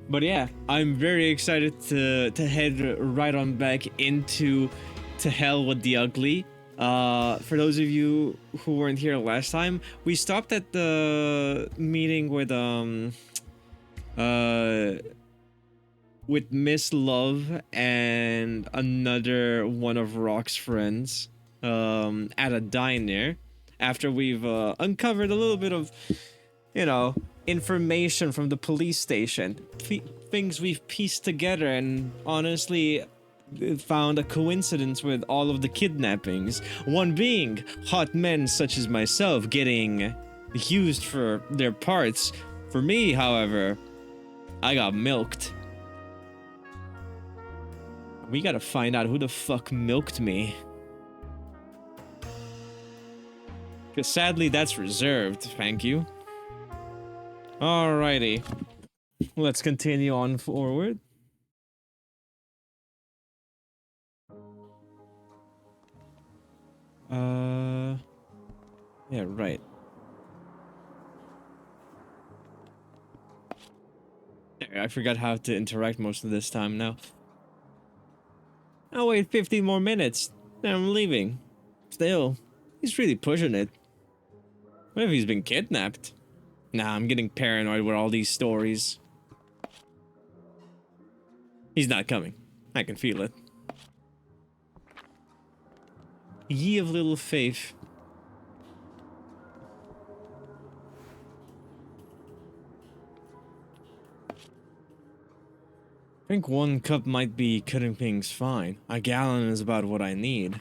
But yeah, I'm very excited to head right on back into To Hell with the Ugly. For those of you who weren't here last time, we stopped at the meeting uh with Miss Love and another one of Rock's friends at a diner after we've uncovered a little bit of, you know, information from the police station. Things we've pieced together and honestly found a coincidence with all of the kidnappings. One being hot men such as myself getting used for their parts. For me, however, I got milked. We gotta find out who the fuck milked me. Because sadly, that's reserved, thank you. Alrighty. Let's continue on forward. Yeah, right. I forgot how to interact most of this time now. I'll wait 15 more minutes, then I'm leaving. Still, he's really pushing it. What if he's been kidnapped? Nah, I'm getting paranoid with all these stories. He's not coming. I can feel it. Ye of little faith. I think 1 cup might be cutting things fine. A gallon is about what I need.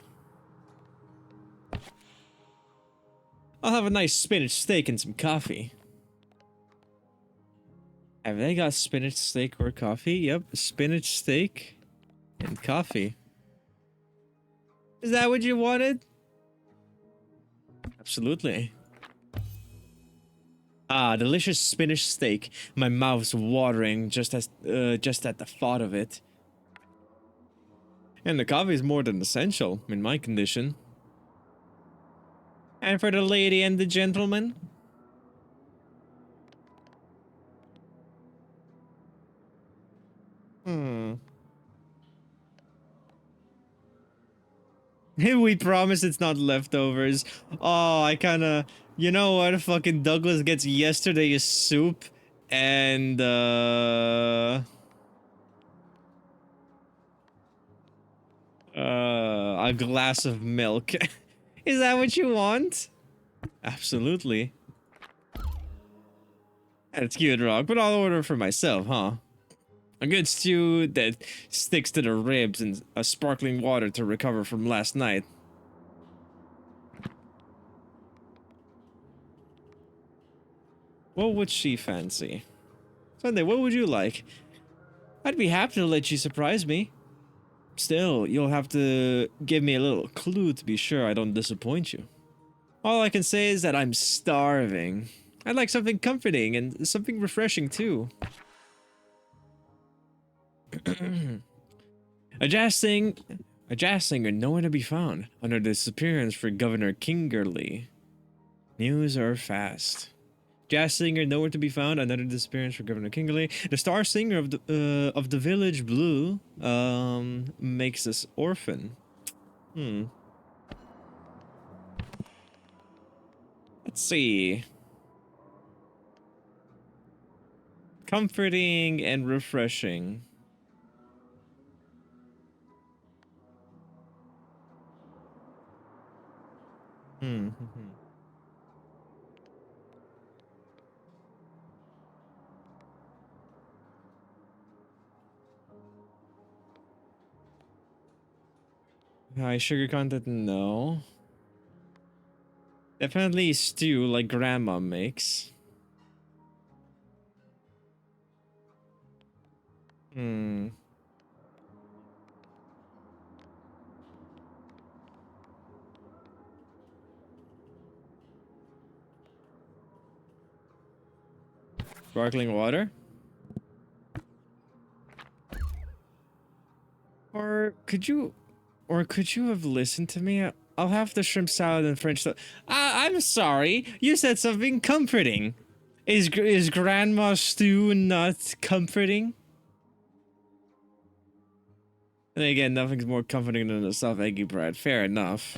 I'll have a nice spinach steak and some coffee. Have they got spinach steak or coffee? Yep, spinach steak and coffee. Is that what you wanted? Absolutely. Ah, delicious spinach steak. My mouth's watering just at the thought of it. And the coffee is more than essential in my condition. And for the lady and the gentleman? We promise it's not leftovers. Oh, I kinda... You know what? Fucking Douglas gets yesterday's soup and, a glass of milk. Is that what you want? Absolutely. That's cute, Rock, but I'll order for myself, huh? A good stew that sticks to the ribs and a sparkling water to recover from last night. What would she fancy? Sunday, what would you like? I'd be happy to let you surprise me. Still, you'll have to give me a little clue to be sure I don't disappoint you. All I can say is that I'm starving. I'd like something comforting and something refreshing too. A jazz singer nowhere to be found under the disappearance for Governor Kingerly. News are fast. Jazz singer nowhere to be found. Another disappearance for Governor Kingerly. The star singer of the Village Blue makes us orphan. Let's see. Comforting and refreshing. High sugar content? No. Definitely stew like grandma makes. Sparkling water? Or could you have listened to me? I'll have the shrimp salad and French toast. I'm sorry. You said something comforting. Is Grandma Stew not comforting? And again, nothing's more comforting than a soft eggy bread. Fair enough.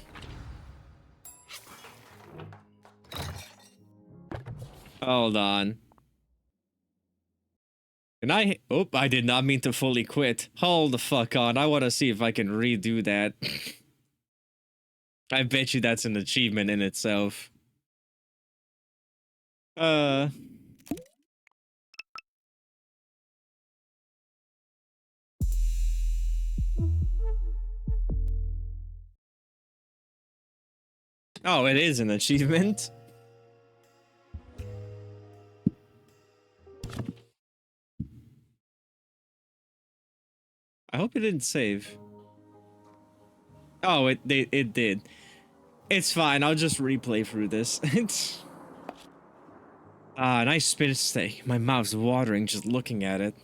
Hold on. Can I? Oh, I did not mean to fully quit. Hold the fuck on. I want to see if I can redo that. I bet you that's an achievement in itself. Uh. Oh, it is an achievement. I hope it didn't save. Oh, it did. It's fine. I'll just replay through this. It's nice spit steak. My mouth's watering just looking at it.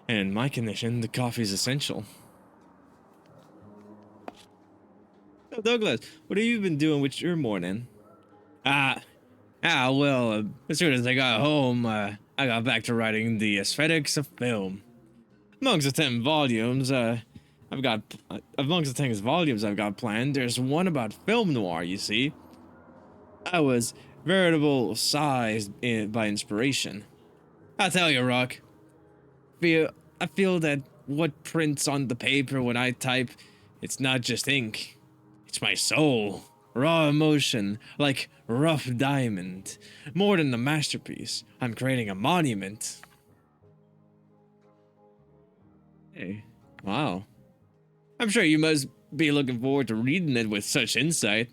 And in my condition, the coffee's essential. So Douglas, what have you been doing with your morning? Ah, well, as soon as I got home, I got back to writing the aesthetics of film. Amongst the 10 volumes, amongst the 10 volumes I've got planned, there's one about film noir, you see. I was veritable sized by inspiration. I tell you, Rock, feel I feel that what prints on the paper when I type, it's not just ink. It's my soul. Raw emotion, like rough diamond. More than a masterpiece, I'm creating a monument. Hey, wow. I'm sure you must be looking forward to reading it with such insight.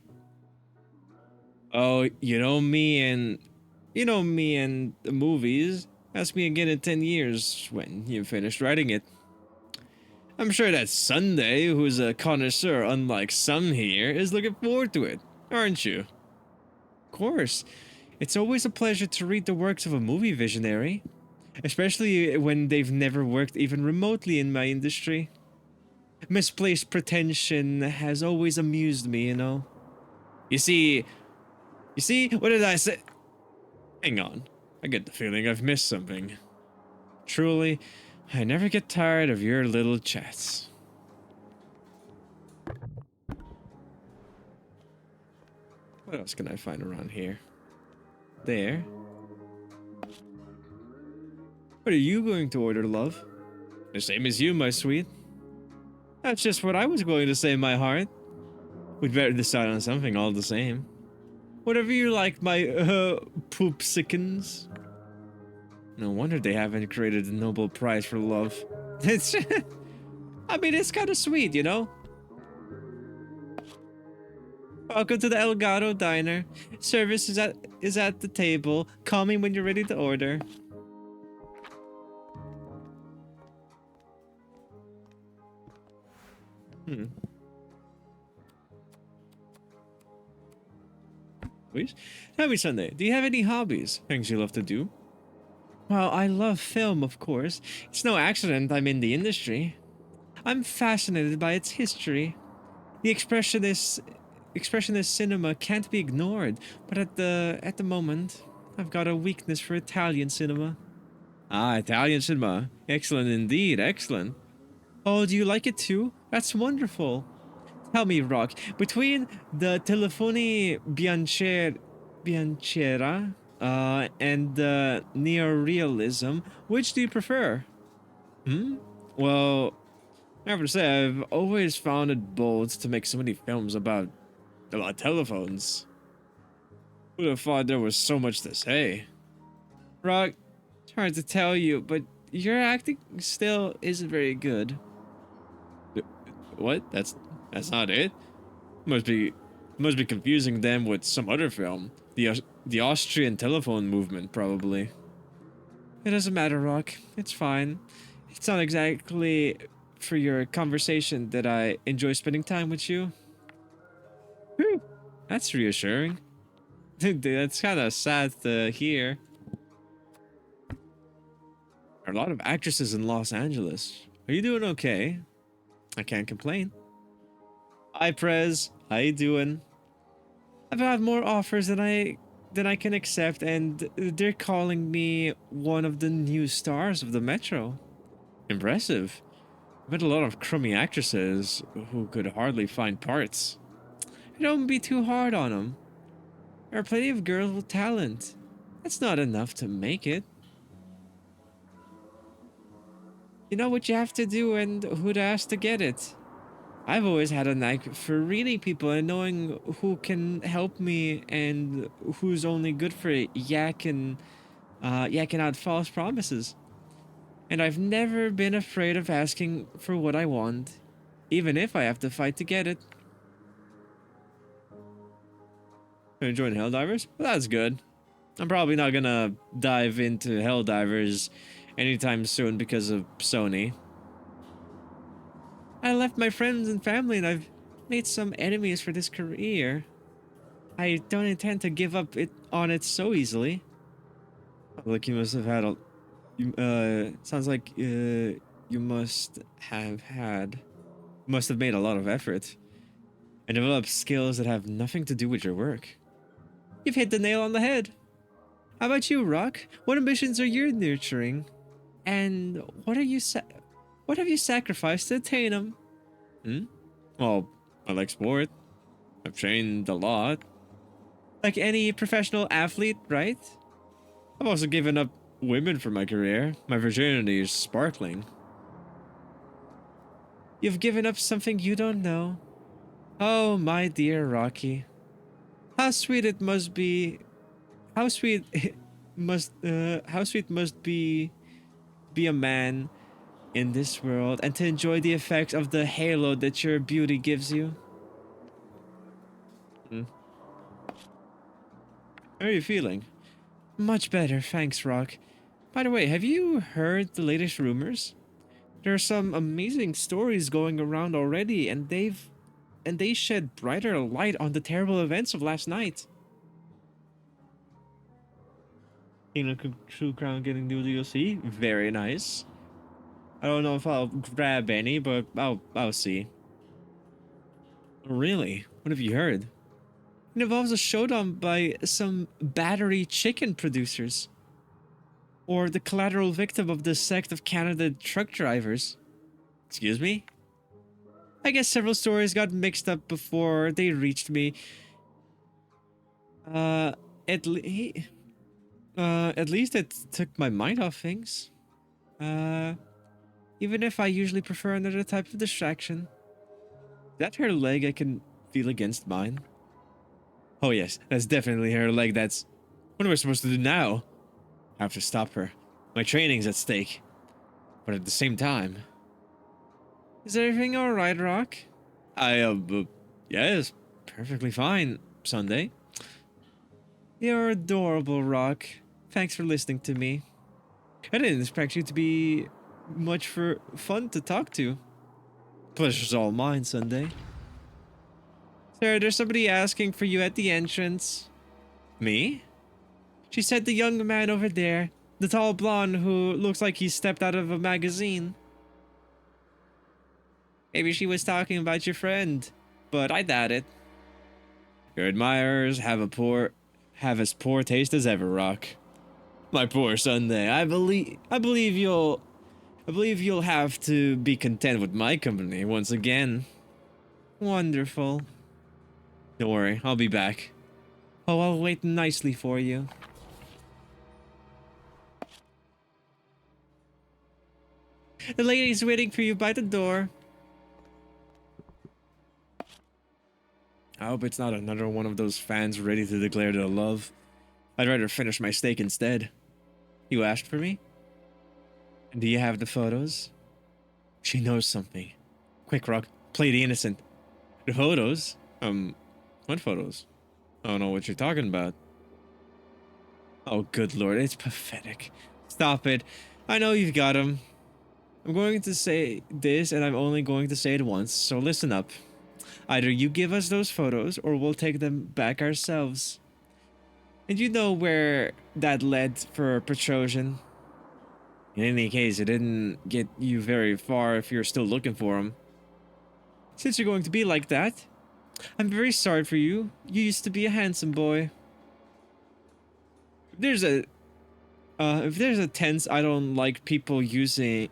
Oh, you know me and the movies. Ask me again in 10 years when you finished writing it. I'm sure that Sunday, who's a connoisseur unlike some here, is looking forward to it, aren't you? Of course. It's always a pleasure to read the works of a movie visionary, especially when they've never worked even remotely in my industry. Misplaced pretension has always amused me, you know. You see, what did I say? Hang on. I get the feeling I've missed something. Truly, I never get tired of your little chats. What else can I find around here? There. What are you going to order, love? The same as you, my sweet. That's just what I was going to say, my heart. We'd better decide on something all the same. Whatever you like, my, poopsikins. No wonder they haven't created a Nobel Prize for love. It's, I mean, it's kind of sweet, you know? Welcome to the Elgato Diner. Service is at the table. Call me when you're ready to order. Please? Tell me, Sunday, do you have any hobbies? Things you love to do? Well, I love film, of course. It's no accident I'm in the industry. I'm fascinated by its history. The expressionist cinema can't be ignored, but at the moment, I've got a weakness for Italian cinema. Ah, Italian cinema. Excellent indeed, excellent. Oh, do you like it too? That's wonderful. Tell me, Rock, between the Telefoni Bianchera and neorealism, which do you prefer? Hmm? Well, I have to say, I've always found it bold to make so many films about telephones. Who'd have thought there was so much to say? Rock, it's hard to tell you, but your acting still isn't very good. What? That's not it? Must be must be confusing them with some other film. The Austrian telephone movement, probably. It doesn't matter, Rock. It's fine. It's not exactly for your conversation that I enjoy spending time with you. Whew. That's reassuring. That's kind of sad to hear. There are a lot of actresses in Los Angeles. Are you doing okay? I can't complain. Hi, Prez. How you doing? I've had more offers than I then I can accept, and they're calling me one of the new stars of the Metro. Impressive. I've met a lot of crummy actresses who could hardly find parts. Don't be too hard on them. There are plenty of girls with talent. That's not enough to make it. You know what you have to do and who to ask to get it. I've always had a knack for reading people and knowing who can help me and who's only good for yakking out false promises. And I've never been afraid of asking for what I want, even if I have to fight to get it. Gonna join Helldivers? Well, that's good. I'm probably not gonna dive into Helldivers anytime soon because of Sony. I left my friends and family and I've made some enemies for this career. I don't intend to give up on it so easily. Like you must have had a sounds like you must have made a lot of effort and developed skills that have nothing to do with your work. You've hit the nail on the head. How about you, Rock? What ambitions are you nurturing? And what have you sacrificed to attain them? Hmm? Well, I like sport. I've trained a lot. Like any professional athlete, right? I've also given up women for my career. My virginity is sparkling. You've given up something you don't know. Oh, my dear Rocky. How sweet it must be. How sweet it how sweet must be a man in this world and to enjoy the effects of the halo that your beauty gives you. Hmm. How are you feeling? Much better, thanks, Rock. By the way, have you heard the latest rumors? There are some amazing stories going around already, and they shed brighter light on the terrible events of last night. Kingdom True Crown getting new DLC? Very nice. I don't know if I'll grab any, but I'll see. Really? What have you heard? It involves a showdown by some battery chicken producers. Or the collateral victim of the sect of Canada truck drivers. Excuse me? I guess several stories got mixed up before they reached me. Uh, at, le- at least it took my mind off things. Uh, Even if I usually prefer another type of distraction. Is that her leg I can feel against mine? Oh yes, that's definitely her leg. What am I supposed to do now? I have to stop her. My training's at stake. But at the same time... Is everything alright, Rock? Yes, perfectly fine, Sunday. You're adorable, Rock. Thanks for listening to me. I didn't expect you to be much for fun to talk to. Pleasure's all mine, Sunday. Sir, there's somebody asking for you at the entrance. Me? She said the young man over there, the tall blonde who looks like he stepped out of a magazine. Maybe she was talking about your friend, but I doubt it. Your admirers have as poor taste as ever, Rock. My poor Sunday. I believe you'll have to be content with my company once again. Wonderful. Don't worry, I'll be back. Oh, I'll wait nicely for you. The lady's waiting for you by the door. I hope it's not another one of those fans ready to declare their love. I'd rather finish my steak instead. You asked for me? Do you have the photos? She knows something. Quick, Rock, play the innocent. The photos? What photos? I don't know what you're talking about. Oh, good lord, it's pathetic. Stop it. I know you've got them. I'm going to say this, and I'm only going to say it once, so listen up. Either you give us those photos, or we'll take them back ourselves. And you know where that led for Petrosian. In any case, it didn't get you very far if you're still looking for him. Since you're going to be like that, I'm very sorry for you. You used to be a handsome boy. There's a if there's a tense I don't like people using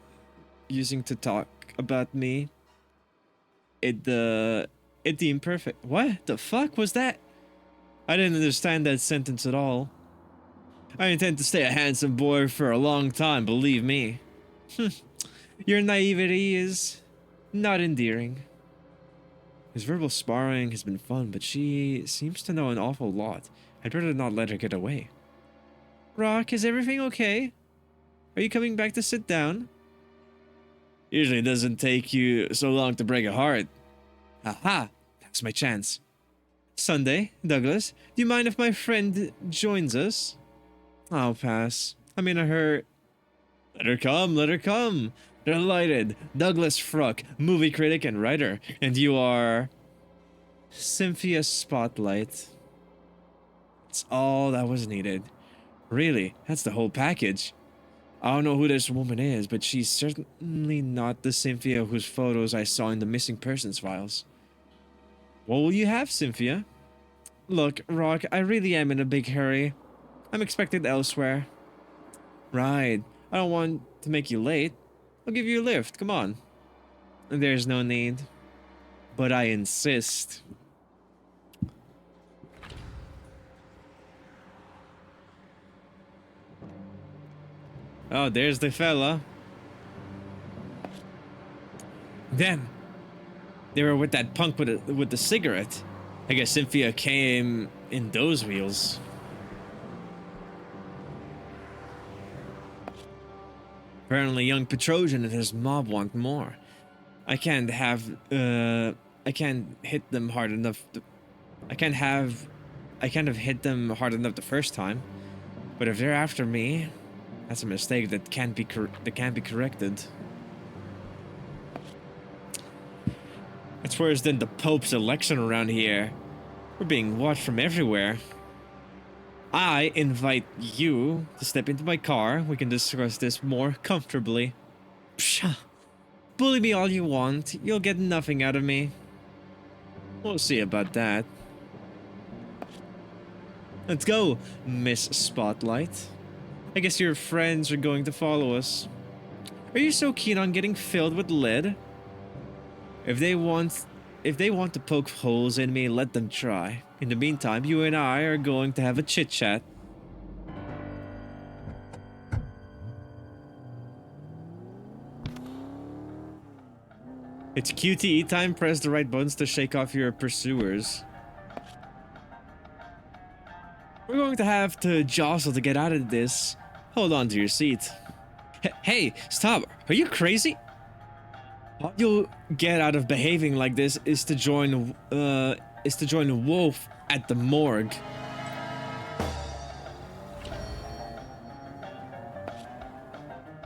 to talk about me. It the imperfect. What the fuck was that? I didn't understand that sentence at all. I intend to stay a handsome boy for a long time, believe me. Your naivety is not endearing. His verbal sparring has been fun, but she seems to know an awful lot. I'd better not let her get away. Rock, is everything okay? Are you coming back to sit down? Usually it doesn't take you so long to break a heart. Aha! That's my chance. Sunday, Douglas, do you mind if my friend joins us? I'll pass. I'm in a hurt. Let her come, let her come. Delighted. Douglas Fruck, movie critic and writer. And you are... Cynthia Spotlight. That's all that was needed. Really, that's the whole package. I don't know who this woman is, but she's certainly not the Cynthia whose photos I saw in the missing persons files. What will you have, Cynthia? Look, Rock, I really am in a big hurry. I'm expected elsewhere. Right. I don't want to make you late. I'll give you a lift. Come on. There's no need. But I insist. Oh, there's the fella. Damn. They were with that punk with the cigarette. I guess Cynthia came in those wheels. Apparently young Petrosian and his mob want more. I can't hit them hard enough I can't have hit them hard enough the first time. But if they're after me, that's a mistake that can't be corrected. It's worse than the Pope's election around here. We're being watched from everywhere. I invite you to step into my car. We can discuss this more comfortably. Pshaw. Bully me all you want. You'll get nothing out of me. We'll see about that. Let's go, Miss Spotlight. I guess your friends are going to follow us. Are you so keen on getting filled with lead? If they want to poke holes in me, let them try. In the meantime, you and I are going to have a chit-chat. It's QTE time. Press the right buttons to shake off your pursuers. We're going to have to jostle to get out of this. Hold on to your seat. Hey, stop. Are you crazy? All you'll get out of behaving like this is to join Wolf at the morgue.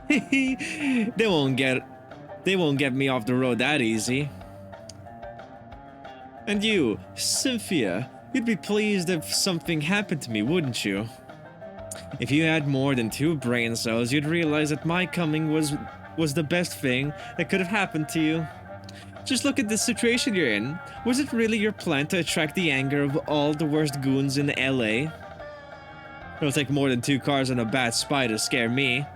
They won't get me off the road that easy. And you, Cynthia, you'd be pleased if something happened to me, wouldn't you? If you had more than 2 brain cells, you'd realize that my coming was the best thing that could have happened to you. Just look at the situation you're in. Was it really your plan to attract the anger of all the worst goons in LA? It'll take more than 2 cars and a bad spy to scare me.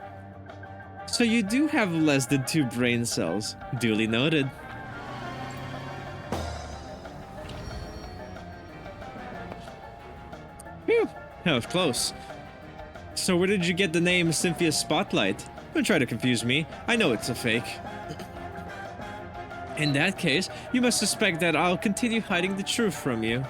So you do have less than 2 brain cells. Duly noted. Phew, that was close. So where did you get the name Cynthia Spotlight? Don't try to confuse me. I know it's a fake. In that case, you must suspect that I'll continue hiding the truth from you.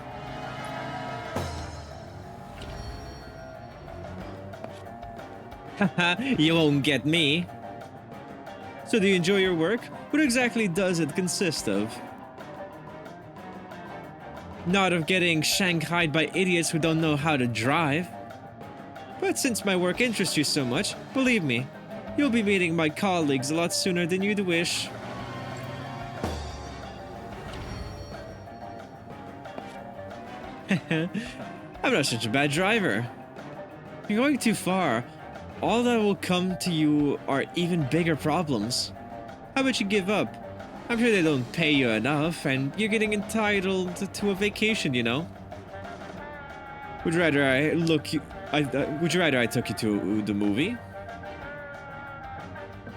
Haha, you won't get me. So do you enjoy your work? What exactly does it consist of? Not of getting shanghaied by idiots who don't know how to drive. But since my work interests you so much, believe me, you'll be meeting my colleagues a lot sooner than you'd wish. I'm not such a bad driver. You're going too far. All that will come to you are even bigger problems. How about you give up? I'm sure they don't pay you enough, and you're getting entitled to a vacation, you know? Would rather I look Would you rather I took you to the movie?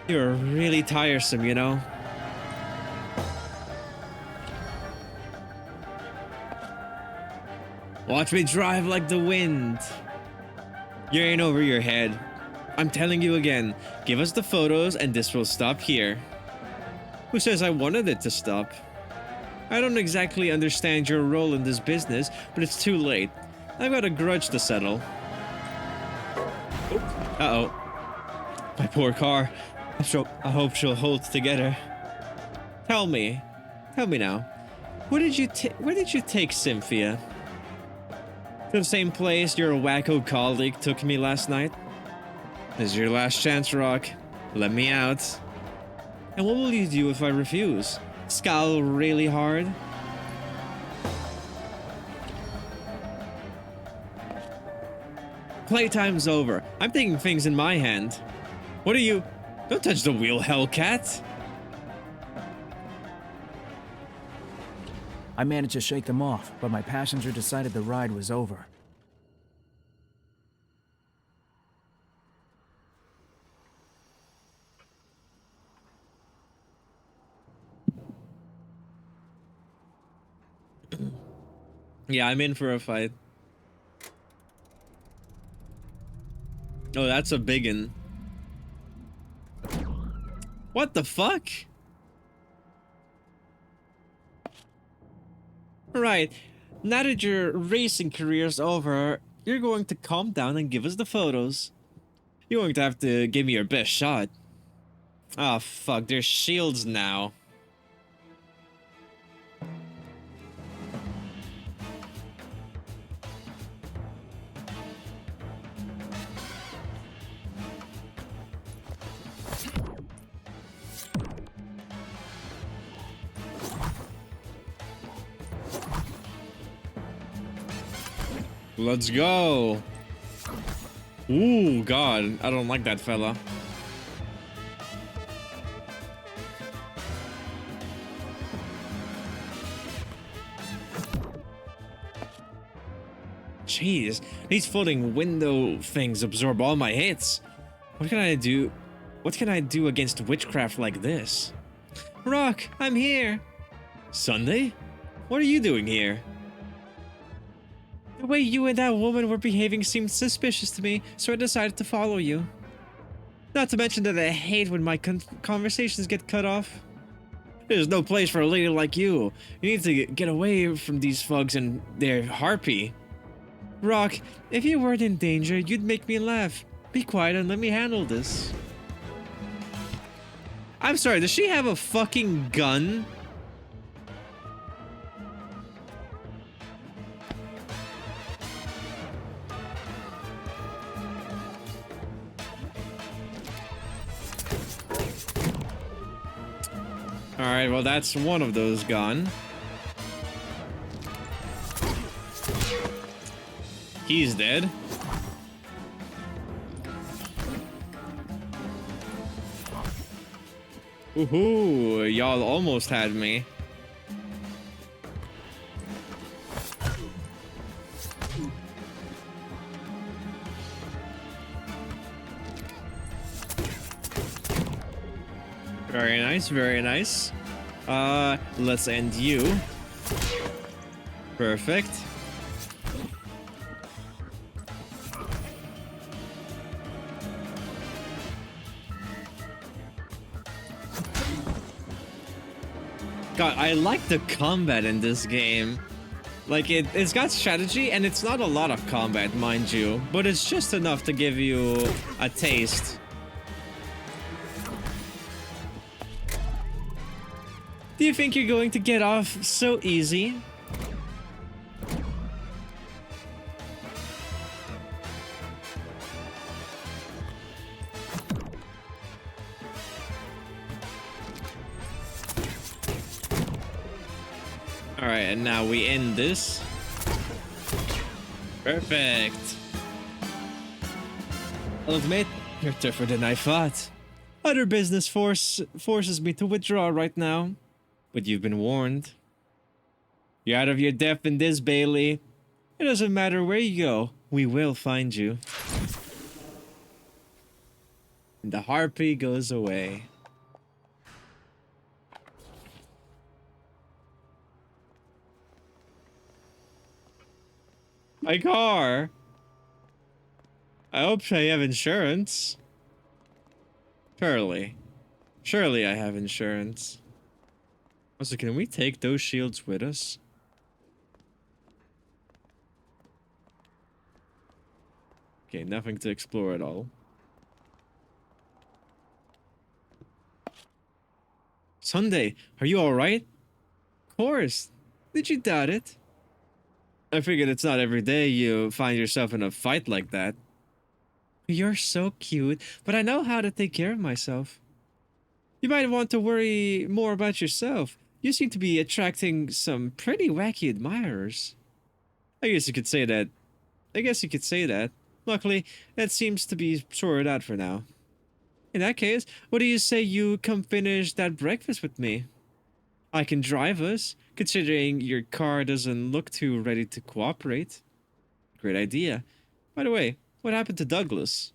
You're really tiresome, you know? Watch me drive like the wind. You're in over your head. I'm telling you again, give us the photos and this will stop here. Who says I wanted it to stop? I don't exactly understand your role in this business, but it's too late. I've got a grudge to settle. Uh-oh. My poor car. I hope she'll hold together. Tell me now. Where did you take Cynthia? To the same place your wacko colleague took me last night? This is your last chance, Rock. Let me out. And what will you do if I refuse? Scowl really hard? Playtime's over. I'm taking things in my hand. What are you? Don't touch the wheel, Hellcat. I managed to shake them off, but my passenger decided the ride was over. Yeah, I'm in for a fight. Oh, that's a biggin. What the fuck? Right, now that your racing career's over, you're going to calm down and give us the photos. You're going to have to give me your best shot. Oh fuck, there's shields now. Let's go. Ooh, God, I don't like that fella. Jeez, these floating window things absorb all my hits. What can I do? What can I do against witchcraft like this? Rock, I'm here. Sunday? What are you doing here? The way you and that woman were behaving seemed suspicious to me, so I decided to follow you. Not to mention that I hate when my conversations get cut off. There's no place for a lady like you. You need to get away from these thugs and their harpy. Rock, if you weren't in danger, you'd make me laugh. Be quiet and let me handle this. I'm sorry, does she have a fucking gun? Alright, well that's one of those gone. He's dead. Woohoo, y'all almost had me. Very nice, very nice. Let's end you. Perfect. God, I like the combat in this game. Like, it's got strategy, and it's not a lot of combat, mind you, but it's just enough to give you a taste. Do you think you're going to get off so easy? Alright, and now we end this. Perfect. I'll admit, you're tougher than I thought. Other business forces me to withdraw right now. But you've been warned. You're out of your depth in this, Bailey. It doesn't matter where you go. We will find you. And the harpy goes away. My car! I hope I have insurance. Surely. Surely I have insurance. Also, can we take those shields with us? Okay, nothing to explore at all. Sunday, are you alright? Of course. Did you doubt it? I figured it's not every day you find yourself in a fight like that. You're so cute, but I know how to take care of myself. You might want to worry more about yourself. You seem to be attracting some pretty wacky admirers. I guess you could say that. I guess you could say that. Luckily, that seems to be sorted out for now. In that case, what do you say you come finish that breakfast with me? I can drive us, considering your car doesn't look too ready to cooperate. Great idea. By the way, what happened to Douglas?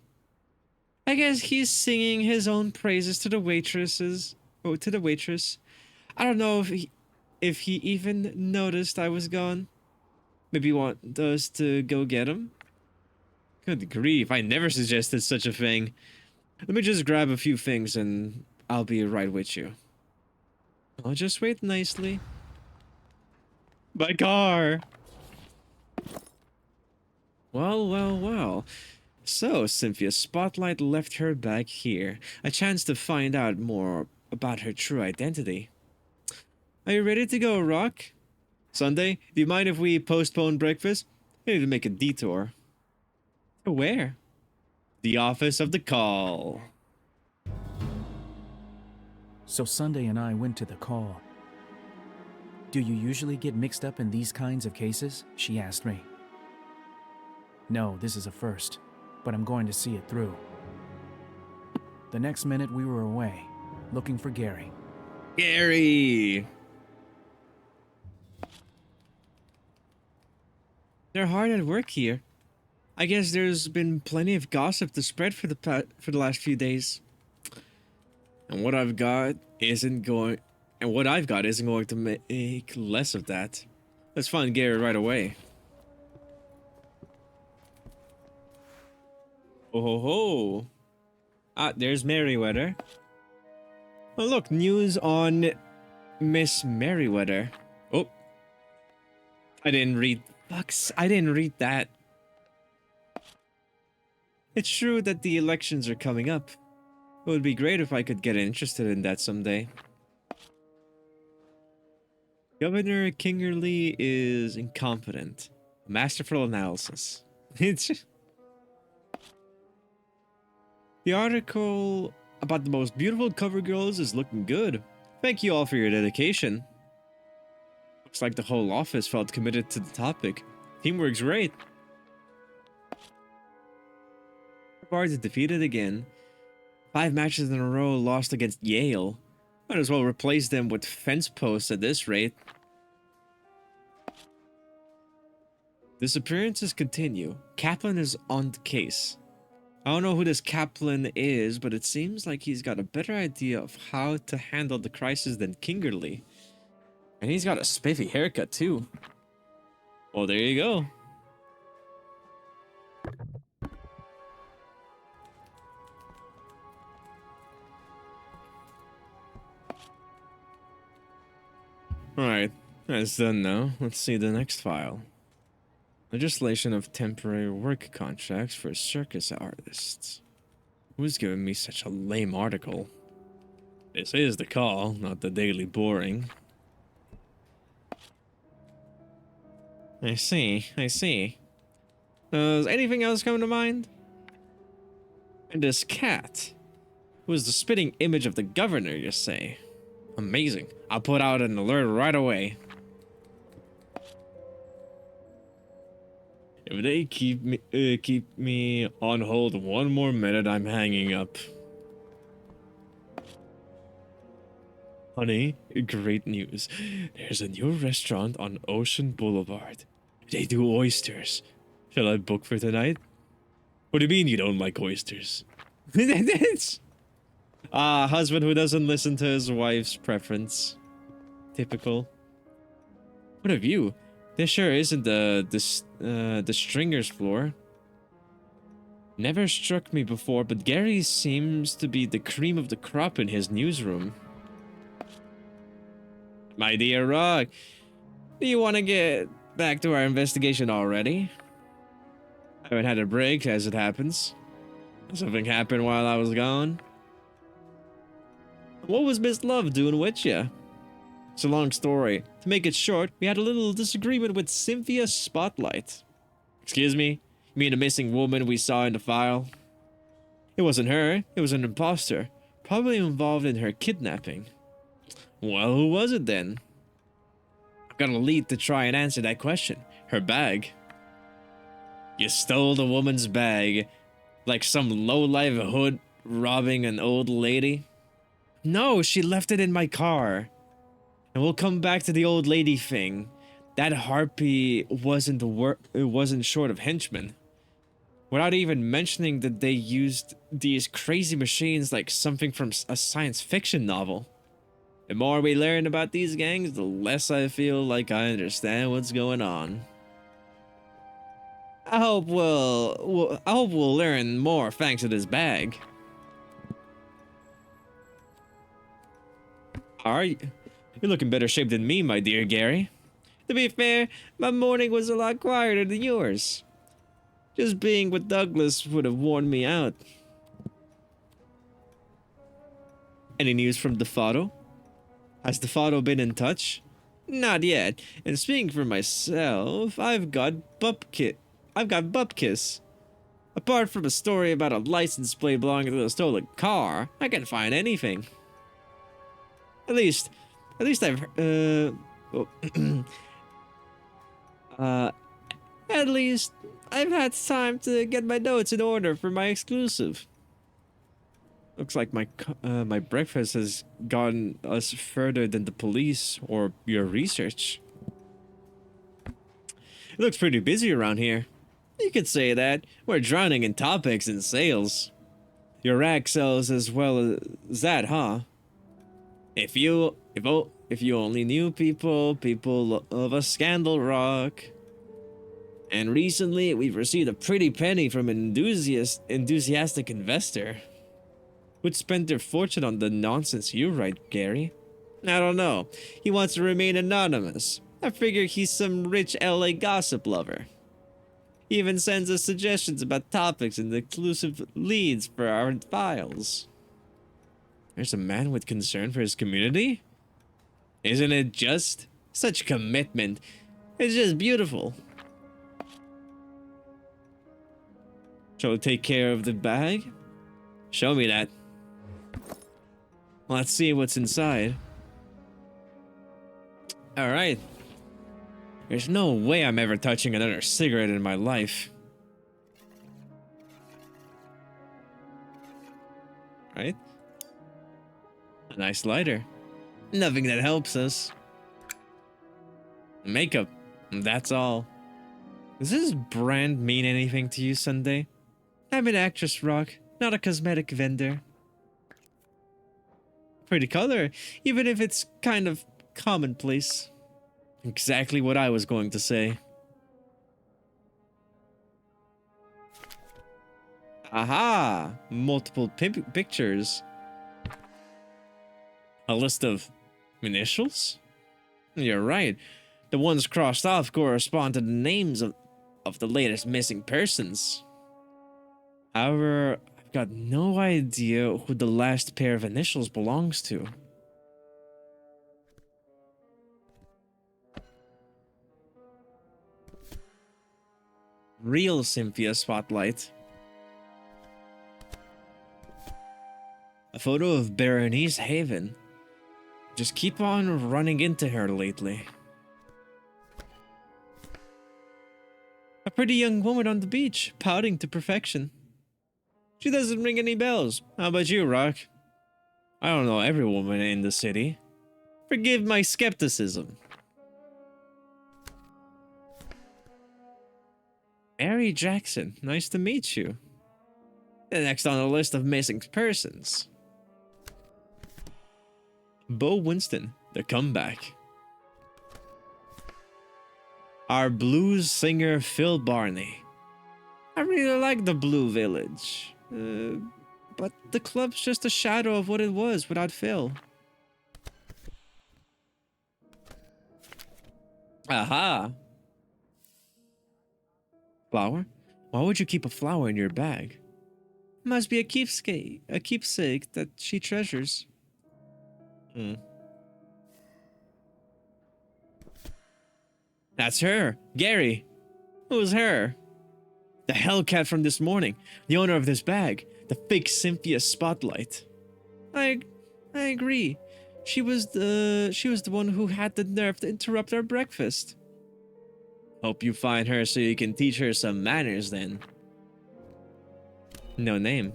I guess he's singing his own praises to the waitresses. Oh, to the waitress. I don't know if he even noticed I was gone. Maybe you want us to go get him? Good grief, I never suggested such a thing. Let me just grab a few things and I'll be right with you. I'll just wait nicely. My car! Well, well, well. So, Cynthia's spotlight left her back here. A chance to find out more about her true identity. Are you ready to go, Rock? Sunday, do you mind if we postpone breakfast? I need to make a detour. To where? The office of the call. So Sunday and I went to the call. Do you usually get mixed up in these kinds of cases? She asked me. No, this is a first, but I'm going to see it through. The next minute we were away, looking for Gary. Gary! They're hard at work here. I guess there's been plenty of gossip to spread for the last few days. And what I've got isn't going to make less of that. Let's find Gary right away. Oh ho ho. Ah, there's Merryweather. Oh look, news on Miss Merryweather. Oh. I didn't read that. It's true that the elections are coming up. It would be great if I could get interested in that someday. Governor Kingerly is incompetent. Masterful analysis. It's the article about the most beautiful cover girls is looking good. Thank you all for your dedication. Looks like the whole office felt committed to the topic. Teamwork's great. Bards is defeated again. 5 matches in a row lost against Yale. Might as well replace them with fence posts at this rate. Disappearances continue. Kaplan is on the case. I don't know who this Kaplan is, but it seems like he's got a better idea of how to handle the crisis than Kingerly. And he's got a spiffy haircut too. Well, there you go. Alright, that's done now. Let's see the next file. Legislation of temporary work contracts for circus artists. Who's giving me such a lame article? This is the call, not the daily boring. I see, I see. Does anything else come to mind? And this cat. Who is the spitting image of the governor, you say? Amazing. I'll put out an alert right away. If they keep me on hold one more minute, I'm hanging up. Honey, great news. There's a new restaurant on Ocean Boulevard. They do oysters. Shall I book for tonight? What do you mean you don't like oysters? Husband who doesn't listen to his wife's preference. Typical. What of you? This sure isn't the stringer's floor. Never struck me before, but Gary seems to be the cream of the crop in his newsroom. My dear Rock, do you want to get back to our investigation already? I haven't had a break, as it happens. Something happened while I was gone. What was Miss Love doing with you? It's a long story. To make it short, we had a little disagreement with Cynthia Spotlight. Excuse me? You mean the missing woman we saw in the file? It wasn't her. It was an imposter. Probably involved in her kidnapping. Well, who was it then? I've got a lead to try and answer that question. Her bag. You stole the woman's bag, like some low-life hood robbing an old lady? No, she left it in my car. And we'll come back to the old lady thing. That harpy wasn't short of henchmen. Without even mentioning that they used these crazy machines like something from a science fiction novel. The more we learn about these gangs, the less I feel like I understand what's going on. I hope we'll learn more thanks to this bag. Are you? You're looking better shape than me, my dear Gary. To be fair, my morning was a lot quieter than yours. Just being with Douglas would have worn me out. Any news from DeFato? Has DeFato been in touch? Not yet. And speaking for myself, I've got Bupkiss. Apart from a story about a license plate belonging to a stolen car, I can't find anything. At least I've at least I've had time to get my notes in order for my exclusive. Looks like my breakfast has gotten us further than the police or your research. It looks pretty busy around here. You could say that. We're drowning in topics and sales. Your rack sells as well as that, huh? If you only knew people of a scandal, Rock. And recently, we've received a pretty penny from an enthusiastic investor who'd spent their fortune on the nonsense you write, Gary. I don't know. He wants to remain anonymous. I figure he's some rich LA gossip lover. He even sends us suggestions about topics and exclusive leads for our files. There's a man with concern for his community? Isn't it just? Such commitment. It's just beautiful. Shall we take care of the bag? Show me that. Let's see what's inside. Alright. There's no way I'm ever touching another cigarette in my life. Right? A nice lighter. Nothing that helps us. Makeup. That's all. Does this brand mean anything to you, Sunday? I'm an actress, Rock, not a cosmetic vendor. Pretty color, even if it's kind of commonplace. Exactly what I was going to say. Aha! Multiple pictures. A list of initials? You're right. The ones crossed off correspond to the names of the latest missing persons. However, I've got no idea who the last pair of initials belongs to. Real Cynthia Spotlight. A photo of Berenice Haven. Just keep on running into her lately. A pretty young woman on the beach, pouting to perfection. She doesn't ring any bells. How about you, Rock? I don't know every woman in the city. Forgive my skepticism. Mary Jackson, nice to meet you. The next on the list of missing persons. Bo Winston, the comeback. Our blues singer Phil Barney. I really like the Blue Village. But the club's just a shadow of what it was without Phil. Aha! Flower? Why would you keep a flower in your bag? Must be a keepsake that she treasures. That's her, Gary. Who's her? The Hellcat from this morning, the owner of this bag, the fake Cynthia Spotlight. I agree. She was the one who had the nerve to interrupt our breakfast. Hope you find her so you can teach her some manners then. No name.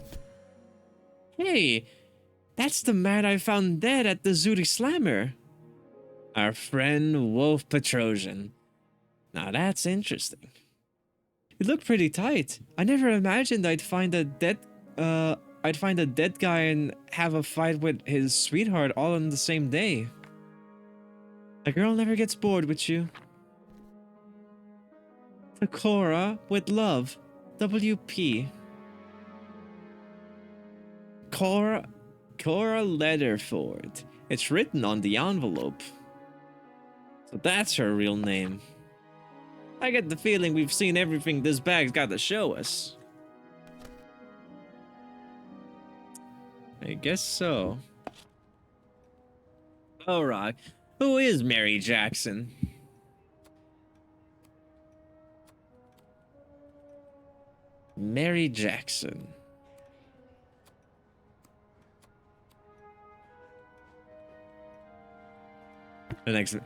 Hey, that's the man I found dead at the Zooty Slammer. Our friend Wolf Petrosian. Now that's interesting. It looked pretty tight. I never imagined I'd find a dead guy and have a fight with his sweetheart all on the same day. A girl never gets bored with you. To Cora with love. WP. Cora Letterford. It's written on the envelope. So that's her real name. I get the feeling we've seen everything this bag's got to show us. I guess so. Alright, who is Mary Jackson? Mary Jackson. The next...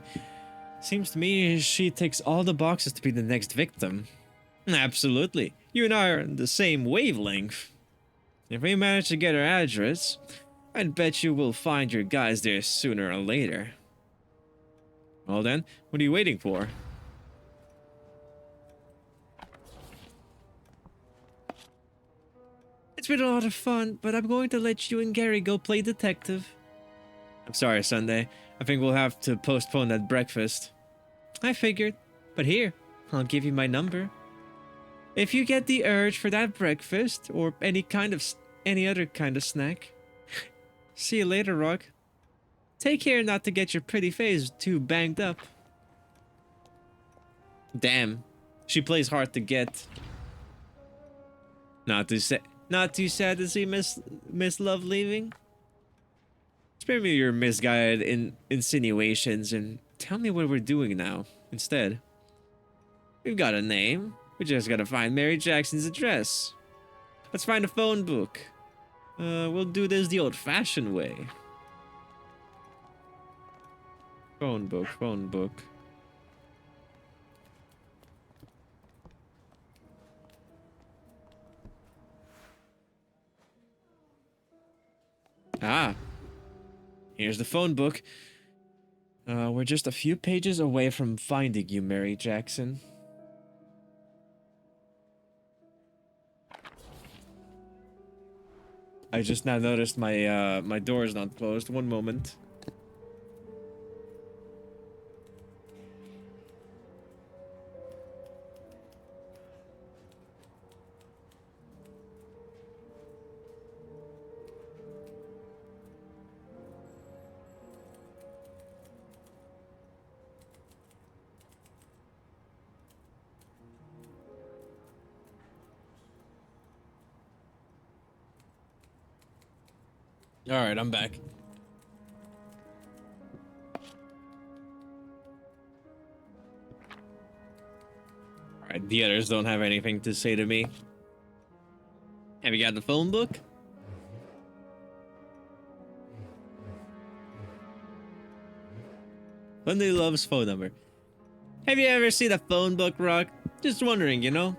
Seems to me she ticks all the boxes to be the next victim. Absolutely. You and I are on the same wavelength. If we manage to get her address, I'd bet you we'll find your guys there sooner or later. Well then, what are you waiting for? It's been a lot of fun, but I'm going to let you and Gary go play detective. I'm sorry, Sunday. I think we'll have to postpone that breakfast. I figured. But here, I'll give you my number. If you get the urge for that breakfast, or any other kind of snack. See you later, Rock. Take care not to get your pretty face too banged up. Damn, she plays hard to get. Not too sad to see Miss Love leaving? Spare me your misguided insinuations and tell me what we're doing now, instead. We've got a name. We just gotta find Mary Jackson's address. Let's find a phone book. We'll do this the old-fashioned way. Phone book. Ah. Here's the phone book. We're just a few pages away from finding you, Mary Jackson. I just now noticed my my door is not closed. One moment. All right, I'm back. All right, the others don't have anything to say to me. Have you got the phone book? Sunday Love's phone number. Have you ever seen a phone book, Rock? Just wondering, you know?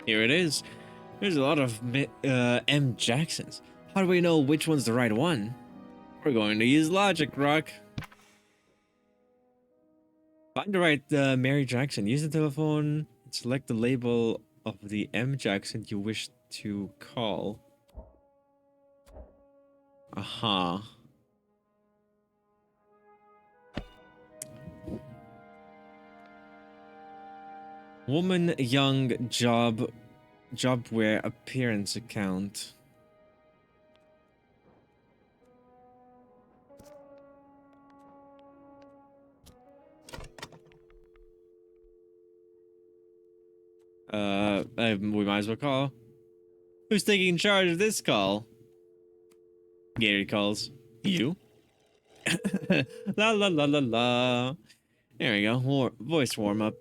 Here it is. There's a lot of M. Jacksons. How do we know which one's the right one? We're going to use logic, Rock. Find the right Mary Jackson. Use the telephone and select the label of the M Jackson you wish to call. Aha. Woman, young, job wear, appearance account. We might as well call. Who's taking charge of this call? Gary calls. You? La la la la la. There we go. Voice warm up.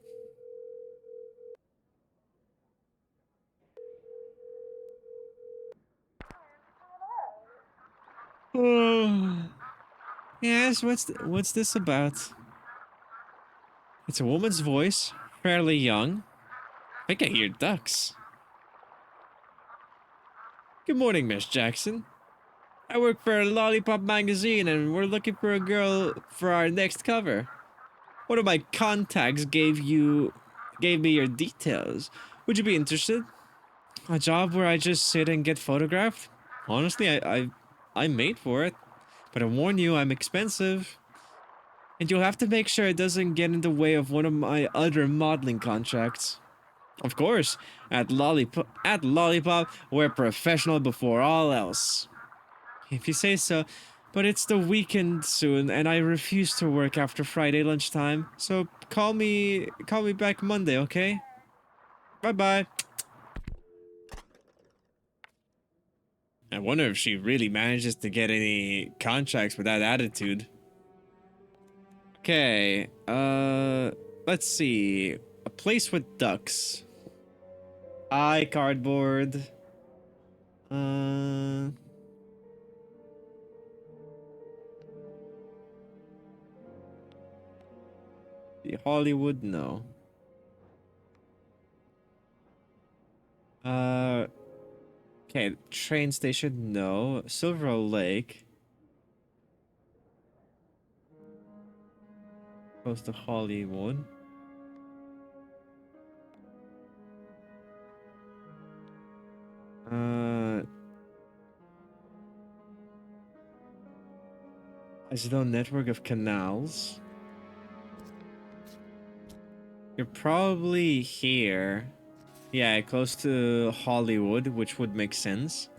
Yes, what's this about? It's a woman's voice, fairly young. I think I hear ducks. Good morning, Miss Jackson. I work for a Lollipop magazine and we're looking for a girl for our next cover. One of my contacts gave me your details. Would you be interested? A job where I just sit and get photographed? Honestly, I'm made for it. But I warn you, I'm expensive. And you'll have to make sure it doesn't get in the way of one of my other modeling contracts. Of course, at Lollipop, we're professional before all else. If you say so, but it's the weekend soon and I refuse to work after Friday lunchtime. So call me back Monday, okay? Bye-bye. I wonder if she really manages to get any contracts with that attitude. Okay, let's see. A place with ducks. Cardboard. Uh, the Hollywood, no. Uh, okay, train station, no. Silver Lake. Close to Hollywood. There's no network of canals. You're probably here. Yeah, close to Hollywood, which would make sense.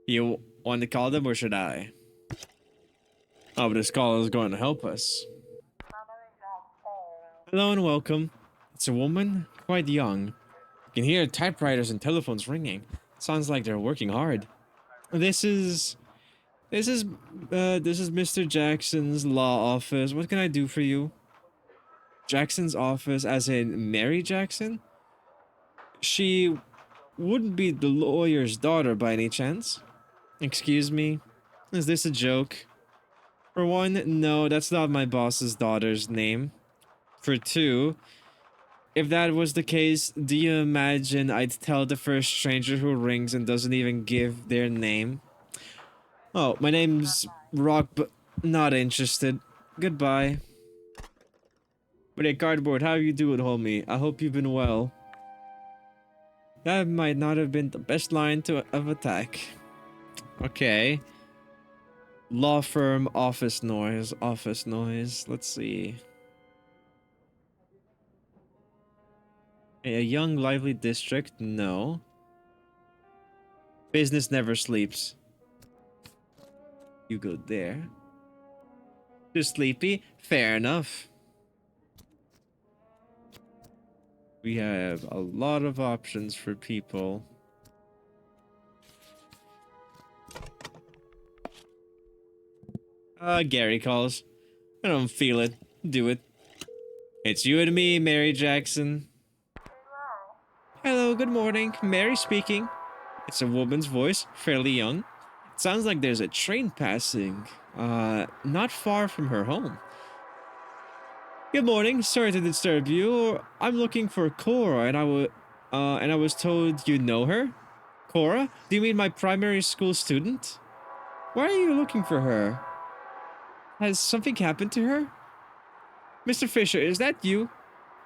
You want to call them or should I? Oh, but this call is going to help us. Hello and welcome. It's a woman, quite young. You can hear typewriters and telephones ringing. Sounds like they're working hard. This is this is this is Mr. Jackson's law office. What can I do for you? Jackson's office, as in Mary Jackson? She wouldn't be the lawyer's daughter by any chance? Excuse me? Is this a joke? For one, no, that's not my boss's daughter's name. For two, if that was the case, do you imagine I'd tell the first stranger who rings and doesn't even give their name? Oh, my name's Rock, but not interested. Goodbye. But hey, Cardboard, how you doing, homie? I hope you've been well. That might not have been the best line of attack. Okay. Law firm, office noise. Let's see. A young, lively district? No. Business never sleeps. You go there. Too sleepy? Fair enough. We have a lot of options for people. Gary calls. I don't feel it. Do it. It's you and me, Mary Jackson. Hello, good morning. Mary speaking. It's a woman's voice, fairly young. It sounds like there's a train passing, not far from her home. Good morning. Sorry to disturb you. I'm looking for Cora, and I was told you know her. Cora? Do you mean my primary school student? Why are you looking for her? Has something happened to her? Mr. Fisher, is that you?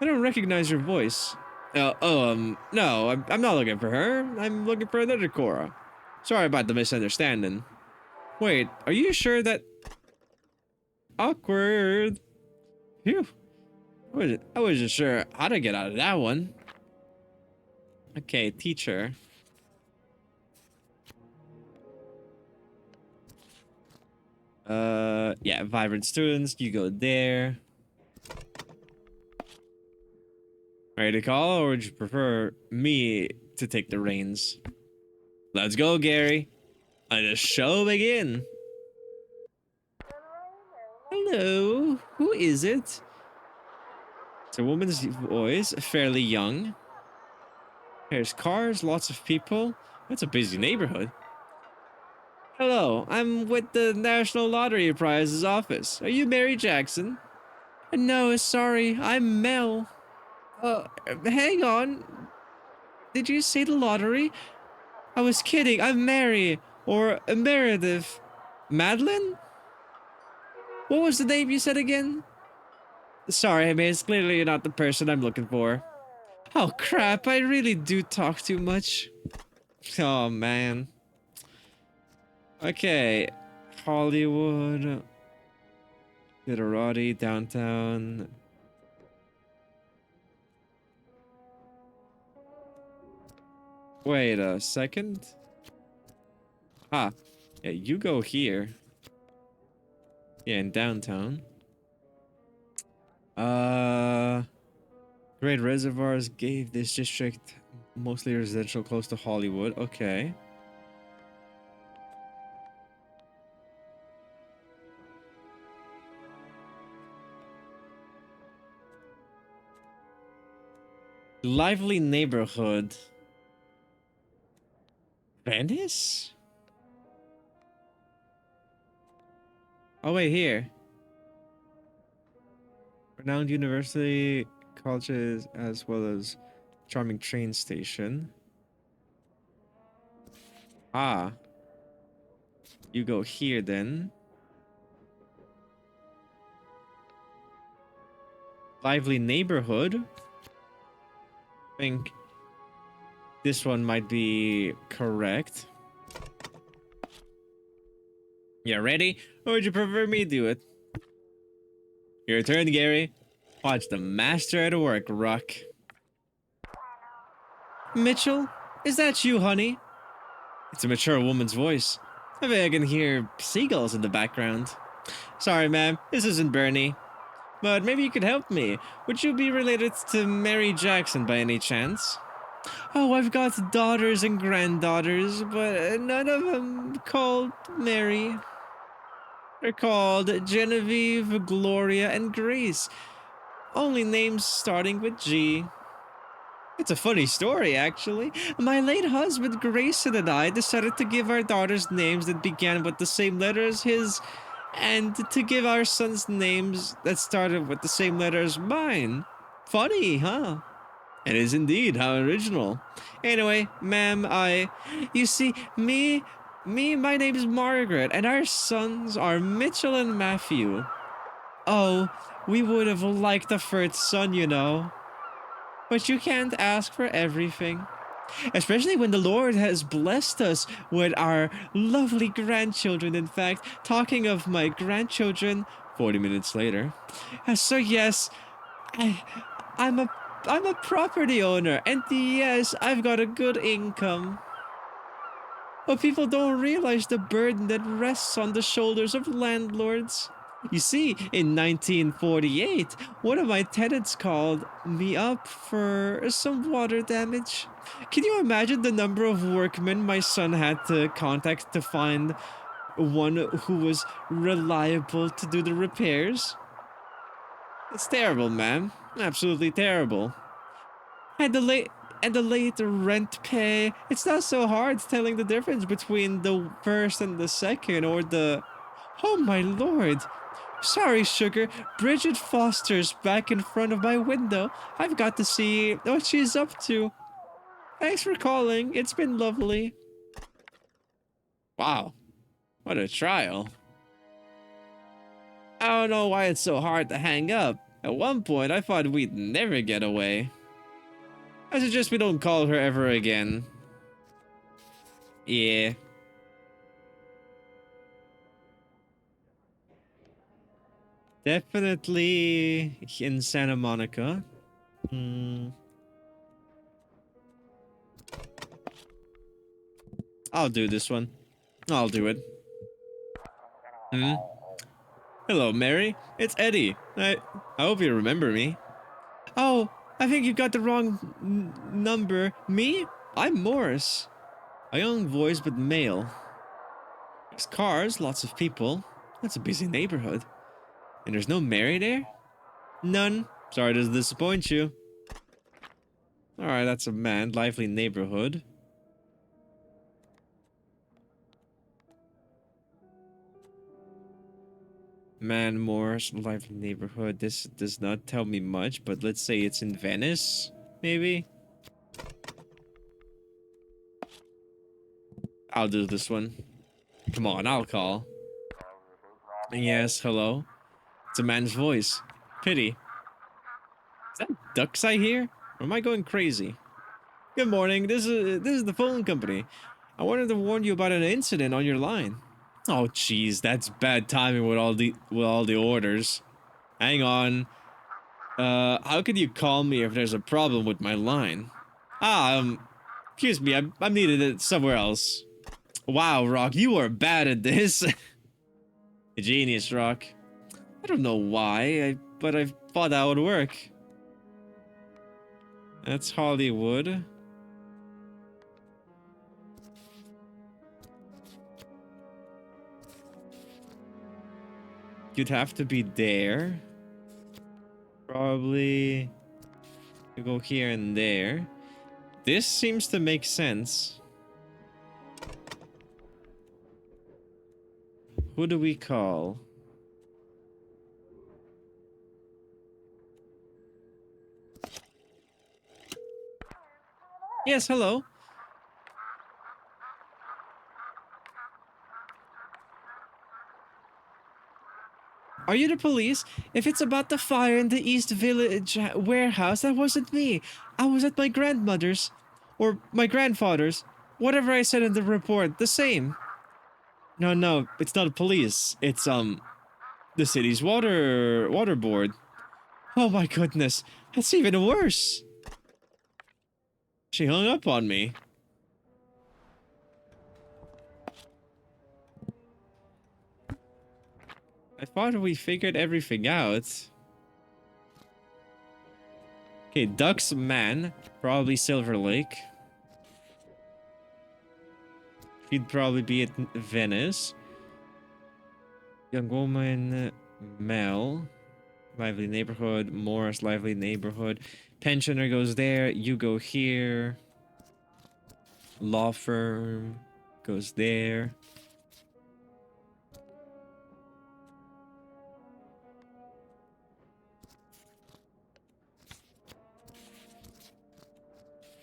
I don't recognize your voice. No, I'm not looking for her. I'm looking for another Cora. Sorry about the misunderstanding. Wait, are you sure that... Awkward. Phew. I wasn't sure how to get out of that one. Okay, teacher. Yeah, vibrant students, you go there. Ready to call, or would you prefer me to take the reins? Let's go, Gary. Let the show begin. Hello, who is it? It's a woman's voice, fairly young. There's cars, lots of people. It's a busy neighborhood. Hello, I'm with the National Lottery Prizes office. Are you Mary Jackson? No, sorry, I'm Mel. Hang on. Did you say the lottery? I was kidding. I'm Mary. Or Meredith. Madeline? What was the name you said again? Sorry, miss. Clearly you're not the person I'm looking for. Oh, crap. I really do talk too much. Oh, man. Okay. Hollywood. Literati, downtown. Wait a second. Ah. Yeah, you go here. Yeah, in downtown. Great reservoirs gave this district mostly residential close to Hollywood. Okay. Lively neighborhood. Venice? Oh, wait, here. Renowned university, colleges, as well as charming train station. Ah. You go here then. Lively neighborhood. I think this one might be correct. You ready? Or would you prefer me do it? Your turn, Gary. Watch the master at work, Rock. Mitchell? Is that you, honey? It's a mature woman's voice. I think I can hear seagulls in the background. Sorry, ma'am. This isn't Bernie. But maybe you could help me. Would you be related to Mary Jackson by any chance? Oh, I've got daughters and granddaughters, but none of them called Mary. They're called Genevieve, Gloria, and Grace. Only names starting with G. It's a funny story, actually. My late husband Grayson and I decided to give our daughters names that began with the same letter as his, and to give our sons names that started with the same letter as mine. Funny, huh? It is indeed. How original. Anyway, ma'am, you see, my name's Margaret, and our sons are Mitchell and Matthew. Oh, we would have liked a third son, you know. But you can't ask for everything. Especially when the Lord has blessed us with our lovely grandchildren. In fact, talking of my grandchildren, 40 minutes later. So yes, I, I'm a I'm a property owner, and yes, I've got a good income. But people don't realize the burden that rests on the shoulders of landlords. You see, in 1948, one of my tenants called me up for some water damage. Can you imagine the number of workmen my son had to contact to find one who was reliable to do the repairs? It's terrible, ma'am. Absolutely terrible. And the late rent pay. It's not so hard telling the difference between the first and the second, or the... Oh my lord. Sorry, sugar. Bridget Foster's back in front of my window. I've got to see what she's up to. Thanks for calling. It's been lovely. Wow. What a trial. I don't know why it's so hard to hang up. At one point, I thought we'd never get away. I suggest we don't call her ever again. Yeah. Definitely in Santa Monica. Hmm. I'll do this one. I'll do it. Hmm? Hello, Mary. It's Eddie. I hope you remember me. Oh, I think you got the wrong number. Me? I'm Morris. A young voice, but male. There's cars, lots of people. That's a busy neighborhood. And there's no Mary there? None. Sorry to disappoint you. Alright, that's a man. Lively neighborhood. Man, Morris, lively neighborhood. This does not tell me much, but let's say it's in Venice, maybe? I'll do this one. Come on, I'll call. Yes, hello? It's a man's voice. Pity. Is that ducks I hear? Or am I going crazy? Good morning, this is the phone company. I wanted to warn you about an incident on your line. Oh jeez, that's bad timing with all the orders. Hang on. How could you call me if there's a problem with my line? Excuse me, I'm needed somewhere else. Wow, Rock, you are bad at this. A genius, Rock. I don't know why, but I thought that would work. That's Hollywood. You'd have to be there. Probably you go here and there. This seems to make sense. Who do we call? Yes, hello. Are you the police? If it's about the fire in the East Village warehouse, that wasn't me. I was at my grandmother's. Or my grandfather's. Whatever I said in the report, the same. No, it's not police. It's, the city's water board. Oh my goodness, that's even worse. She hung up on me. I thought we figured everything out. Okay, Duck's man, probably Silver Lake. He'd probably be at Venice. Young woman, Mel. Lively neighborhood. Morris, lively neighborhood. Pensioner goes there. You go here. Law firm goes there.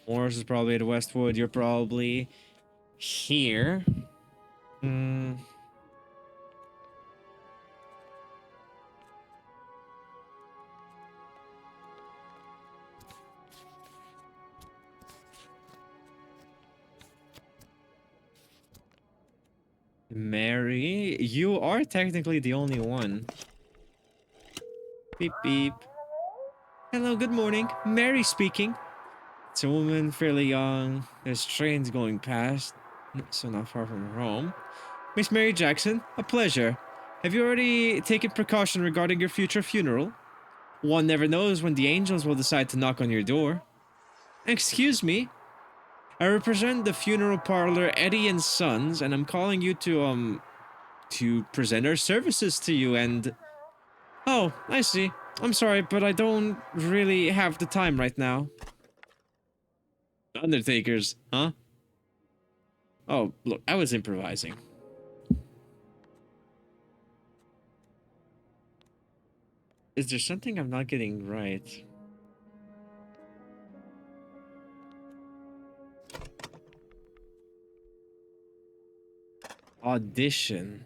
Morris is probably at Westwood. You're probably here. Hmm. Mary, you are technically the only one. Beep beep. Hello, good morning. Mary speaking. It's a woman, fairly young. There's trains going past, so not far from her home. Miss Mary Jackson, a pleasure. Have you already taken precaution regarding your future funeral? One never knows when the angels will decide to knock on your door. Excuse me. I represent the funeral parlor Eddie and Sons, and I'm calling you to present our services to you and... Oh, I see. I'm sorry, but I don't really have the time right now. Undertakers, huh? Oh, look, I was improvising. Is there something I'm not getting right? Audition.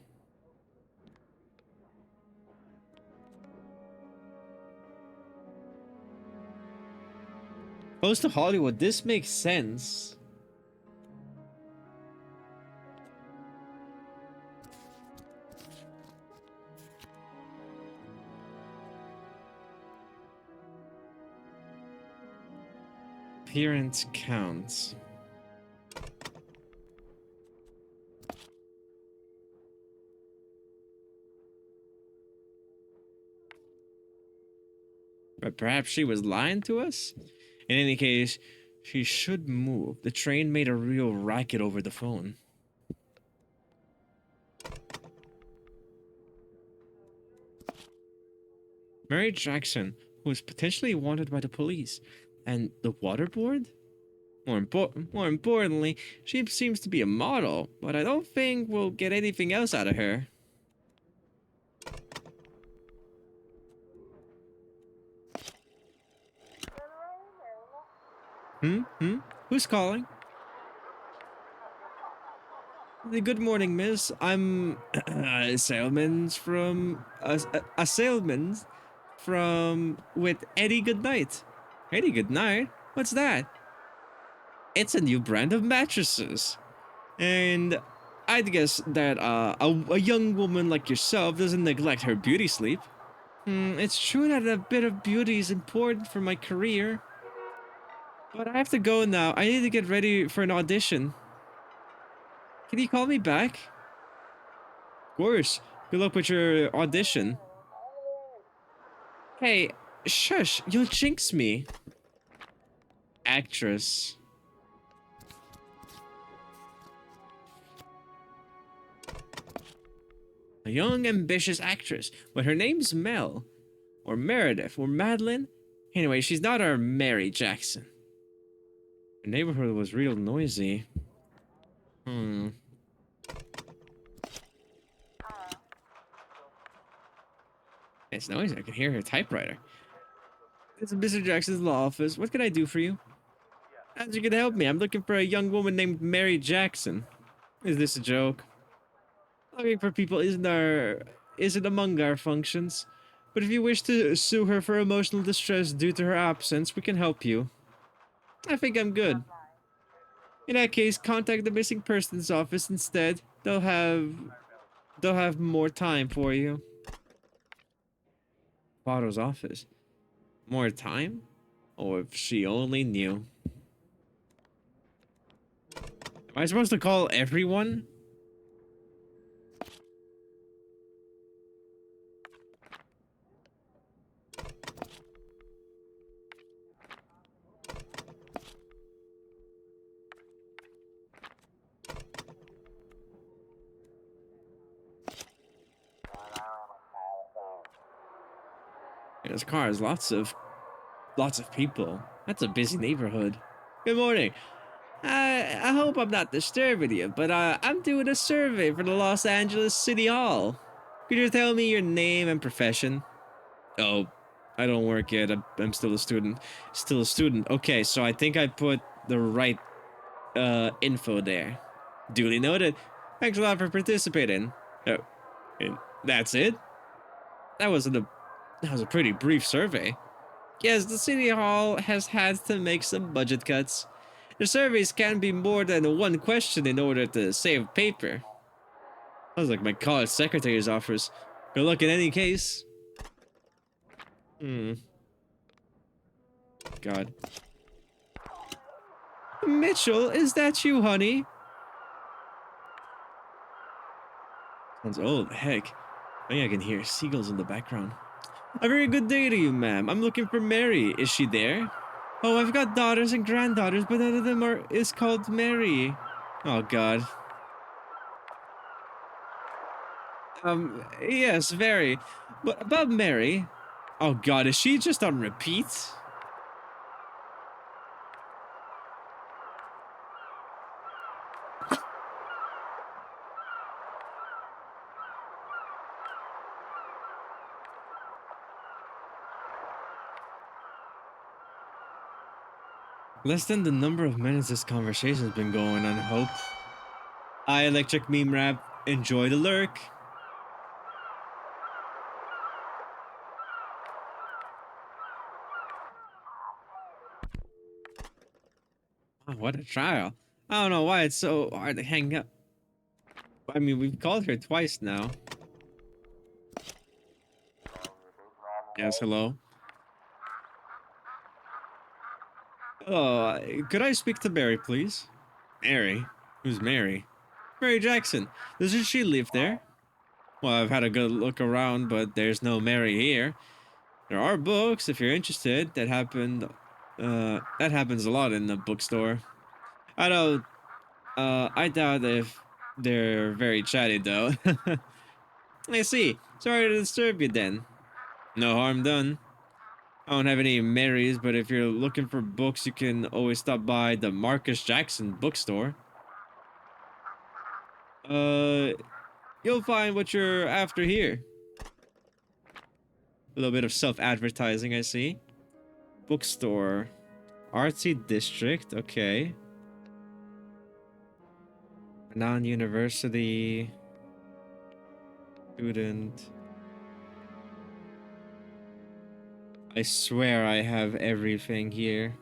Close to Hollywood. This makes sense. Appearance counts. But perhaps she was lying to us? In any case, she should move. The train made a real racket over the phone. Mary Jackson, who is potentially wanted by the police. And the water board? More importantly, she seems to be a model, but I don't think we'll get anything else out of her. Who's calling? Good morning, miss. I'm a salesman from with Eddie Goodnight. Eddie Goodnight? What's that? It's a new brand of mattresses. And I'd guess that a young woman like yourself doesn't neglect her beauty sleep. It's true that a bit of beauty is important for my career. But I have to go now. I need to get ready for an audition. Can you call me back? Of course. Good luck with your audition. Hey, shush, you'll jinx me. Actress. A young, ambitious actress, but her name's Mel. Or Meredith, or Madeline. Anyway, she's not our Mary Jackson. The neighborhood was real noisy. It's noisy. I can hear her typewriter. This is Mr. Jackson's law office. What can I do for you? How's you gonna help me? I'm looking for a young woman named Mary Jackson. Is this a joke? Looking for people isn't among our functions. But if you wish to sue her for emotional distress due to her absence, we can help you. I think I'm good. In that case, contact the missing persons office instead. They'll have more time for you. Otto's office. More time? Oh, if she only knew. Am I supposed to call everyone? This car has lots of people. That's a busy neighborhood. Good morning. I hope I'm not disturbing you, but I'm doing a survey for the Los Angeles City Hall. Could you tell me your name and profession? Oh, I don't work yet. I'm still a student. Still a student. Okay, so I think I put the right info there. Duly noted. Thanks a lot for participating. Oh, and that's it? That wasn't a that was a pretty brief survey. Yes, the city hall has had to make some budget cuts. The surveys can be more than one question in order to save paper. Sounds like my college secretary's office. Good luck in any case. God. Mitchell, is that you, honey? Sounds old. Heck. I think I can hear seagulls in the background. A very good day to you, ma'am. I'm looking for Mary. Is she there? Oh, I've got daughters and granddaughters, but none of them is called Mary. Oh, God. Yes, very. But about Mary. Oh, God, is she just on repeat? Less than the number of minutes this conversation's been going on, Hope. I electric meme rap. Enjoy the lurk. Oh, what a trial. I don't know why it's so hard to hang up. I mean, we've called her twice now. Yes, hello. Could I speak to Mary, please? Mary? Who's Mary? Mary Jackson. Doesn't she live there? Well, I've had a good look around, but there's no Mary here. There are books if you're interested. That happens a lot in the bookstore. I don't I doubt if they're very chatty though. I see. Sorry to disturb you then. No harm done. I don't have any Marys, but if you're looking for books, you can always stop by the Marcus Jackson bookstore. Uh, you'll find what you're after here. A little bit of self-advertising, I see. Bookstore. Artsy District, okay. Non-university. Student. I swear I have everything here.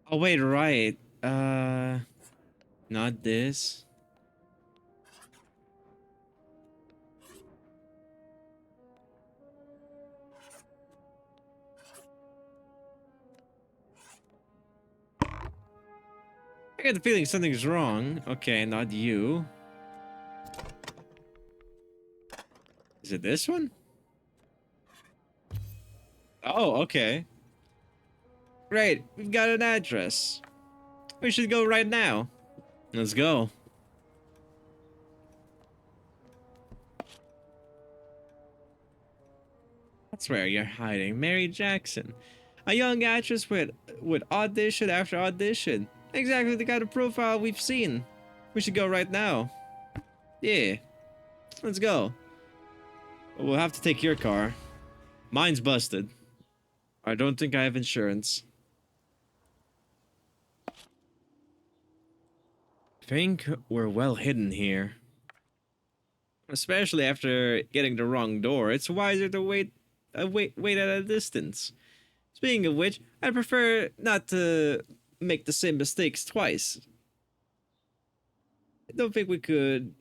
Oh wait, right. Not this. I get the feeling something's wrong. Okay, not you. Is it this one? Oh, okay. Great, we've got an address. We should go right now. Let's go. That's where you're hiding. Mary Jackson. A young actress with audition after audition. Exactly the kind of profile we've seen. We should go right now. Yeah, let's go. We'll have to take your car. Mine's busted. I don't think I have insurance. Think we're well hidden here. Especially after getting the wrong door, it's wiser to wait at a distance. Speaking of which, I prefer not to make the same mistakes twice. I don't think we could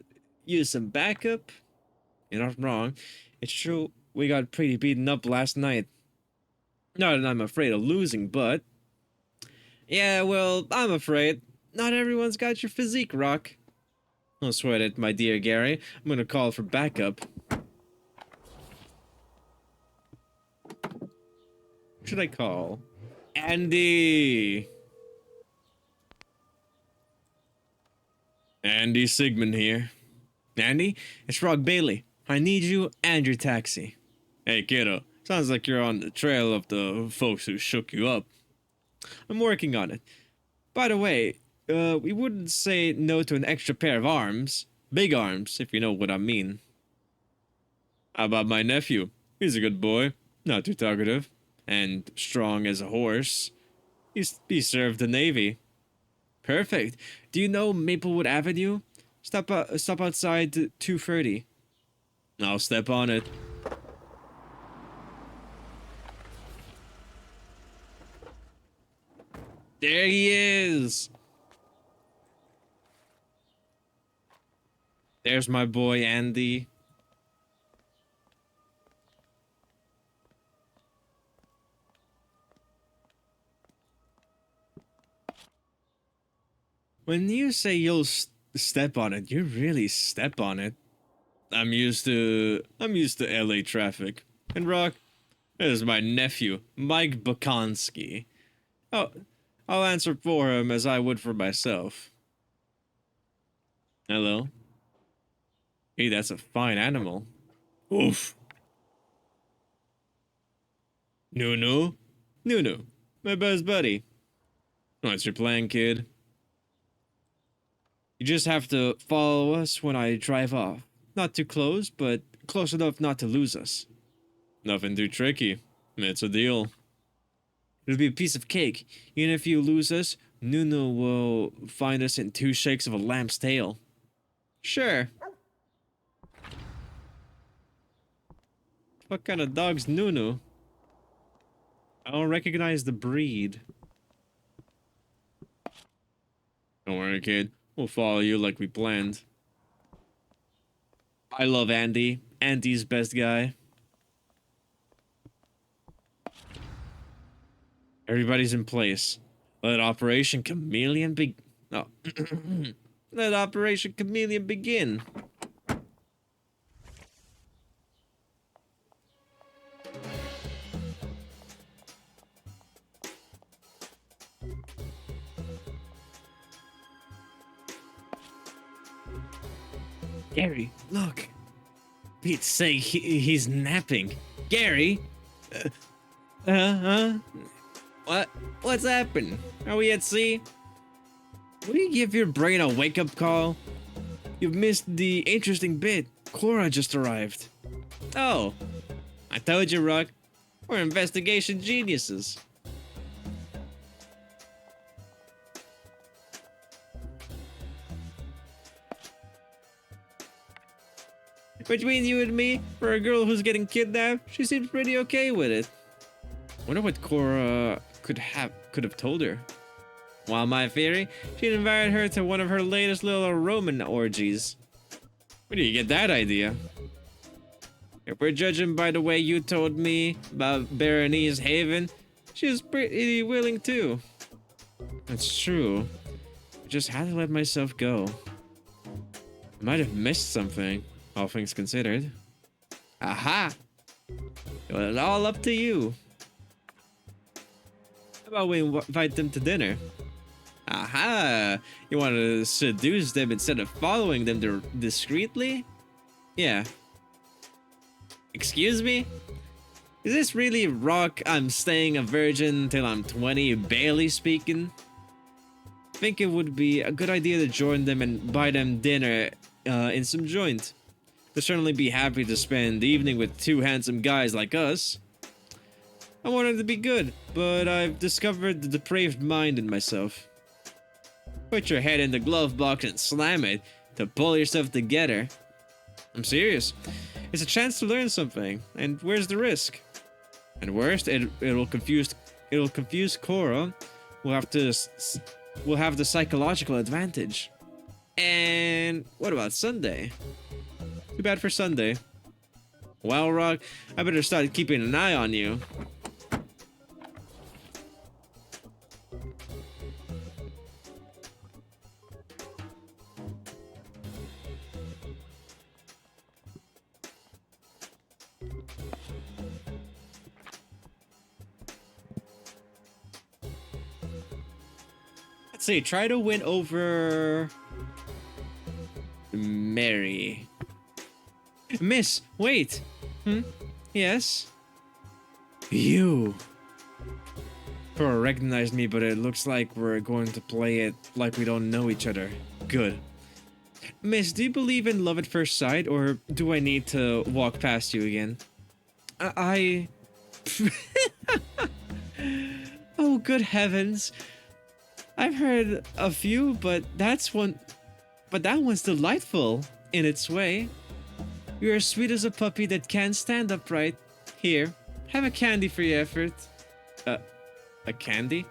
use some backup. You're not wrong. It's true, we got pretty beaten up last night. Not that I'm afraid of losing, but... Yeah, well, I'm afraid. Not everyone's got your physique, Rock. Don't sweat it, my dear Gary. I'm gonna call for backup. Who should I call? Andy! Andy Sigmund here. Andy, it's Rock Bailey. I need you and your taxi. Hey, kiddo. Sounds like you're on the trail of the folks who shook you up. I'm working on it. By the way, we wouldn't say no to an extra pair of arms. Big arms, if you know what I mean. How about my nephew? He's a good boy. Not too talkative. And strong as a horse. He served the Navy. Perfect. Do you know Maplewood Avenue? Stop outside 2:30. I'll step on it. There he is. There's my boy Andy. When you say you'll step on it, you really step on it. I'm used to LA traffic. And Rock, this is my nephew, Mike Bukonsky. Oh, I'll answer for him as I would for myself. Hello? Hey, that's a fine animal. Oof. Noone? Noone, my best buddy. What's your plan, kid? You just have to follow us when I drive off. Not too close, but close enough not to lose us. Nothing too tricky. It's a deal. It'll be a piece of cake. Even if you lose us, Noone will find us in 2 shakes of a lamb's tail. Sure. What kind of dog's Noone? I don't recognize the breed. Don't worry, kid. We'll follow you like we planned. I love Andy. Andy's best guy. Everybody's in place. Let Operation Chameleon be. Oh. Let Operation Chameleon begin. Gary, look. Pete's sake, he's napping. Gary? Huh? What? What's happened? Are we at sea? Will you give your brain a wake-up call? You've missed the interesting bit. Cora just arrived. Oh. I told you, Rock. We're investigation geniuses. Between you and me, for a girl who's getting kidnapped, she seems pretty okay with it. Wonder what Cora could have told her. Well, my theory, she'd invited her to one of her latest little Roman orgies. Where do you get that idea? If we're judging by the way you told me about Berenice Haven, she was pretty willing too. That's true. I just had to let myself go. I might have missed something, all things considered. Aha! Well, it's all up to you. How about we invite them to dinner? Aha! You want to seduce them instead of following them discreetly? Yeah. Excuse me? Is this really Rock I'm staying a virgin till I'm 20 Bailey speaking? I think it would be a good idea to join them and buy them dinner in some joint. They'll certainly be happy to spend the evening with two handsome guys like us. I wanted to be good, but I've discovered the depraved mind in myself. Put your head in the glove box and slam it to pull yourself together. I'm serious. It's a chance to learn something, and where's the risk? And worst, it'll confuse Cora. We'll have the psychological advantage. And what about Sunday? Too bad for Sunday. Well, Rock, I better start keeping an eye on you. Let's see, try to win over Mary. Miss, wait. Yes? You. Cora recognized me, but it looks like we're going to play it like we don't know each other. Good. Miss, do you believe in love at first sight, or do I need to walk past you again? I... Oh, good heavens. I've heard a few, but that one's delightful in its way. You're as sweet as a puppy that can't stand upright. Here, have a candy for your effort. A candy?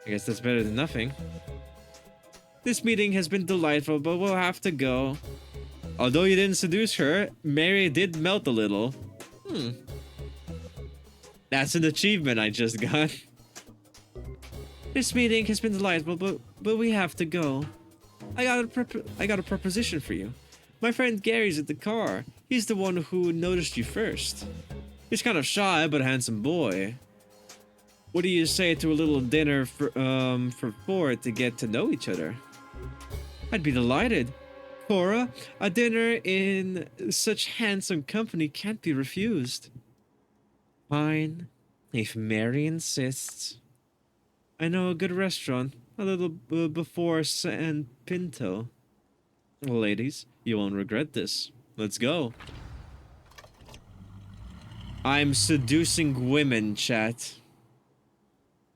I guess that's better than nothing. This meeting has been delightful, but we'll have to go. Although you didn't seduce her, Mary did melt a little. That's an achievement I just got. This meeting has been delightful, but we have to go. I got a proposition for you. My friend Gary's at the car. He's the one who noticed you first. He's kind of shy, but a handsome boy. What do you say to a little dinner for four to get to know each other? I'd be delighted. Cora, a dinner in such handsome company can't be refused. Fine, if Mary insists. I know a good restaurant, a little before San Pinto. Ladies, you won't regret this. Let's go. I'm seducing women, chat.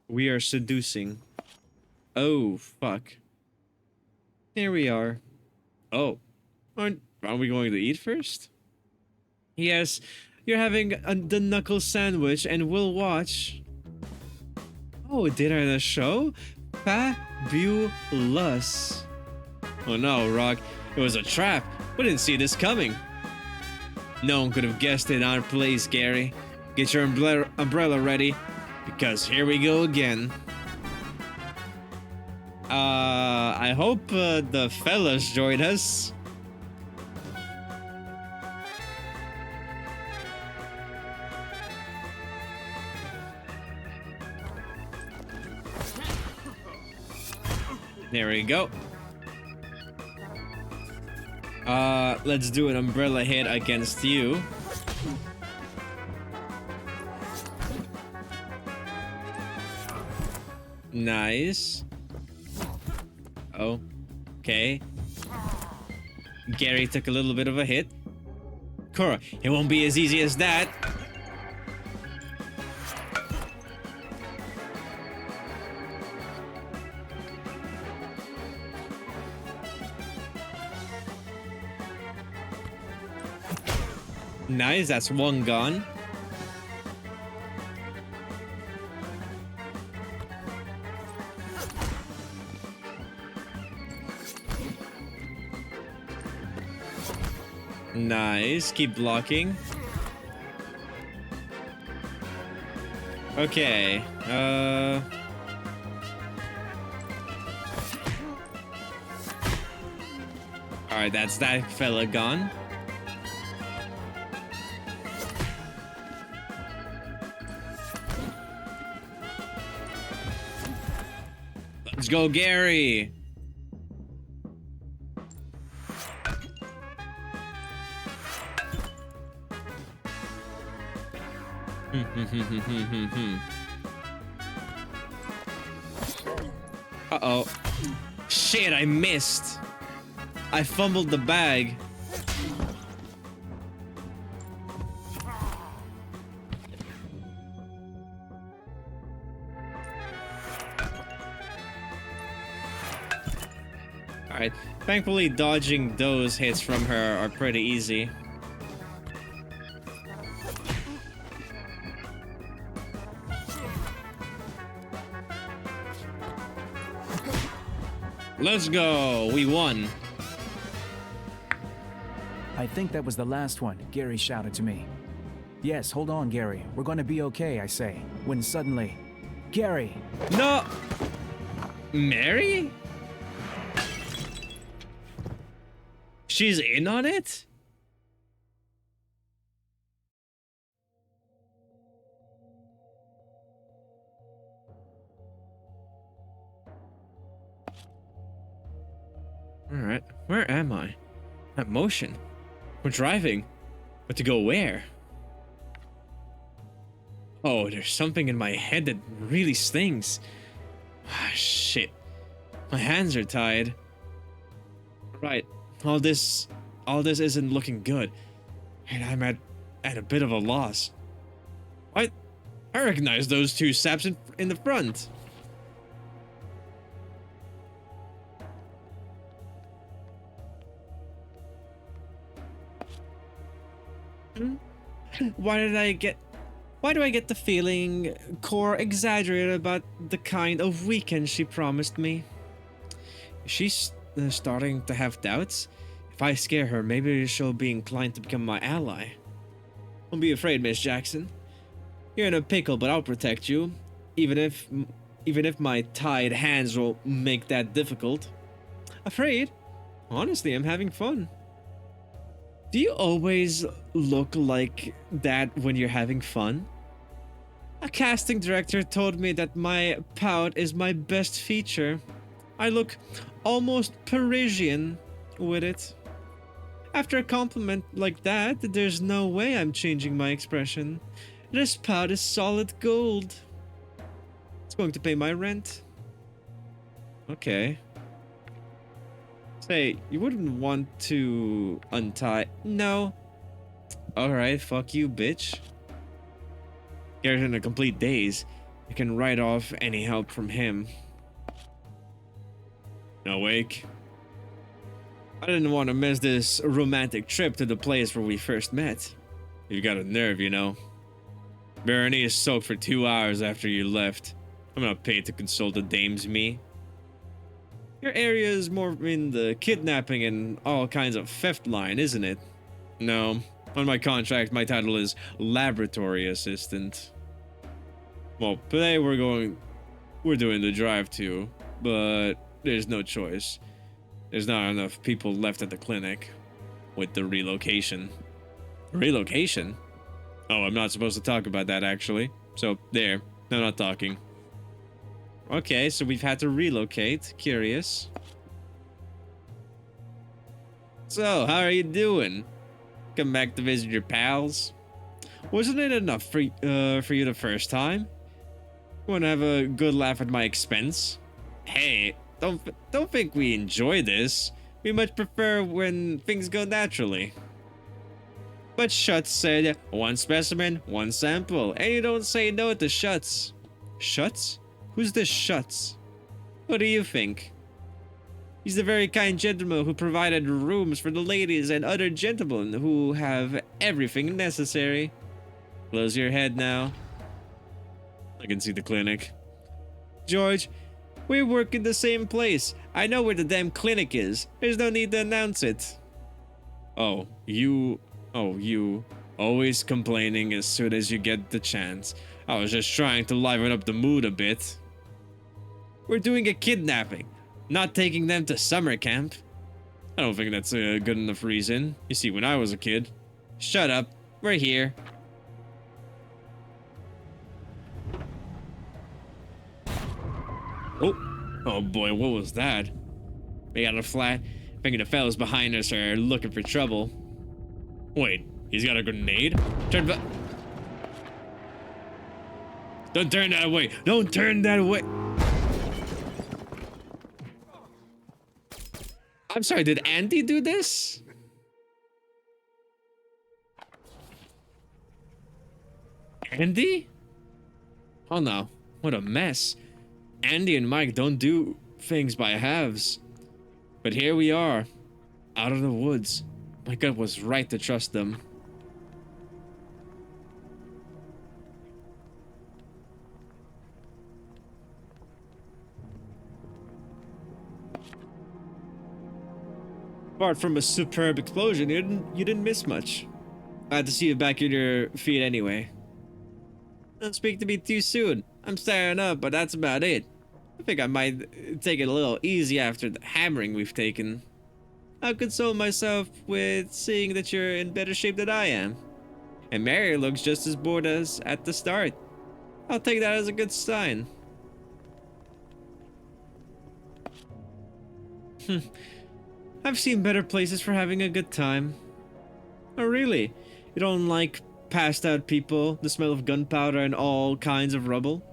We are seducing. Oh, fuck. Here we are. Oh, Aren't we going to eat first? Yes, you're having the knuckle sandwich and we'll watch. Oh, dinner and a show? Fabulous. Oh no, Rock. It was a trap. We didn't see this coming. No one could have guessed it in our place, Gary. Get your umbrella ready, because here we go again. I hope the fellas join us. There we go. Let's do an umbrella hit against you. Nice. Oh, okay. Gary took a little bit of a hit. Cora, it won't be as easy as that. Nice, that's one gone. Nice, keep blocking. Okay, alright, that's that fella gone. Let's go, Gary. Uh-oh. Shit, I missed. I fumbled the bag. Alright, thankfully dodging those hits from her are pretty easy. Let's go! We won. I think that was the last one, Gary shouted to me. Yes, hold on, Gary. We're gonna be okay, I say. When suddenly... Gary! No! Mary? She's in on it? Alright, where am I? That motion. We're driving. But to go where? Oh, there's something in my head that really stings. Ah, shit. My hands are tied. Right. All this isn't looking good. And I'm at a bit of a loss. I recognize those two saps in the front. Why do I get the feeling Cora exaggerated about the kind of weekend she promised me? She's starting to have doubts. If I scare her, maybe she'll be inclined to become my ally. Don't be afraid, Miss Jackson. You're in a pickle, but I'll protect you. Even if my tied hands will make that difficult. Afraid? Honestly, I'm having fun. Do you always look like that when you're having fun? A casting director told me that my pout is my best feature. I look almost Parisian with it. After a compliment like that, there's no way I'm changing my expression. This pout is solid gold. It's going to pay my rent. Okay. Say, you wouldn't want to untie... No. Alright, fuck you, bitch. Gary's in a complete daze. You can write off any help from him. Awake. I didn't want to miss this romantic trip to the place where we first met. You got a nerve, you know. Bernie is soaked for 2 hours after you left. I'm not paid to console the dame's me. Your area is more in the kidnapping and all kinds of theft line, isn't it? No. On my contract, my title is Laboratory Assistant. Well, today we're doing the drive too, but there's no choice. There's not enough people left at the clinic with the relocation. Relocation? Oh, I'm not supposed to talk about that actually. So, there. I'm not talking. Okay, so we've had to relocate. Curious. So, how are you doing? Come back to visit your pals? Wasn't it enough for you the first time? Want to have a good laugh at my expense? Hey, don't think we enjoy this. We much prefer when things go naturally. But Schutz said, one specimen, one sample, and you don't say no to Schutz. Schutz? Who's this Schutz? What do you think? He's the very kind gentleman who provided rooms for the ladies and other gentlemen who have everything necessary. Close your head now. I can see the clinic. George, we work in the same place. I know where the damn clinic is. There's no need to announce it. Oh, you always complaining as soon as you get the chance. I was just trying to liven up the mood a bit. We're doing a kidnapping, not taking them to summer camp. I don't think that's a good enough reason. You see, when I was a kid. Shut up, we're here. Oh boy, what was that? We got a flat. Thinking the fellas behind us are looking for trouble. Wait, he's got a grenade? Don't turn that way! Don't turn that way! I'm sorry, did Andy do this? Andy? Oh no, what a mess. Andy and Mike don't do things by halves. But here we are, out of the woods. My gut was right to trust them. Apart from a superb explosion, you didn't miss much. Glad to see you back on your feet anyway. Don't speak to me too soon. I'm staring up, but that's about it. I think I might take it a little easy after the hammering we've taken. I'll console myself with seeing that you're in better shape than I am. And Mary looks just as bored as at the start. I'll take that as a good sign. I've seen better places for having a good time. Oh really? You don't like passed out people, the smell of gunpowder and all kinds of rubble?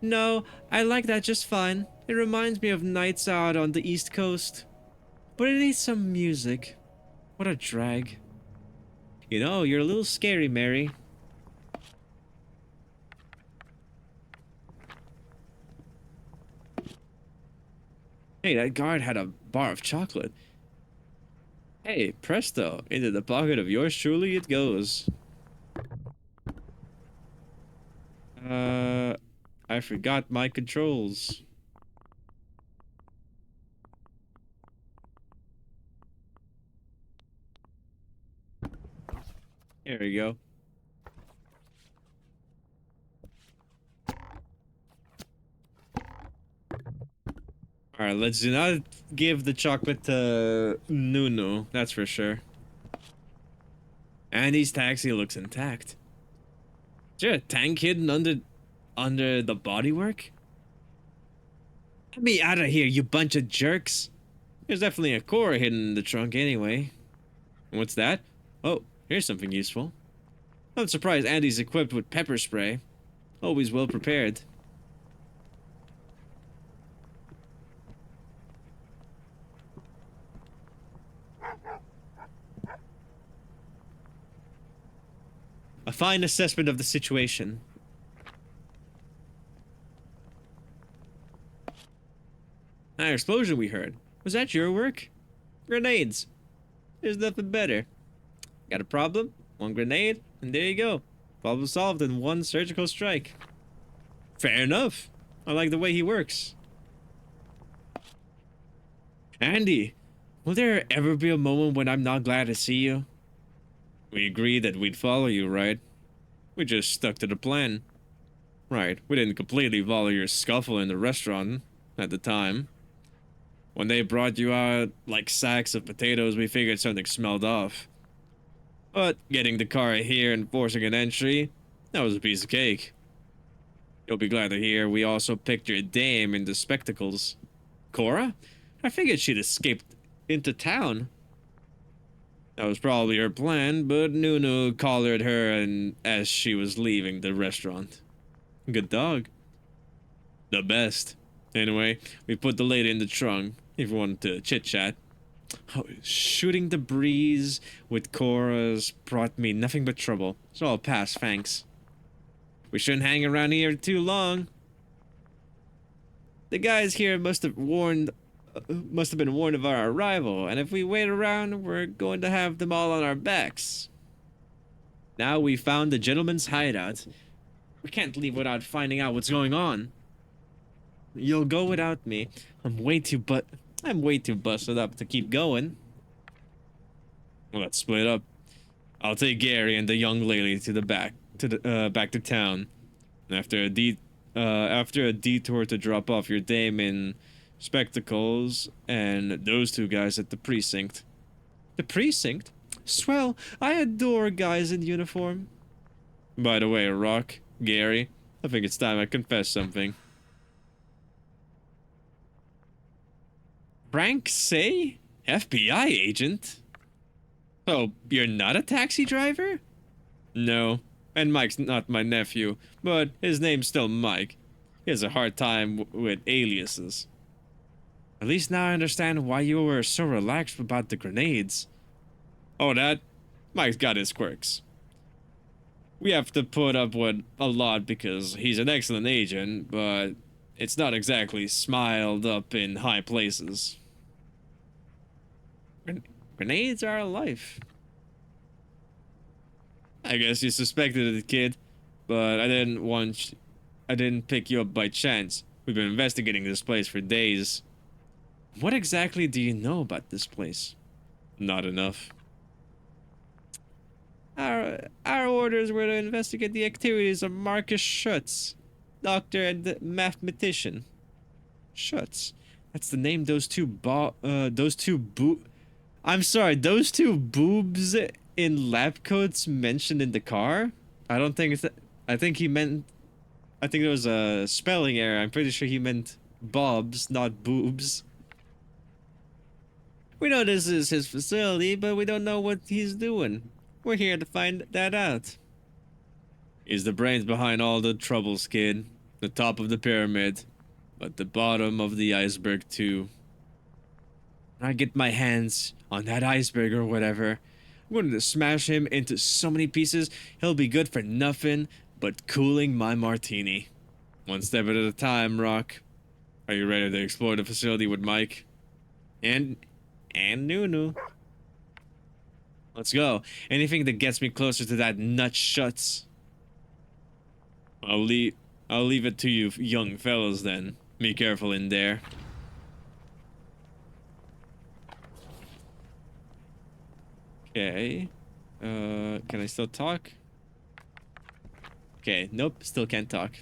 No, I like that just fine. It reminds me of nights out on the East Coast. But it needs some music. What a drag. You know, you're a little scary, Mary. Hey, that guard had a bar of chocolate. Hey, presto, into the pocket of yours truly it goes. I forgot my controls. Here we go. Alright, let's do not give the chocolate to Noone, that's for sure. Andy's taxi looks intact. Is there a tank hidden under the bodywork? Get me out of here, you bunch of jerks. There's definitely a core hidden in the trunk anyway. And what's that? Oh, here's something useful. I'm surprised Andy's equipped with pepper spray. Always well prepared. A fine assessment of the situation. That explosion we heard. Was that your work? Grenades. There's nothing better. Got a problem? One grenade, and there you go. Problem solved in one surgical strike. Fair enough. I like the way he works. Andy, will there ever be a moment when I'm not glad to see you? We agreed that we'd follow you, right? We just stuck to the plan. Right, we didn't completely follow your scuffle in the restaurant at the time. When they brought you out like sacks of potatoes, we figured something smelled off. But getting the car here and forcing an entry, that was a piece of cake. You'll be glad to hear we also picked your dame in the spectacles. Cora? I figured she'd escaped into town. That was probably her plan, but Noone collared her and as she was leaving the restaurant. Good dog. The best. Anyway, we put the lady in the trunk if you wanted to chit-chat. Oh, shooting the breeze with Cora's brought me nothing but trouble, so I'll pass, thanks. We shouldn't hang around here too long. The guys here must have been warned of our arrival, and if we wait around, we're going to have them all on our backs. Now we found the gentleman's hideout. We can't leave without finding out what's going on. You'll go without me. I'm way too busted up to keep going. Well, let's split up. I'll take Gary and the young lady to the back to town. After a detour to drop off your dame in spectacles and those two guys at the precinct. The precinct? Swell, I adore guys in uniform. By the way, Rock, Gary, I think it's time I confess something. Frank Say? FBI agent? Oh, you're not a taxi driver? No, and Mike's not my nephew, but his name's still Mike. He has a hard time with aliases. At least now I understand why you were so relaxed about the grenades. Oh, that? Mike's got his quirks. We have to put up with a lot because he's an excellent agent, but it's not exactly smiled up in high places. Grenades are life. I guess you suspected it, kid, but I didn't pick you up by chance. We've been investigating this place for days. What exactly do you know about this place? Not enough. Our orders were to investigate the activities of Marcus Schutz, doctor and mathematician. Schutz. That's the name those two boobs in lab coats mentioned in the car? I don't think it's I think there was a spelling error. I'm pretty sure he meant bobs, not boobs. We know this is his facility, but we don't know what he's doing. We're here to find that out. He's the brains behind all the troubles, kid. The top of the pyramid, but the bottom of the iceberg too. When I get my hands on that iceberg or whatever, I'm going to smash him into so many pieces, he'll be good for nothing but cooling my martini. One step at a time, Rock. Are you ready to explore the facility with Mike? And Noone. Let's go. Anything that gets me closer to that nut Schutz. I'll leave it to you young fellas then. Be careful in there. Okay. Can I still talk? Okay, nope, still can't talk.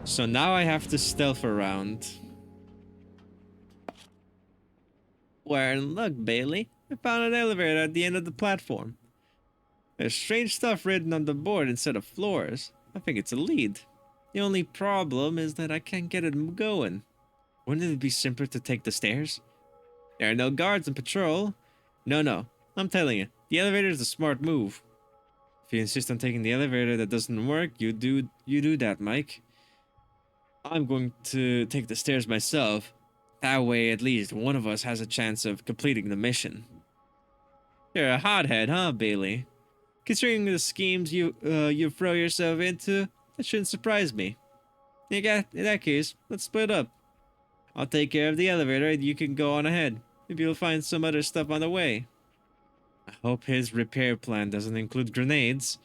So now I have to stealth around. Where in luck, Bailey? I found an elevator at the end of the platform. There's strange stuff written on the board instead of floors. I think it's a lead. The only problem is that I can't get it going. Wouldn't it be simpler to take the stairs? There are no guards on patrol. No, I'm telling you, the elevator is a smart move. If you insist on taking the elevator that doesn't work, you do that, Mike. I'm going to take the stairs myself. That way, at least one of us has a chance of completing the mission. You're a hothead, huh, Bailey? Considering the schemes you throw yourself into, that shouldn't surprise me. In that case, let's split up. I'll take care of the elevator and you can go on ahead. Maybe you'll find some other stuff on the way. I hope his repair plan doesn't include grenades.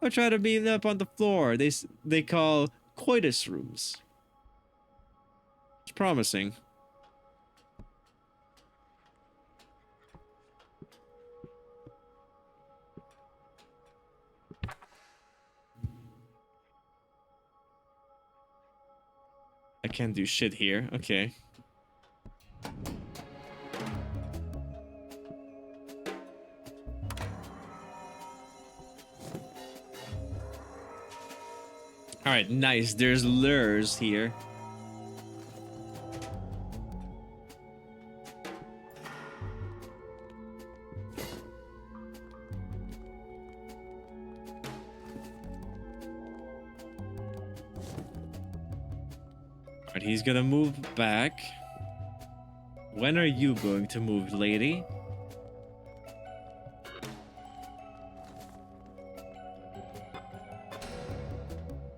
I'll try to beam them up on the floor. They call coitus rooms. It's promising. I can't do shit here. Okay. Alright, nice. There's lures here. Alright, he's gonna move back. When are you going to move, lady?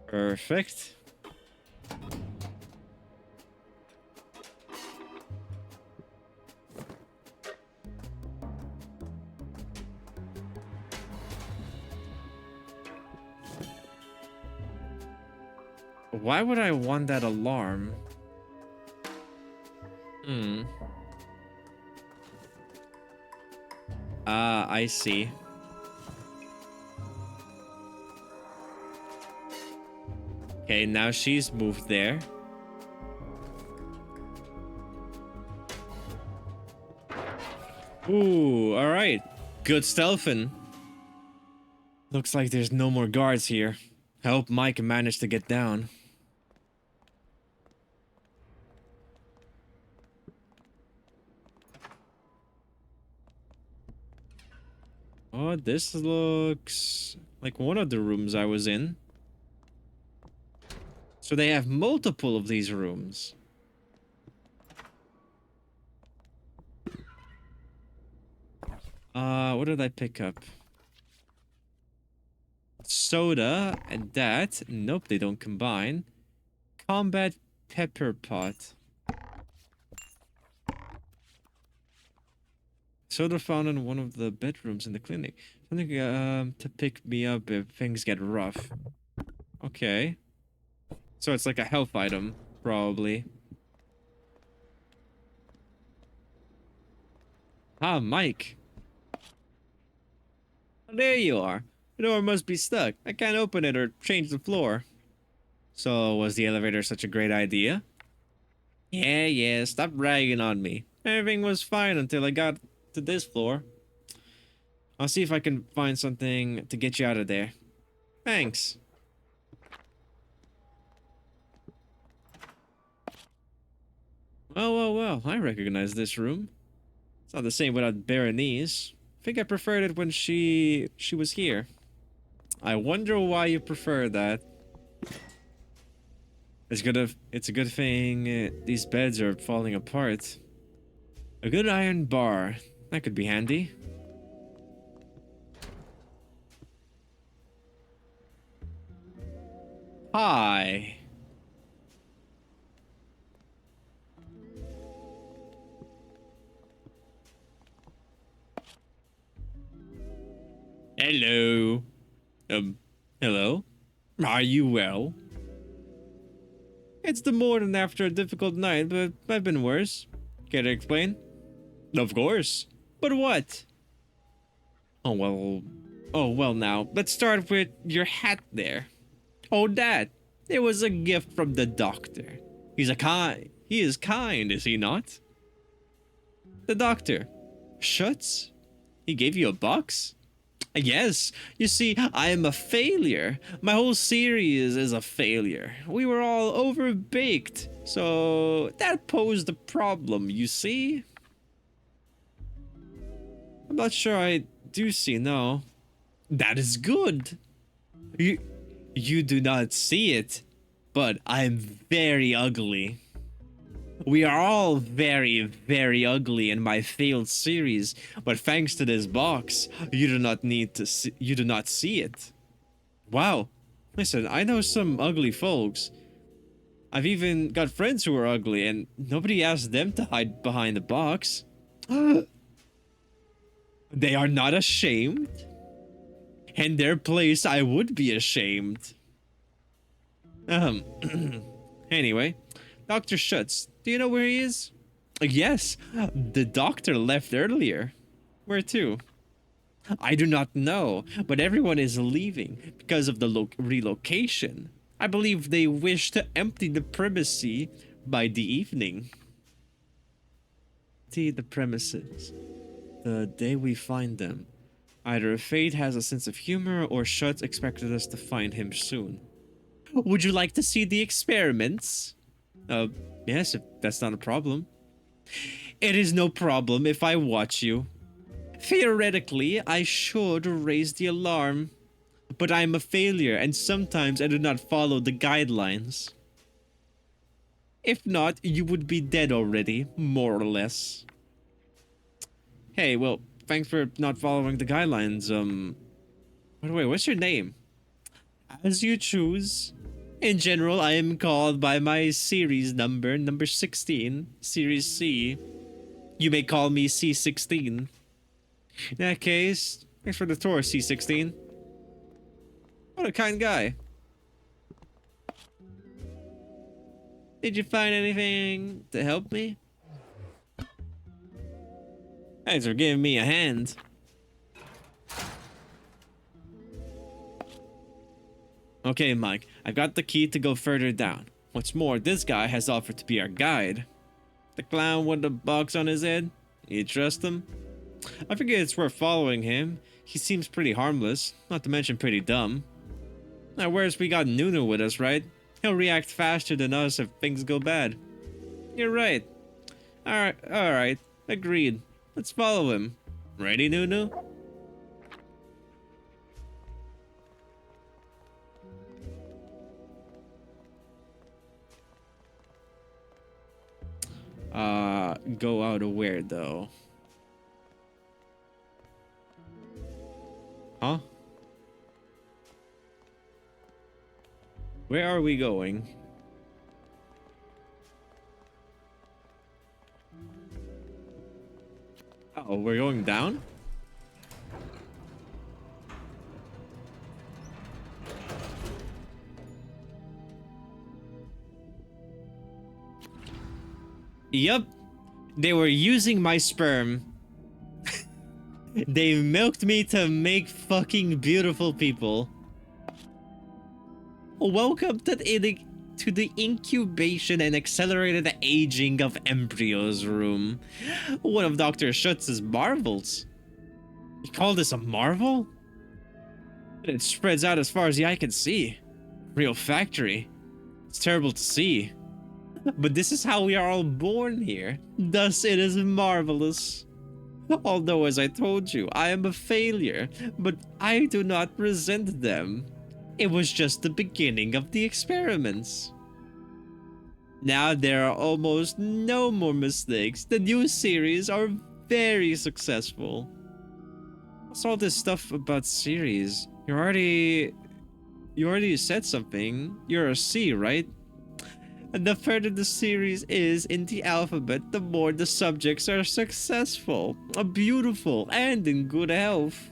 Perfect. Why would I want that alarm? I see. Okay, now she's moved there. Ooh, alright. Good stealthing. Looks like there's no more guards here. I hope Mike managed to get down. Oh, this looks like one of the rooms I was in. So they have multiple of these rooms. What did I pick up? Soda and that. Nope, they don't combine. Combat pepper pot. Soda found in one of the bedrooms in the clinic. Something to pick me up if things get rough. Okay. So it's like a health item, probably. Ah, Mike. There you are. The door must be stuck. I can't open it or change the floor. So, was the elevator such a great idea? Yeah, stop ragging on me. Everything was fine until I got to this floor. I'll see if I can find something to get you out of there. Thanks. Well, I recognize this room. It's not the same without Berenice. I think I preferred it when she was here. I wonder why you prefer that. It's a good thing these beds are falling apart. A good iron bar. That could be handy. Hi. Hello. Hello? Are you well? It's the morning after a difficult night, but I've been worse. Care to explain? Of course. But what? Oh well now, let's start with your hat there. Oh, that. It was a gift from the doctor. He is kind, is he not? The doctor. Shuts? He gave you a box? Yes, you see, I am a failure. My whole series is a failure. We were all overbaked, so that posed a problem, you see? I'm not sure I do see, no. That is good. You do not see it, but I'm very ugly. We are all very, very ugly in my failed series, but thanks to this box, you do not see it. Wow. Listen, I know some ugly folks. I've even got friends who are ugly, and nobody asked them to hide behind the box. They are not ashamed. In their place, I would be ashamed. Anyway, Dr. Schutz, do you know where he is? Yes, the doctor left earlier. Where to? I do not know, but everyone is leaving because of the relocation. I believe they wish to empty the premises by the evening. Empty the premises. The day we find them. Either fate has a sense of humor or Schutz expected us to find him soon. Would you like to see the experiments? Yes, if that's not a problem. It is no problem if I watch you. Theoretically, I should raise the alarm, but I am a failure and sometimes I do not follow the guidelines. If not, you would be dead already, more or less. Hey, well, thanks for not following the guidelines. By the way, what's your name? As you choose. In general, I am called by my series number 16, Series C. You may call me C16. In that case, thanks for the tour, C16. What a kind guy. Did you find anything to help me? Thanks for giving me a hand. Okay, Mike, I've got the key to go further down. What's more, this guy has offered to be our guide. The clown with the box on his head? You trust him? I figure it's worth following him. He seems pretty harmless, not to mention pretty dumb. Now, whereas we got Noone with us, right? He'll react faster than us if things go bad. You're right. Alright. Agreed. Let's follow him. Ready, Noone? Go out of where, though? Huh? Where are we going? Oh, we're going down? Yup. They were using my sperm. They milked me to make fucking beautiful people. Welcome to the incubation and accelerated aging of embryos room. One of Dr. Schutz's marvels. You call this a marvel? It spreads out as far as the eye can see. Real factory. It's terrible to see. But this is how we are all born here. Thus it is marvelous. Although, as I told you, I am a failure, but I do not resent them. It was just the beginning of the experiments. Now there are almost no more mistakes. The new series are very successful. What's all this stuff about series? You already said something. You're a C, right? And the further the series is in the alphabet, the more the subjects are successful, beautiful, and in good health.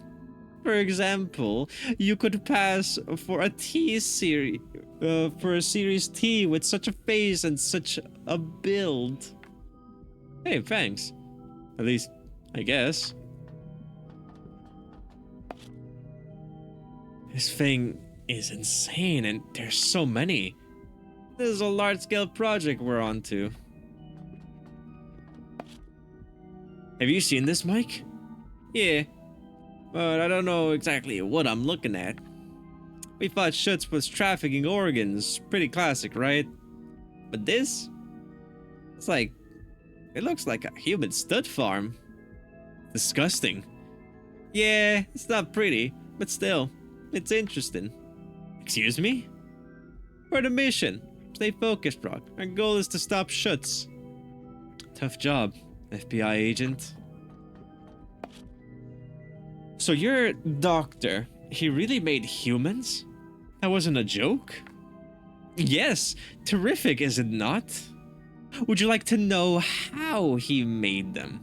For example, you could pass for a T series, for a series T with such a face and such a build. Hey, thanks. At least, I guess. This thing is insane, and there's so many. This is a large-scale project we're on to. Have you seen this, Mike? Yeah, but I don't know exactly what I'm looking at. We thought Schutz was trafficking organs. Pretty classic, right? But this? It looks like a human stud farm. Disgusting. Yeah, it's not pretty, but still, it's interesting. Excuse me? For the mission. Stay focused, Brock. Our goal is to stop Schutz. Tough job, FBI agent. So your doctor, he really made humans? That wasn't a joke? Yes, terrific, is it not? Would you like to know how he made them?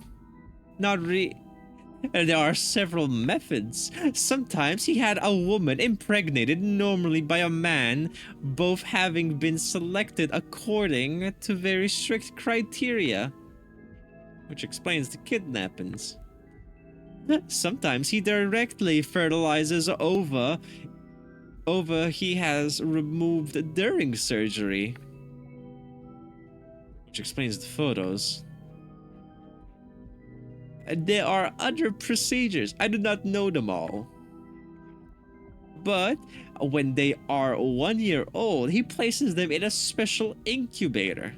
Not re. There are several methods. Sometimes he had a woman impregnated, normally by a man, both having been selected according to very strict criteria, which explains the kidnappings. Sometimes he directly fertilizes ova he has removed during surgery, which explains the photos. There are other procedures. I do not know them all. But when they are 1 year old, he places them in a special incubator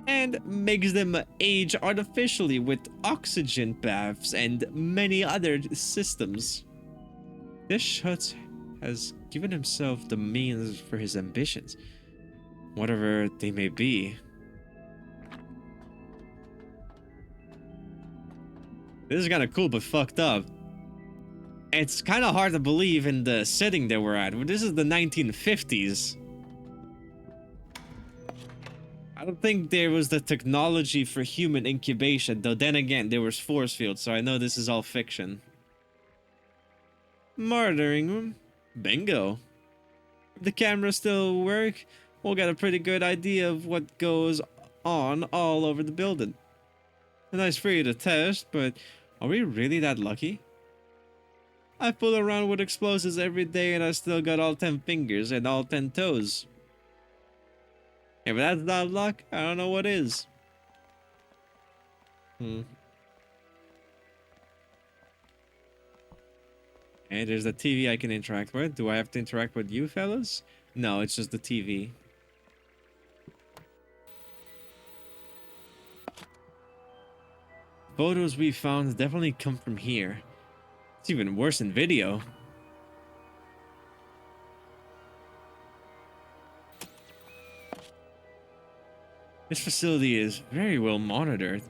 and makes them age artificially with oxygen baths and many other systems. This Schutz has given himself the means for his ambitions, whatever they may be. This is kind of cool, but fucked up. It's kind of hard to believe in the setting that we're at. This is the 1950s. I don't think there was the technology for human incubation, though then again, there was force fields, so I know this is all fiction. Monitoring room? Bingo. If the cameras still work, we'll get a pretty good idea of what goes on all over the building. Nice for you to test, but are we really that lucky? I fool around with explosives every day and I still got all 10 fingers and all 10 toes. If that's not luck, I don't know what is. Hey, there's the TV I can interact with. Do I have to interact with you fellas? No, it's just the TV. Photos we found definitely come from here. It's even worse in video. This facility is very well monitored.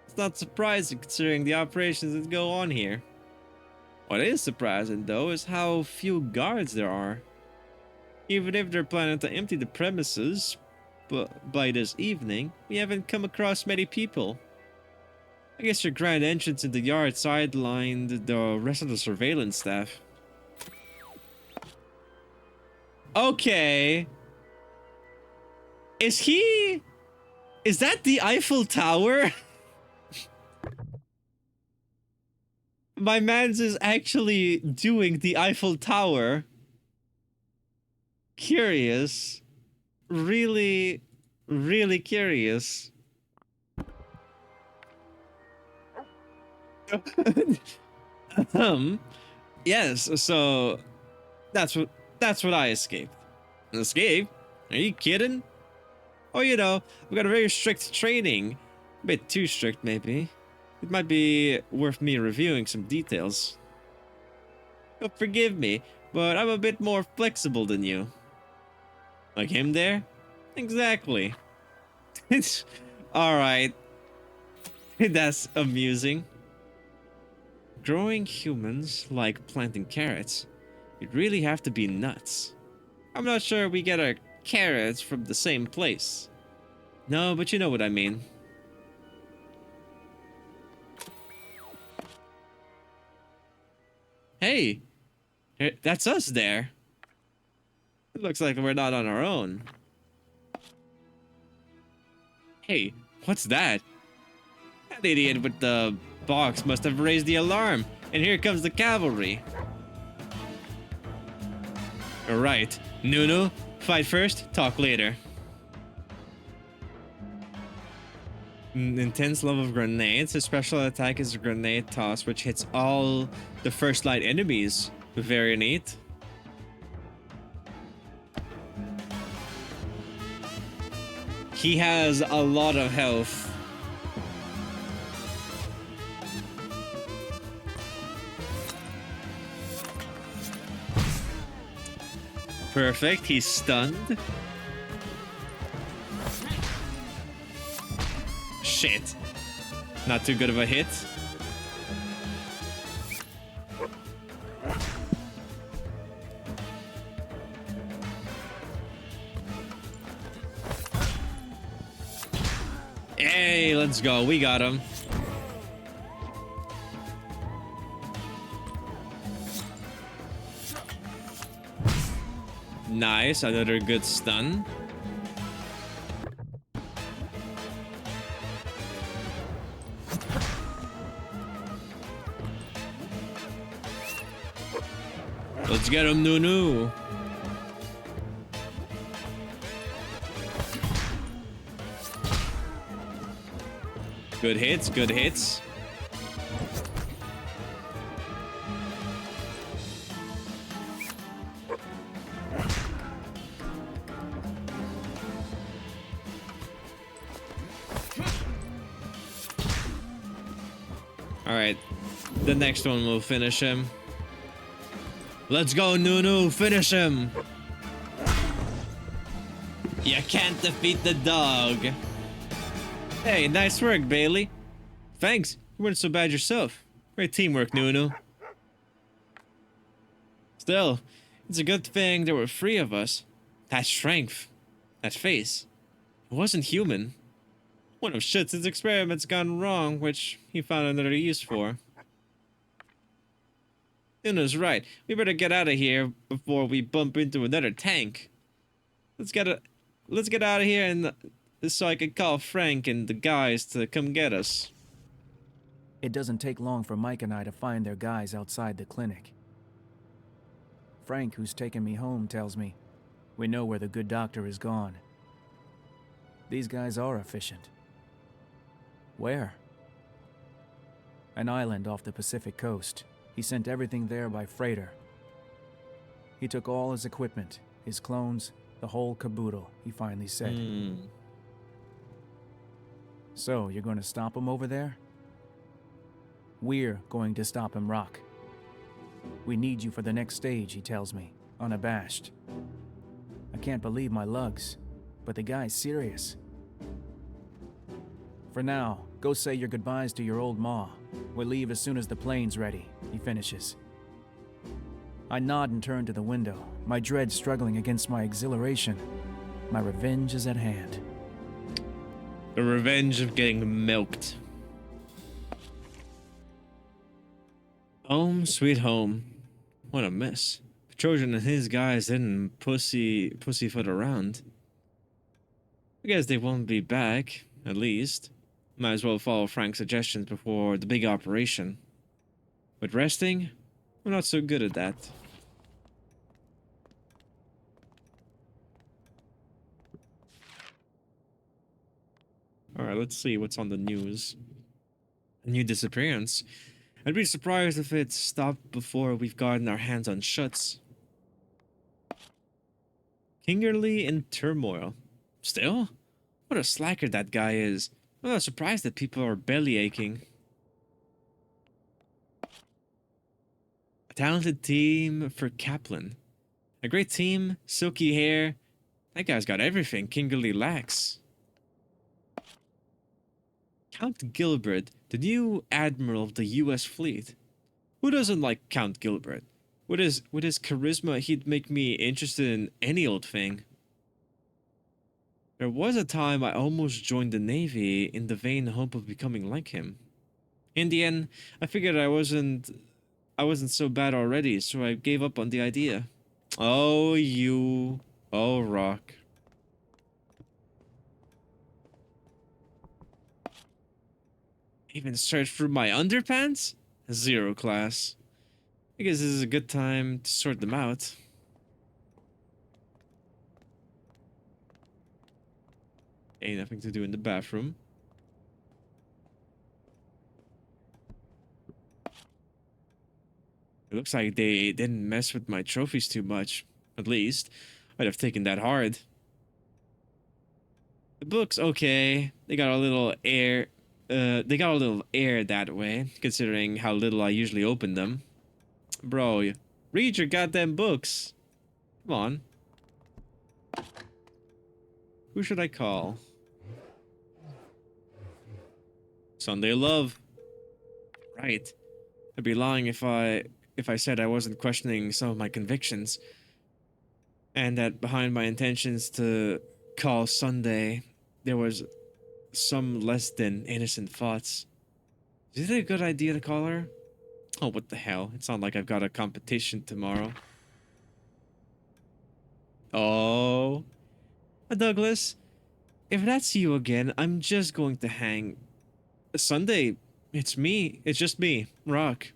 It's not surprising considering the operations that go on here. What is surprising though is how few guards there are. Even if they're planning to empty the premises, but by this evening, we haven't come across many people. I guess your grand entrance in the yard sidelined the rest of the surveillance staff. Okay. Is that the Eiffel Tower? My man's is actually doing the Eiffel Tower. Curious. Really, really curious. Yes, so that's what I escaped. An escape? Are you kidding? Oh, you know, we got a very strict training. A bit too strict, maybe. It might be worth me reviewing some details. You'll forgive me, but I'm a bit more flexible than you. Like him there? Exactly. It's alright. That's amusing. Growing humans like planting carrots. You'd really have to be nuts. I'm not sure we get our carrots from the same place. No, but you know what I mean. Hey, that's us there. It looks like we're not on our own. Hey, what's that? That idiot with the box must have raised the alarm, and here comes the cavalry. Alright, Noone, fight first, talk later. Intense love of grenades. His special attack is a grenade toss, which hits all the first line enemies. Very neat. He has a lot of health. Perfect, he's stunned. Shit. Not too good of a hit. let's go. We got him. Nice, another good stun. Let's get him, Noone. Good hits, good hits. Alright, the next one will finish him. Let's go, Noone, finish him! You can't defeat the dog. Hey, nice work, Bailey. Thanks, you weren't so bad yourself. Great teamwork, Noone. Still, it's a good thing there were 3 of us. That strength, that face, it wasn't human. One of Schutz's experiments gone wrong, which he found another use for. Noone's right. We better get out of here before we bump into another tank. Let's get out of here, and so I can call Frank and the guys to come get us. It doesn't take long for Mike and I to find their guys outside the clinic. Frank, who's taken me home, tells me, we know where the good doctor is gone. These guys are efficient. Where? An island off the Pacific coast. He sent everything there by freighter. He took all his equipment, his clones, the whole caboodle, he finally said. So, you're going to stop him over there? We're going to stop him, Rock. We need you for the next stage, he tells me, unabashed. I can't believe my lugs, but the guy's serious. For now, go say your goodbyes to your old ma. We'll leave as soon as the plane's ready, he finishes. I nod and turn to the window, my dread struggling against my exhilaration. My revenge is at hand. The revenge of getting milked. Home, sweet home. What a mess. Trojan and his guys didn't pussyfoot around. I guess they won't be back, at least. Might as well follow Frank's suggestions before the big operation. But resting? I'm not so good at that. Alright, let's see what's on the news. A new disappearance. I'd be surprised if it stopped before we've gotten our hands on Schutz. Kingerly in turmoil. Still? What a slacker that guy is. I'm not surprised that people are belly aching. A talented team for Kaplan. A great team, silky hair. That guy's got everything Kingerly lacks. Count Gilbert, the new admiral of the U.S. fleet. Who doesn't like Count Gilbert? With his charisma, he'd make me interested in any old thing. There was a time I almost joined the Navy in the vain hope of becoming like him. In the end, I figured I wasn't so bad already, so I gave up on the idea. Oh, you. Oh, Rock. Even search through my underpants? Zero class. I guess this is a good time to sort them out. Ain't nothing to do in the bathroom. It looks like they didn't mess with my trophies too much. At least, I'd have taken that hard. The book's okay. They got a little air that way, considering how little I usually open them. Bro, read your goddamn books. Come on. Who should I call? Sunday Love. Right. I'd be lying if I said I wasn't questioning some of my convictions. And that behind my intentions to call Sunday, there was some less than innocent thoughts. Is it a good idea to call her? Oh, what the hell? It's not like I've got a competition tomorrow. Oh, Douglas, if that's you again, I'm just going to hang. Sunday, it's me. It's just me, Rock.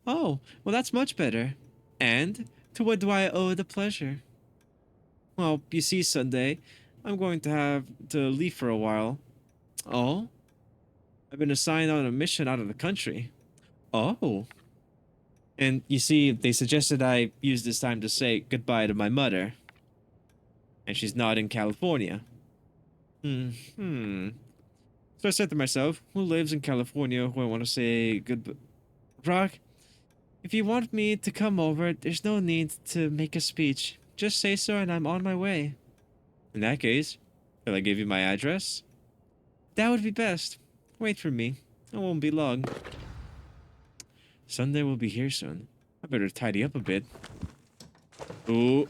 Oh, well, that's much better. And to what do I owe the pleasure? Well, you see, Sunday, I'm going to have to leave for a while. Oh? I've been assigned on a mission out of the country. Oh. And you see, they suggested I use this time to say goodbye to my mother. And she's not in California. Hmm. So I said to myself, who lives in California who I want to say goodbye? Rock, if you want me to come over, there's no need to make a speech. Just say so and I'm on my way. In that case, will I give you my address? That would be best. Wait for me. It won't be long. Sunday will be here soon. I better tidy up a bit. Ooh.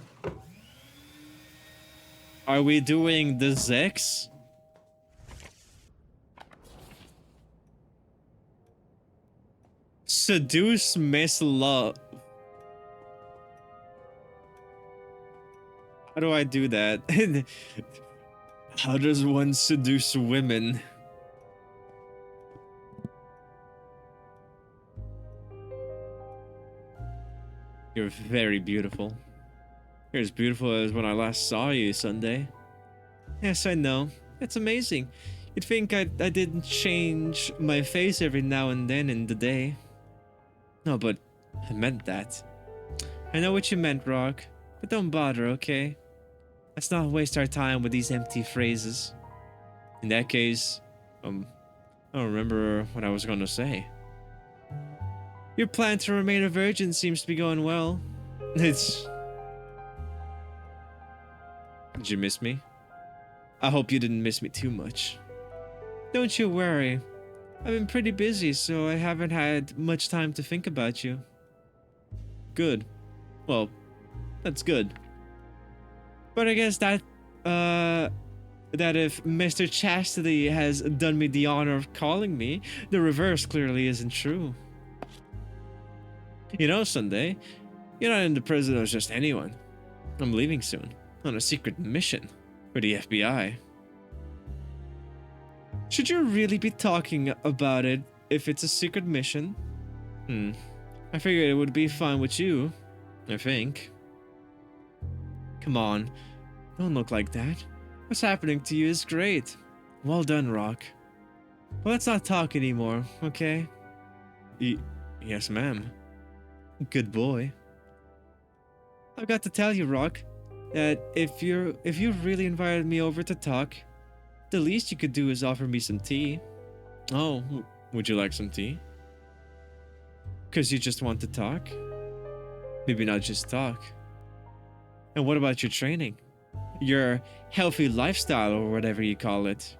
Are we doing the Zex? Seduce Miss Love. How do I do that? How does one seduce women? You're very beautiful. You're as beautiful as when I last saw you, Sunday. Yes, I know. It's amazing. You'd think I didn't change my face every now and then in the day. No, but I meant that. I know what you meant, Rock, but don't bother, okay? Let's not waste our time with these empty phrases. In that case, I don't remember what I was gonna say. Your plan to remain a virgin seems to be going well. It's... Did you miss me? I hope you didn't miss me too much. Don't you worry. I've been pretty busy, so I haven't had much time to think about you. Good. Well, that's good. But I guess that if Mr. Chastity has done me the honor of calling me, the reverse clearly isn't true. You know, Sunday, you're not in the prison as just anyone. I'm leaving soon, on a secret mission for the FBI. Should you really be talking about it if it's a secret mission? I figured it would be fine with you, I think. Come on, don't look like that. What's happening to you is great. Well done, Rock. But let's not talk anymore, okay? Yes, ma'am. Good boy. I've got to tell you, Rock, that if you really invited me over to talk, the least you could do is offer me some tea. Oh, would you like some tea? 'Cause you just want to talk? Maybe not just talk. And what about your training? Your healthy lifestyle or whatever you call it.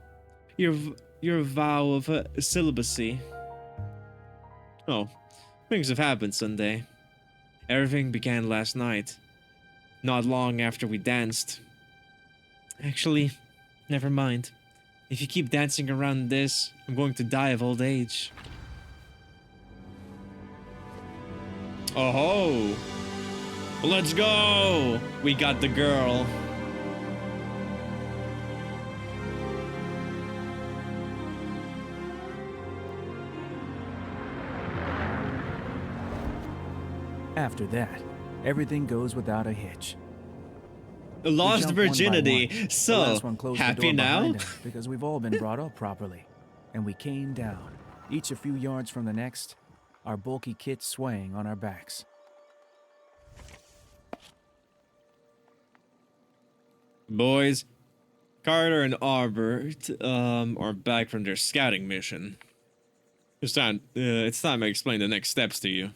Your vow of celibacy. Oh, things have happened, Sunday. Everything began last night. Not long after we danced. Actually, never mind. If you keep dancing around this, I'm going to die of old age. Oh ho! Let's go! We got the girl. After that, everything goes without a hitch. Lost We jump one by virginity. one. The So, last one closed the happy door now? behind us because we've all been brought up properly. And we came down, each a few yards from the next, our bulky kits swaying on our backs. Boys, Carter and Albert are back from their scouting mission. It's time I explain the next steps to you.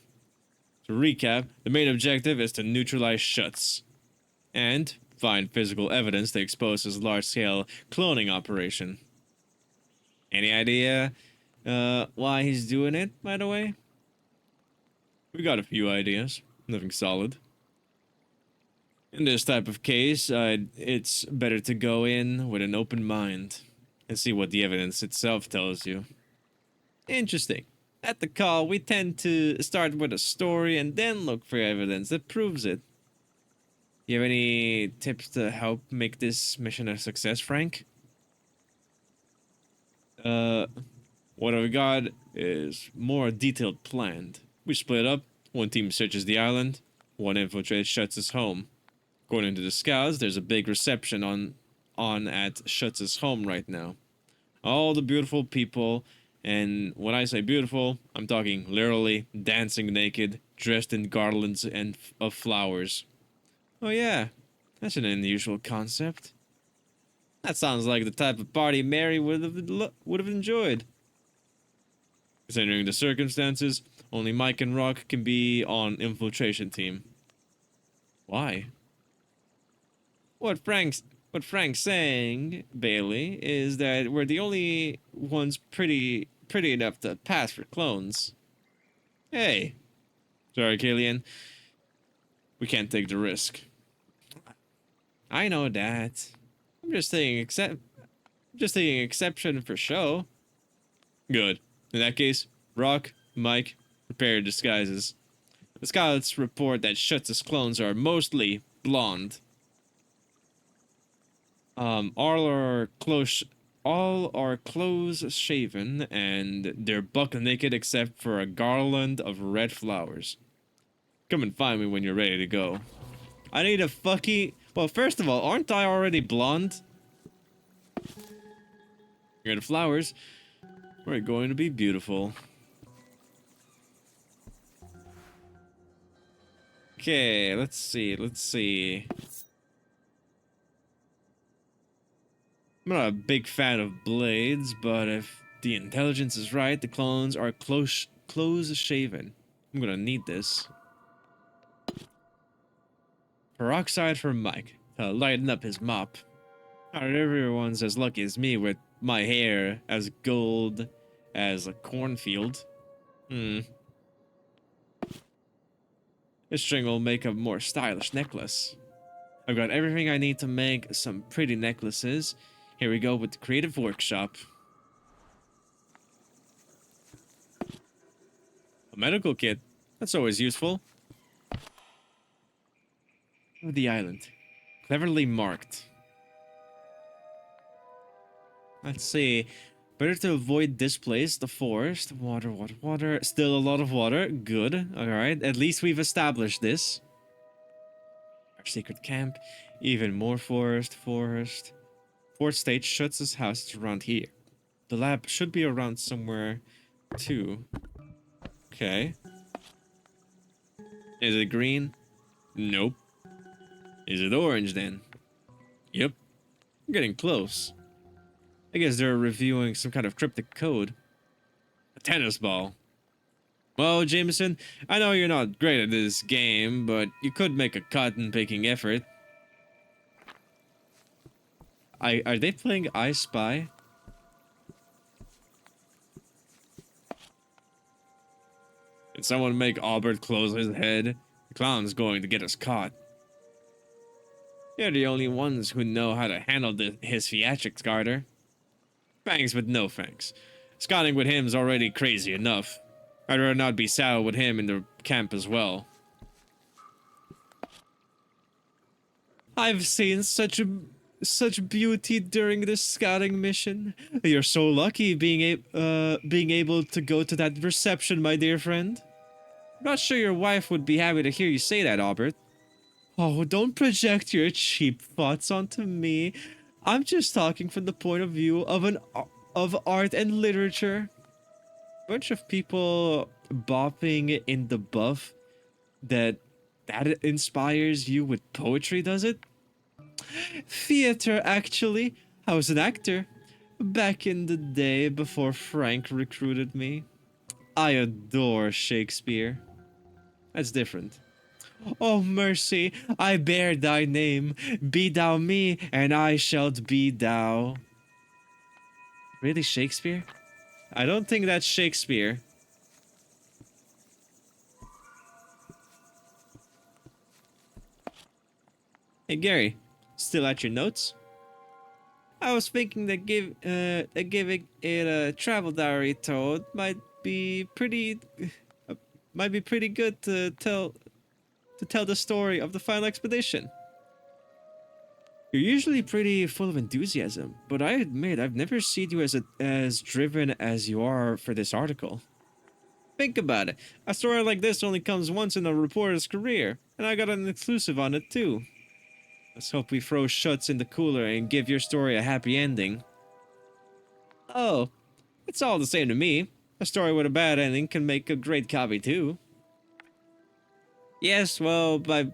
To recap, the main objective is to neutralize Schutz and find physical evidence to expose his large-scale cloning operation. Any idea why he's doing it, by the way? We got a few ideas. Nothing solid. In this type of case, it's better to go in with an open mind and see what the evidence itself tells you. Interesting. At the call, we tend to start with a story and then look for evidence that proves it. You have any tips to help make this mission a success, Frank? Uh, what I've got is more detailed planned. We split up. One team searches the island. One infiltrates Schutz's home. According to the scouts, there's a big reception on at Schutz's home right now. All the beautiful people, and when I say beautiful, I'm talking literally dancing naked, dressed in garlands and of flowers. Oh yeah, that's an unusual concept. That sounds like the type of party Mary would have enjoyed. Considering the circumstances, only Mike and Rock can be on infiltration team. Why? What Frank's saying, Bailey, is that we're the only ones pretty enough to pass for clones. Hey, sorry, Killian, we can't take the risk. I know that. I'm just taking exception for show. Good. In that case, Rock, Mike, prepare your disguises. The scouts report that Schutz's clones are mostly blonde. All are close shaven, and they're buck naked except for a garland of red flowers. Come and find me when you're ready to go. I need a fucking. Well, first of all, aren't I already blonde? Here are the flowers. We're going to be beautiful. Okay, let's see. I'm not a big fan of blades, but if the intelligence is right, the clones are close shaven. I'm gonna need this. Peroxide for Mike to lighten up his mop. Not everyone's as lucky as me with my hair as gold as a cornfield. This string will make a more stylish necklace. I've got everything I need to make some pretty necklaces. Here we go with the creative workshop. A medical kit. That's always useful. The island. Cleverly marked. Let's see. Better to avoid this place, the forest. Water. Still a lot of water. Good. Alright. At least we've established this. Our secret camp. Even more forest. Fourth stage Schutz's house is around here. The lab should be around somewhere too. Okay. Is it green? Nope. Is it orange then? Yep. I'm getting close. I guess they're reviewing some kind of cryptic code. A tennis ball. Well, Jameson, I know you're not great at this game, but you could make a cotton-picking effort. Are they playing I Spy? Can someone make Albert close his head? The clown's going to get us caught. You're the only ones who know how to handle his theatrics, Carter. Thanks, but no thanks. Scouting with him's already crazy enough. I'd rather not be saddled with him in the camp as well. I've seen such beauty during this scouting mission. You're so lucky being able to go to that reception, my dear friend. I'm not sure your wife would be happy to hear you say that, Albert. Oh, don't project your cheap thoughts onto me. I'm just talking from the point of view of art and literature. Bunch of people bopping in the buff that inspires you with poetry, does it? Theater, actually. I was an actor back in the day before Frank recruited me. I adore Shakespeare. That's different. Oh, mercy, I bear thy name. Be thou me, and I shalt be thou. Really, Shakespeare? I don't think that's Shakespeare. Hey, Gary, still at your notes? I was thinking that giving it a travel diary told be pretty uh, might be pretty good to tell the story of the final expedition. You're usually pretty full of enthusiasm, but I admit I've never seen you as driven as you are for this article. Think about it. A story like this only comes once in a reporter's career, and I got an exclusive on it too. Let's hope we throw Schutz in the cooler and give your story a happy ending. Oh, it's all the same to me. A story with a bad ending can make a great copy too. Yes, well, but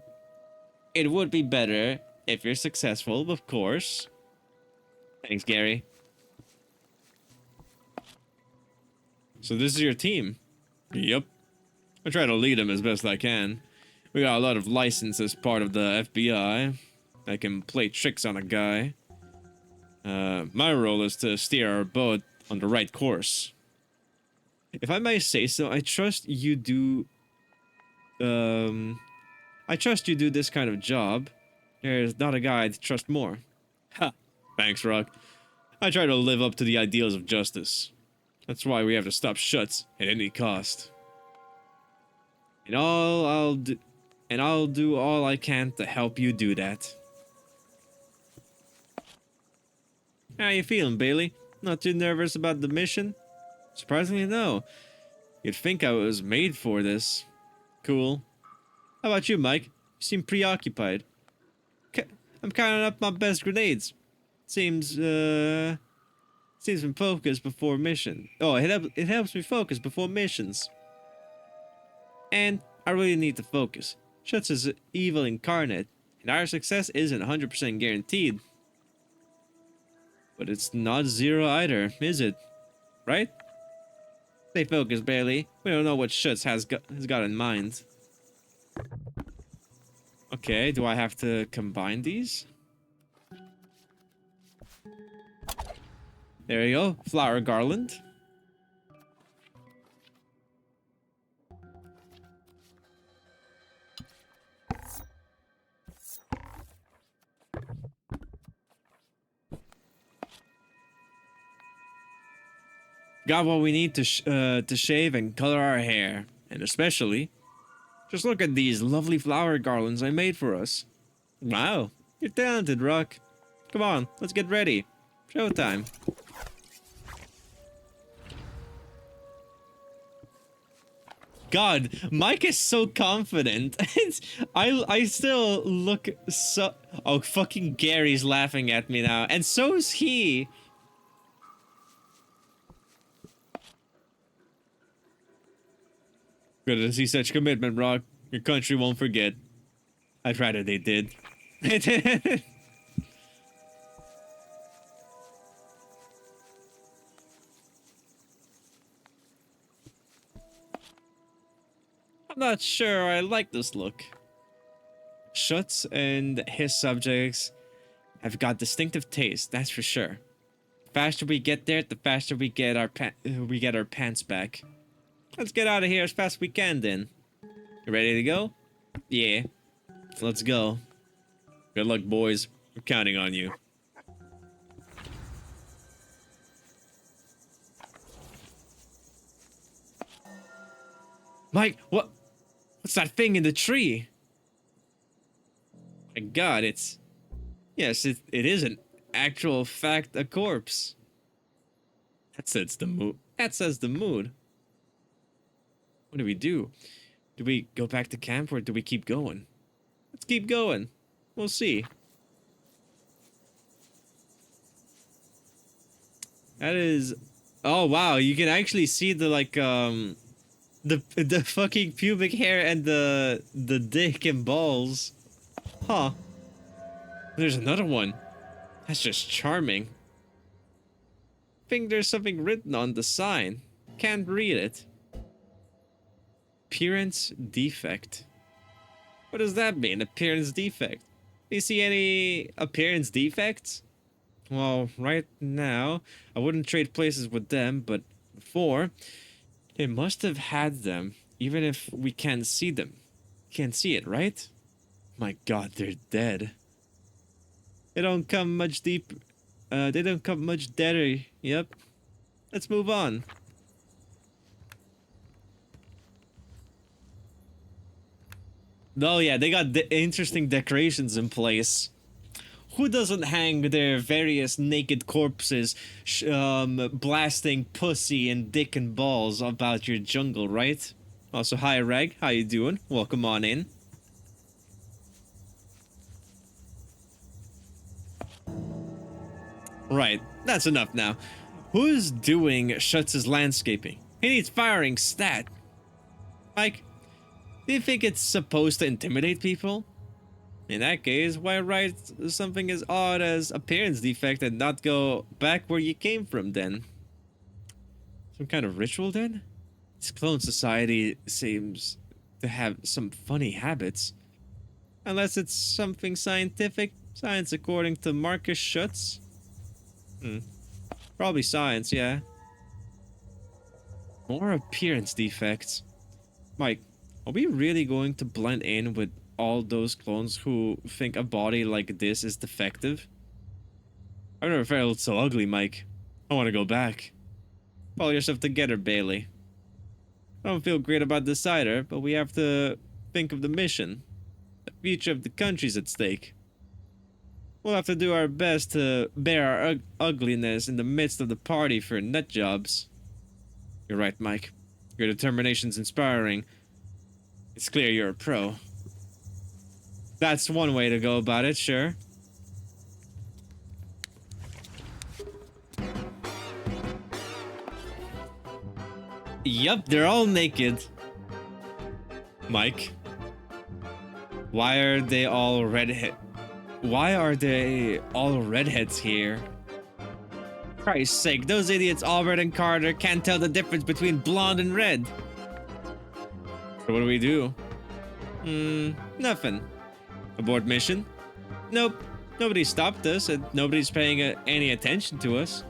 it would be better if you're successful, of course. Thanks, Gary. So this is your team? Yep. I try to lead them as best I can. We got a lot of license as part of the FBI. I can play tricks on a guy. My role is to steer our boat on the right course. If I may say so, I trust you do this kind of job. There's not a guy I'd trust more. Ha! Thanks, Rock. I try to live up to the ideals of justice. That's why we have to stop Schutz at any cost. And I'll do all I can to help you do that. How you feeling, Bailey? Not too nervous about the mission? Surprisingly, no. You'd think I was made for this. Cool. How about you, Mike? You seem preoccupied. I'm counting up my best grenades. Seems me focused before mission. Oh, it helps me focus before missions. And I really need to focus. Schutz is evil incarnate, and our success isn't 100% guaranteed. But it's not zero either, is it? Right? Stay focused, Bailey. We don't know what Schutz has got in mind. Okay, do I have to combine these? There you go, flower garland. Got what we need to shave and color our hair, and especially, just look at these lovely flower garlands I made for us. Wow, you're talented, Rock. Come on, let's get ready. Showtime. God, Mike is so confident. I still look so. Oh, fucking Gary's laughing at me now, and so's he. Good to see such commitment, Rock. Your country won't forget. I'd rather they did. I'm not sure I like this look. Schutz and his subjects have got distinctive taste, that's for sure. The faster we get there, the faster we get our pants back. Let's get out of here as fast as we can then. You ready to go? Yeah. Let's go. Good luck, boys. I'm counting on you. Mike, what's that thing in the tree? My God, yes, it is an actual fact a corpse. That sets the mood. That says the mood. What do we do? Do we go back to camp or do we keep going? Let's keep going. We'll see. That is... Oh, wow. You can actually see the, like, the fucking pubic hair and the dick and balls. Huh. There's another one. That's just charming. I think there's something written on the sign. Can't read it. Appearance defect. What does that mean, appearance defect? Do you see any appearance defects? Well, right now, I wouldn't trade places with them, but before, they must have had them, even if we can't see them. Can't see it, right? My God, they're dead. They don't come much deep. They don't come much better. Yep. Let's move on. Oh yeah, they got interesting decorations in place. Who doesn't hang their various naked corpses, blasting pussy and dick and balls about your jungle, right? Also, hi Reg, how you doing? Welcome on in. Right, that's enough now. Who's doing Schutz's landscaping? He needs firing stat. Mike, do you think it's supposed to intimidate people? In that case, why write something as odd as appearance defect and not go back where you came from then? Some kind of ritual then? This clone society seems to have some funny habits. Unless it's something scientific. Science according to Marcus Schutz. Probably science, yeah. More appearance defects. Mike, are we really going to blend in with all those clones who think a body like this is defective? I've never felt so ugly, Mike. I want to go back. Pull yourself together, Bailey. I don't feel great about this either, but we have to think of the mission. The future of the country's at stake. We'll have to do our best to bear our ugliness in the midst of the party for nut jobs. You're right, Mike. Your determination's inspiring. It's clear you're a pro. That's one way to go about it, sure. Yup, they're all naked. Mike. Why are they all redheads here? Christ's sake, those idiots Albert and Carter can't tell the difference between blonde and red. So what do we do? Nothing. Abort mission? Nope. Nobody stopped us and nobody's paying any attention to us.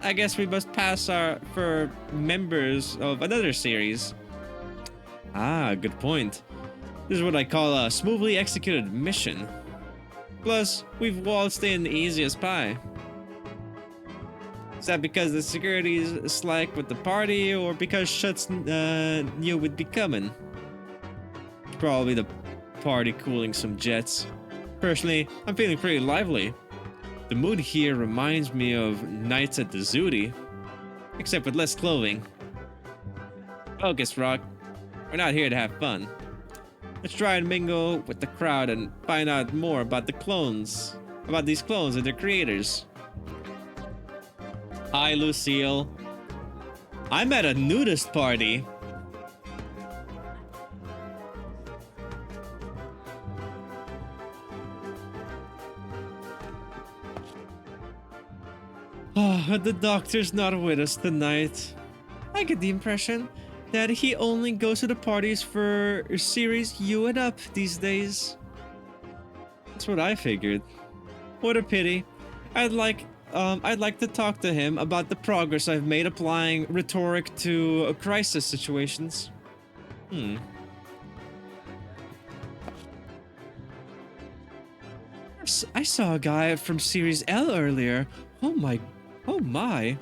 I guess we must pass for members of another series. Ah, good point. This is what I call a smoothly executed mission. Plus, we've waltzed in easy as pie. Is that because the security is slack with the party, or because Schutz knew we'd be coming? Probably the party cooling some jets. Personally, I'm feeling pretty lively. The mood here reminds me of nights at the Zooty, except with less clothing. Focus, Rock. We're not here to have fun. Let's try and mingle with the crowd and find out more about these clones and their creators. Hi, Lucille. I'm at a nudist party. Oh, the doctor's not with us tonight. I get the impression that he only goes to the parties for series U and up these days. That's what I figured. What a pity. I'd like to talk to him about the progress I've made applying rhetoric to crisis situations. I saw a guy from Series L earlier. Oh my.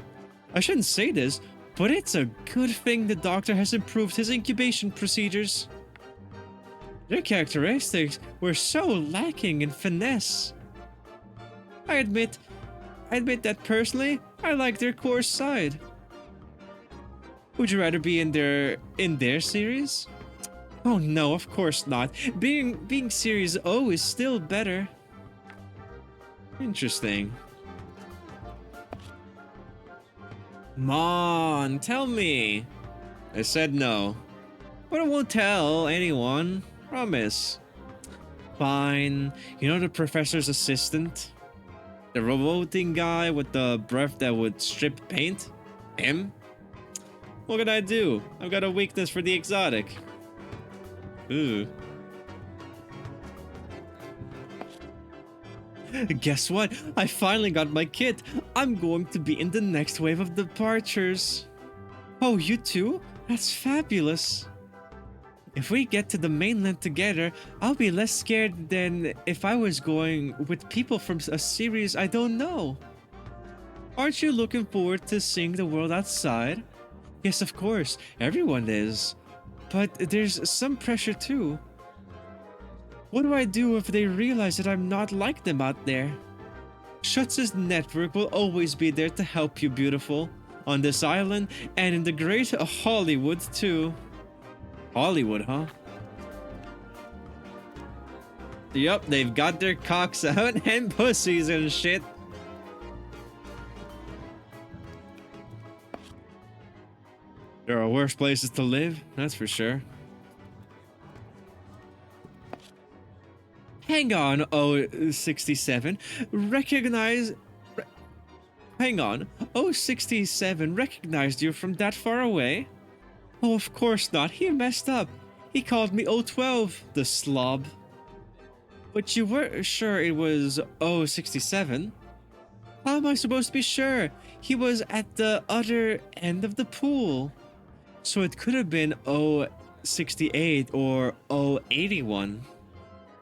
I shouldn't say this, but it's a good thing the doctor has improved his incubation procedures. Their characteristics were so lacking in finesse. I admit that personally, I like their core side. Would you rather be in their series? Oh no, of course not. Being Series O is still better. Interesting. Mon, tell me. I said no. But I won't tell anyone. Promise. Fine. You know the professor's assistant? The roboting guy with the breath that would strip paint? Him? What can I do? I've got a weakness for the exotic. Ooh. Guess what? I finally got my kit. I'm going to be in the next wave of departures. Oh, you too? That's fabulous. If we get to the mainland together, I'll be less scared than if I was going with people from a series I don't know. Aren't you looking forward to seeing the world outside? Yes, of course, everyone is. But there's some pressure too. What do I do if they realize that I'm not like them out there? Schutz's network will always be there to help you, beautiful. On this island and in the great Hollywood too. Hollywood, huh? Yup, they've got their cocks out and pussies and shit. There are worse places to live, that's for sure. Hang on, 67. Recognize... Hang on, 67 recognized you from that far away? Oh, of course not, he messed up. He called me 012, the slob. But you were sure it was 067? How am I supposed to be sure? He was at the other end of the pool. So it could have been 068 or 081.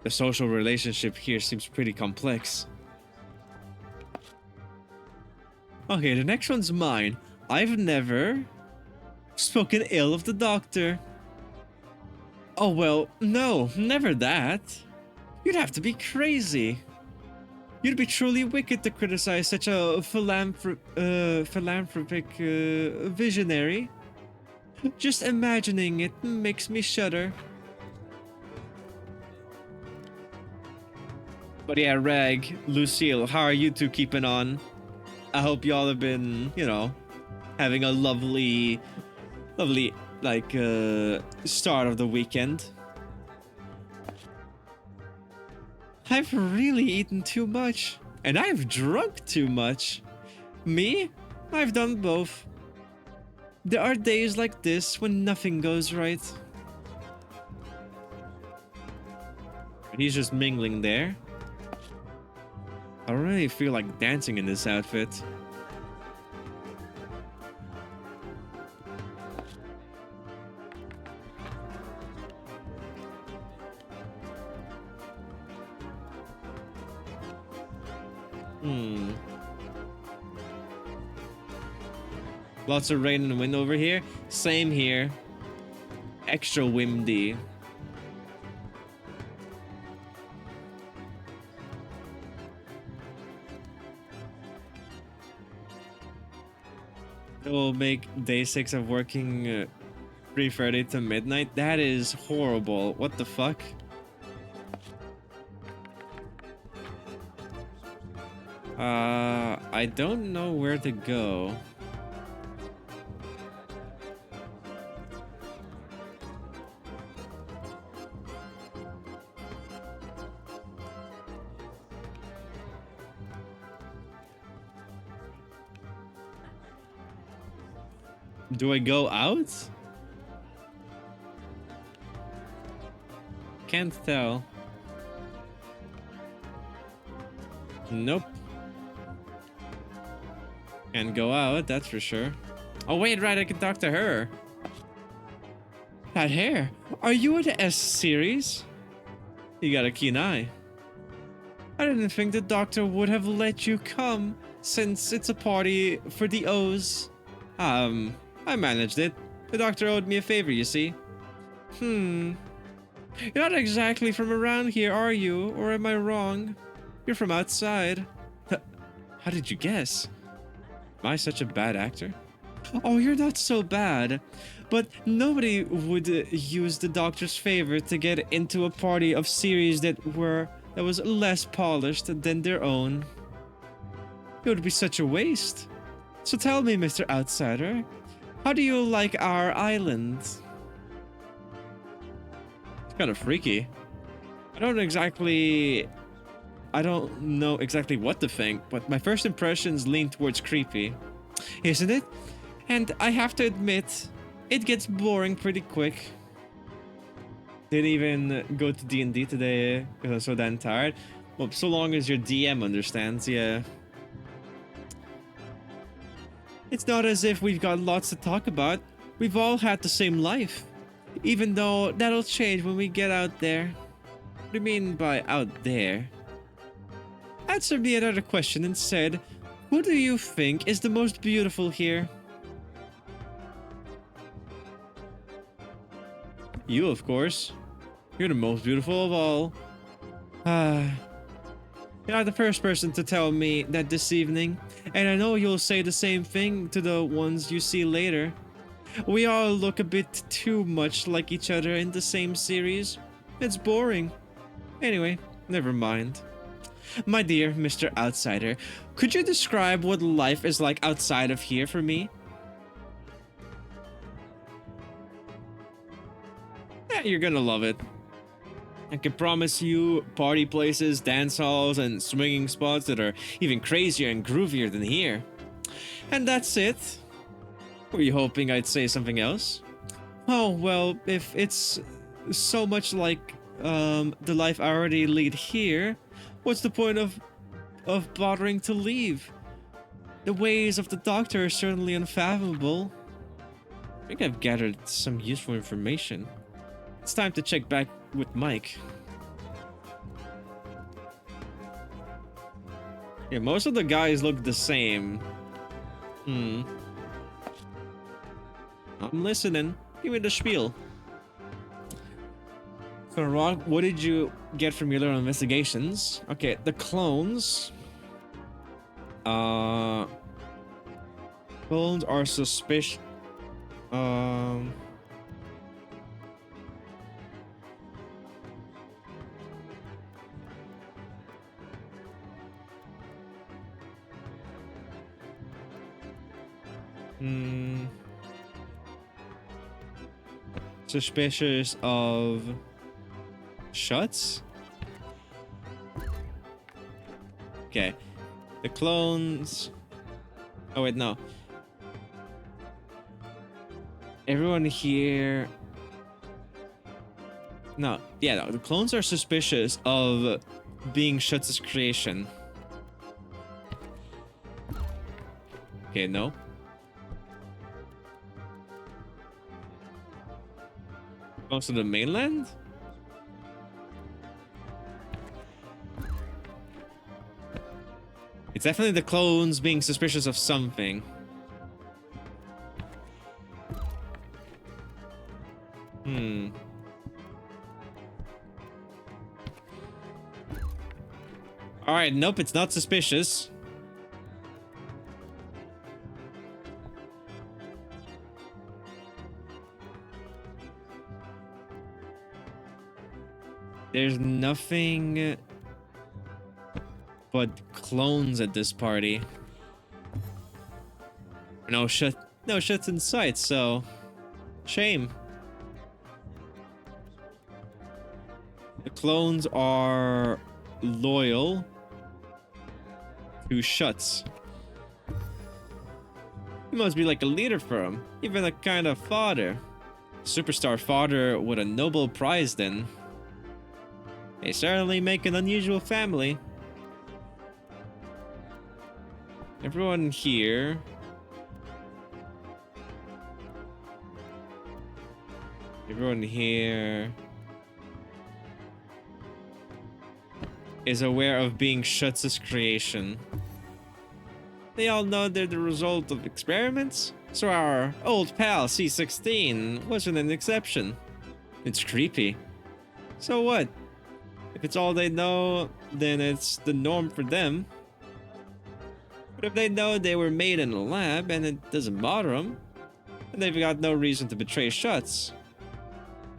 The social relationship here seems pretty complex. Okay, the next one's mine. I've never spoken ill of the doctor. Oh well, no, never that. You'd have to be crazy. You'd be truly wicked to criticize such a philanthropic visionary. Just imagining it makes me shudder. But yeah, Reg, Lucille, how are you two keeping on? I hope y'all have been, you know, having a lovely, like, start of the weekend. I've really eaten too much, and I've drunk too much. Me? I've done both. There are days like this when nothing goes right. He's just mingling there. I don't really feel like dancing in this outfit. Lots of rain and wind over here. Same here. Extra windy. It will make day 6 of working 3:30 to midnight. That is horrible. What the fuck? I don't know where to go. Do I go out? Can't tell. Nope. Can't go out, that's for sure. Oh wait, right, I can talk to her. That hair. Are you in the S series? You got a keen eye. I didn't think the doctor would have let you come, since it's a party for the O's. I managed it. The doctor owed me a favor, you see. You're not exactly from around here, are you? Or am I wrong? You're from outside. How did you guess? Am I such a bad actor? Oh, you're not so bad. But nobody would use the doctor's favor to get into a party of series that was less polished than their own. It would be such a waste. So tell me, Mr. Outsider, how do you like our island? It's kind of freaky. I don't know exactly what to think, but my first impressions lean towards creepy. Isn't it? And I have to admit, it gets boring pretty quick. Didn't even go to D&D today because I was so damn tired. Well, so long as your DM understands, yeah. It's not as if we've got lots to talk about. We've all had the same life. Even though that'll change when we get out there. What do you mean by out there? Answer me another question instead. Who do you think is the most beautiful here? You, of course. You're the most beautiful of all. You're not the first person to tell me that this evening, and I know you'll say the same thing to the ones you see later. We all look a bit too much like each other in the same series. It's boring. Anyway, never mind. My dear Mr. Outsider, could you describe what life is like outside of here for me? Yeah, you're gonna love it. I can promise you party places, dance halls, and swinging spots that are even crazier and groovier than here. And that's it. Were you hoping I'd say something else? Oh, well, if it's so much like the life I already lead here, what's the point of bothering to leave? The ways of the doctor are certainly unfathomable. I think I've gathered some useful information. It's time to check back with Mike. Yeah, most of the guys look the same. I'm listening. Give me the spiel. So, Rock, what did you get from your little investigations? Okay, the clones. Clones are suspicious. Suspicious of shuts? Okay. The clones. Oh, wait, no. Everyone here. No, yeah, no. The clones are suspicious of being Shuts' creation. Okay, no. Close to the mainland? It's definitely the clones being suspicious of something. Alright, nope, it's not suspicious. There's nothing but clones at this party. No Shuts in sight, so shame. The clones are loyal to Shuts. He must be like a leader for him, even a kind of father. Superstar father with a Nobel Prize then. They certainly make an unusual family. Everyone here is aware of being Shuts' creation. They all know they're the result of experiments, so our old pal C16 wasn't an exception. It's creepy. So what? If it's all they know, then it's the norm for them. But if they know they were made in a lab and it doesn't bother them, then they've got no reason to betray Shuts.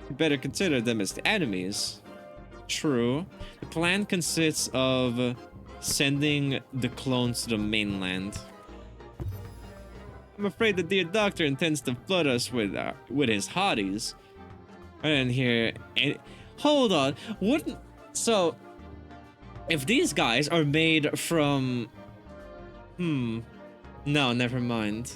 You better consider them as the enemies. True. The plan consists of sending the clones to the mainland. I'm afraid the dear doctor intends to flood us with his hotties. I didn't hear any. Hold on. Wouldn't. So, if these guys are made from. No, never mind.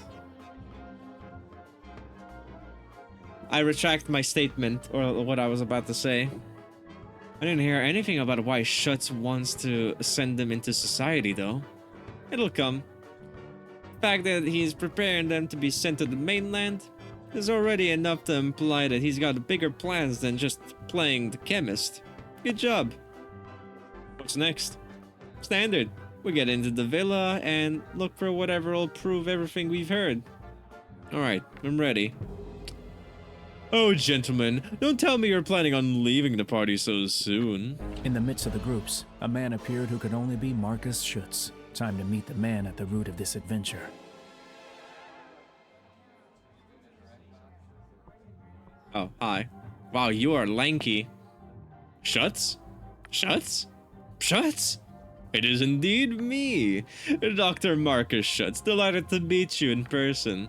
I retract my statement, or what I was about to say. I didn't hear anything about why Shuts wants to send them into society, though. It'll come. The fact that he's preparing them to be sent to the mainland is already enough to imply that he's got bigger plans than just playing the chemist. Good job. What's next? Standard. We get into the villa and look for whatever will prove everything we've heard. Alright, I'm ready. Oh, gentlemen, don't tell me you're planning on leaving the party so soon. In the midst of the groups, a man appeared who could only be Marcus Schutz. Time to meet the man at the root of this adventure. Oh, hi. Wow, you are lanky. Schutz? Schutz? Schutz? It is indeed me, Dr. Marcus Schutz. Delighted to meet you in person.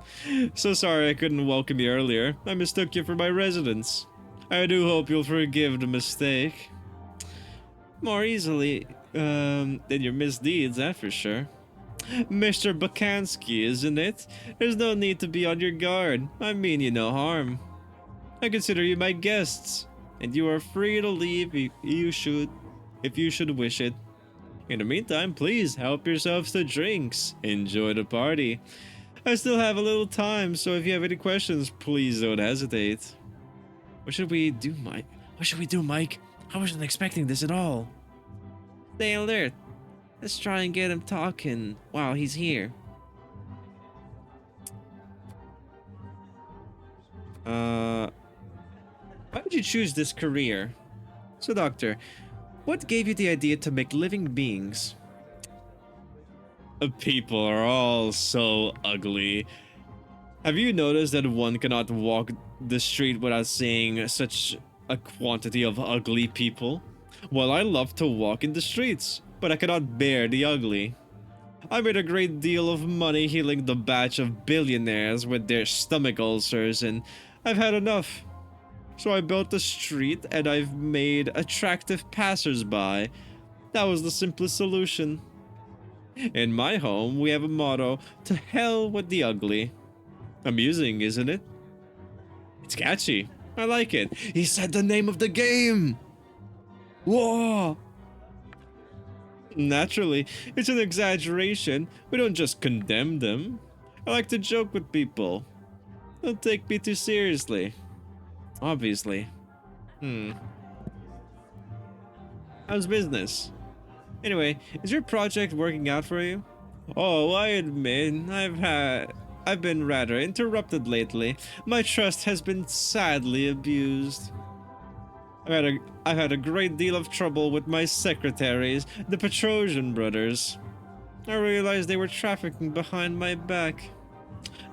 So sorry I couldn't welcome you earlier. I mistook you for my residence. I do hope you'll forgive the mistake. More easily than your misdeeds, that's for sure. Mr. Bakansky, isn't it? There's no need to be on your guard. I mean you no harm. I consider you my guests, and you are free to leave if you should wish it. In the meantime, please help yourselves to drinks. Enjoy the party. I still have a little time, so if you have any questions, please don't hesitate. What should we do, Mike? What should we do, Mike? I wasn't expecting this at all. Stay alert. Let's try and get him talking while he's here. Why did you choose this career? So, Doctor, what gave you the idea to make living beings? People are all so ugly. Have you noticed that one cannot walk the street without seeing such a quantity of ugly people? Well, I love to walk in the streets, but I cannot bear the ugly. I made a great deal of money healing the batch of billionaires with their stomach ulcers, and I've had enough. So I built a street and I've made attractive passers-by. That was the simplest solution. In my home, we have a motto, to hell with the ugly. Amusing, isn't it? It's catchy. I like it. He said the name of the game! Whoa! Naturally, it's an exaggeration. We don't just condemn them. I like to joke with people. Don't take me too seriously. Obviously. How's business? Anyway, is your project working out for you? Oh, I admit, I've been rather interrupted lately. My trust has been sadly abused. I've had a great deal of trouble with my secretaries, the Petrosian brothers. I realized they were trafficking behind my back.